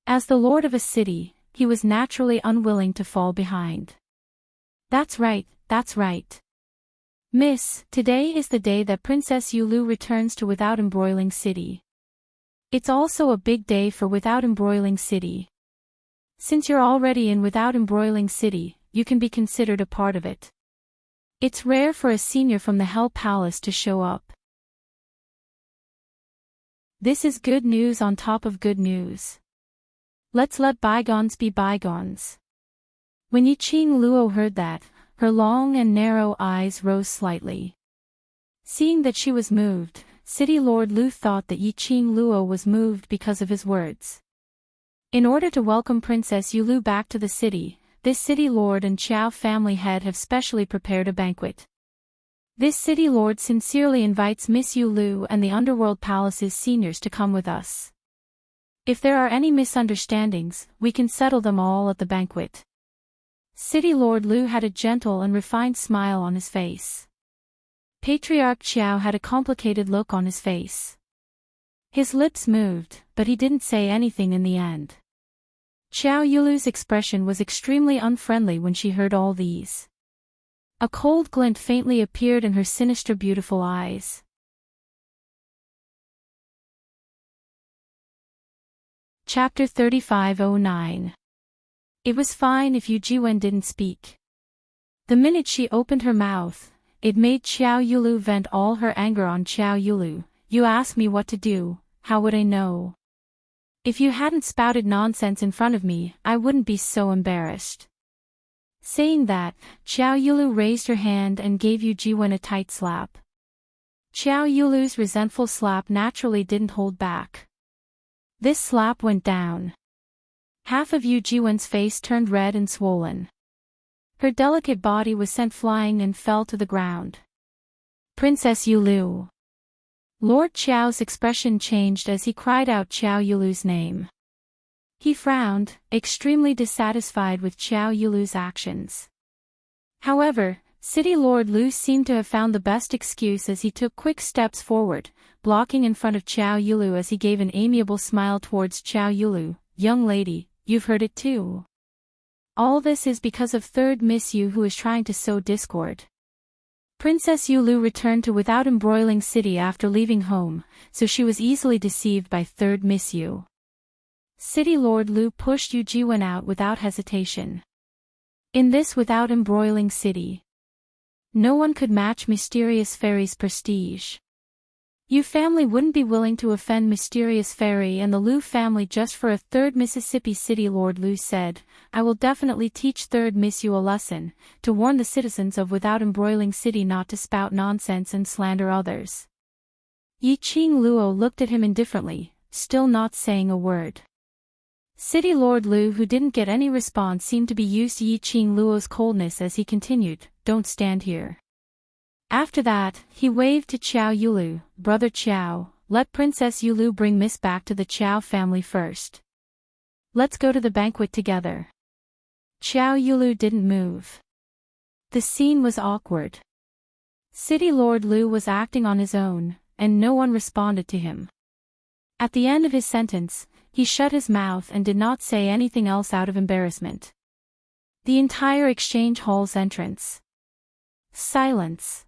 As the lord of a city, he was naturally unwilling to fall behind. That's right, that's right. Miss, today is the day that Princess Yulu returns to Without Embroiling City. It's also a big day for Without Embroiling City. Since you're already in Without Embroiling City, you can be considered a part of it. It's rare for a senior from the Hell Palace to show up. This is good news on top of good news. Let's let bygones be bygones. When Yiqing Luo heard that, her long and narrow eyes rose slightly. Seeing that she was moved, City Lord Lu thought that Yiqing Luo was moved because of his words. In order to welcome Princess Yulu back to the city, this city lord and Qiao family head have specially prepared a banquet. This city lord sincerely invites Miss Yulu and the Underworld Palace's seniors to come with us. If there are any misunderstandings, we can settle them all at the banquet. City Lord Lu had a gentle and refined smile on his face. Patriarch Qiao had a complicated look on his face. His lips moved, but he didn't say anything in the end. Xiao Yulu's expression was extremely unfriendly when she heard all these. A cold glint faintly appeared in her sinister beautiful eyes. Chapter 3509. It was fine if Yu Jiwen didn't speak. The minute she opened her mouth, it made Xiao Yulu vent all her anger on Xiao Yulu. You asked me what to do, how would I know? If you hadn't spouted nonsense in front of me, I wouldn't be so embarrassed. Saying that, Xiao Yulu raised her hand and gave Yu Jiwen a tight slap. Xiao Yulu's resentful slap naturally didn't hold back. This slap went down. Half of Yu Jiwen's face turned red and swollen. Her delicate body was sent flying and fell to the ground. Princess Yulu. Lord Qiao's expression changed as he cried out Xiao Yulu's name. He frowned, extremely dissatisfied with Xiao Yulu's actions. However, City Lord Lu seemed to have found the best excuse as he took quick steps forward, blocking in front of Xiao Yulu as he gave an amiable smile towards Xiao Yulu. Young lady, you've heard it too. All this is because of third Miss Yu, who is trying to sow discord. Princess Yulu returned to Without Embroiling City after leaving home, so she was easily deceived by third Miss Yu. City Lord Lu pushed Yu Jiwen out without hesitation. In this Without Embroiling City, no one could match Mysterious Fairy's prestige. Yu family wouldn't be willing to offend Mysterious Fairy and the Lu family just for a third Mississippi City. Lord Lu said, I will definitely teach third Miss Yu a lesson, to warn the citizens of Without Embroiling City not to spout nonsense and slander others. Yi Qing Luo looked at him indifferently, still not saying a word. City Lord Lu, who didn't get any response, seemed to be used to Yi Qing Luo's coldness as he continued, don't stand here. After that, he waved to Xiao Yulu, Brother Xiao, let Princess Yulu bring Miss back to the Xiao family first. Let's go to the banquet together. Xiao Yulu didn't move. The scene was awkward. City Lord Lu was acting on his own, and no one responded to him. At the end of his sentence, he shut his mouth and did not say anything else out of embarrassment. The entire exchange hall's entrance. Silence.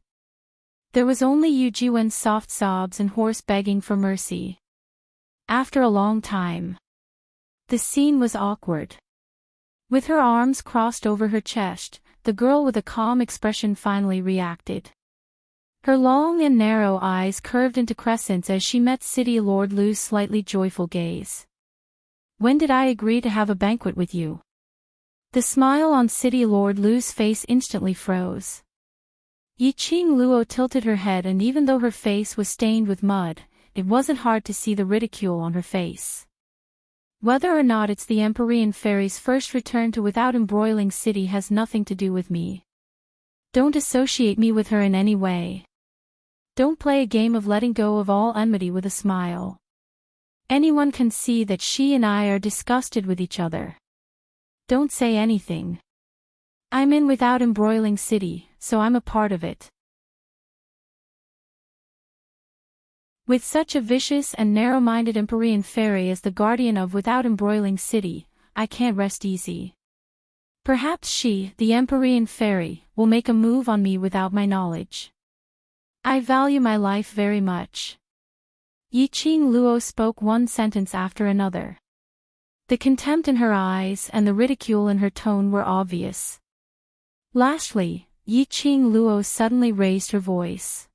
There was only Yu Jiwen's soft sobs and hoarse begging for mercy. After a long time, the scene was awkward. With her arms crossed over her chest, the girl with a calm expression finally reacted. Her long and narrow eyes curved into crescents as she met City Lord Lu's slightly joyful gaze. When did I agree to have a banquet with you? The smile on City Lord Lu's face instantly froze. Yi Qing Luo tilted her head, and even though her face was stained with mud, it wasn't hard to see the ridicule on her face. Whether or not it's the Empyrean Fairy's first return to Without Embroiling City has nothing to do with me. Don't associate me with her in any way. Don't play a game of letting go of all enmity with a smile. Anyone can see that she and I are disgusted with each other. Don't say anything. I'm in Without Embroiling City, so I'm a part of it. With such a vicious and narrow-minded Empyrean Fairy as the guardian of Without Embroiling City, I can't rest easy. Perhaps she, the Empyrean Fairy, will make a move on me without my knowledge. I value my life very much. Yi Qing Luo spoke one sentence after another. The contempt in her eyes and the ridicule in her tone were obvious. Lastly, Yi Qing Luo suddenly raised her voice.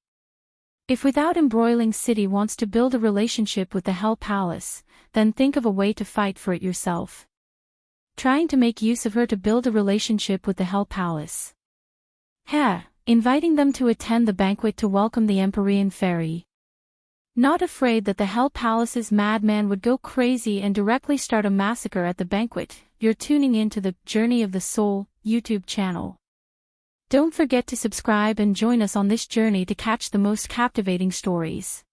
If Without Embroiling City wants to build a relationship with the Hell Palace, then think of a way to fight for it yourself. Trying to make use of her to build a relationship with the Hell Palace. Inviting them to attend the banquet to welcome the Empyrean Fairy. Not afraid that the Hell Palace's madman would go crazy and directly start a massacre at the banquet, you're tuning in to the Journey of the Soul YouTube channel. Don't forget to subscribe and join us on this journey to catch the most captivating stories.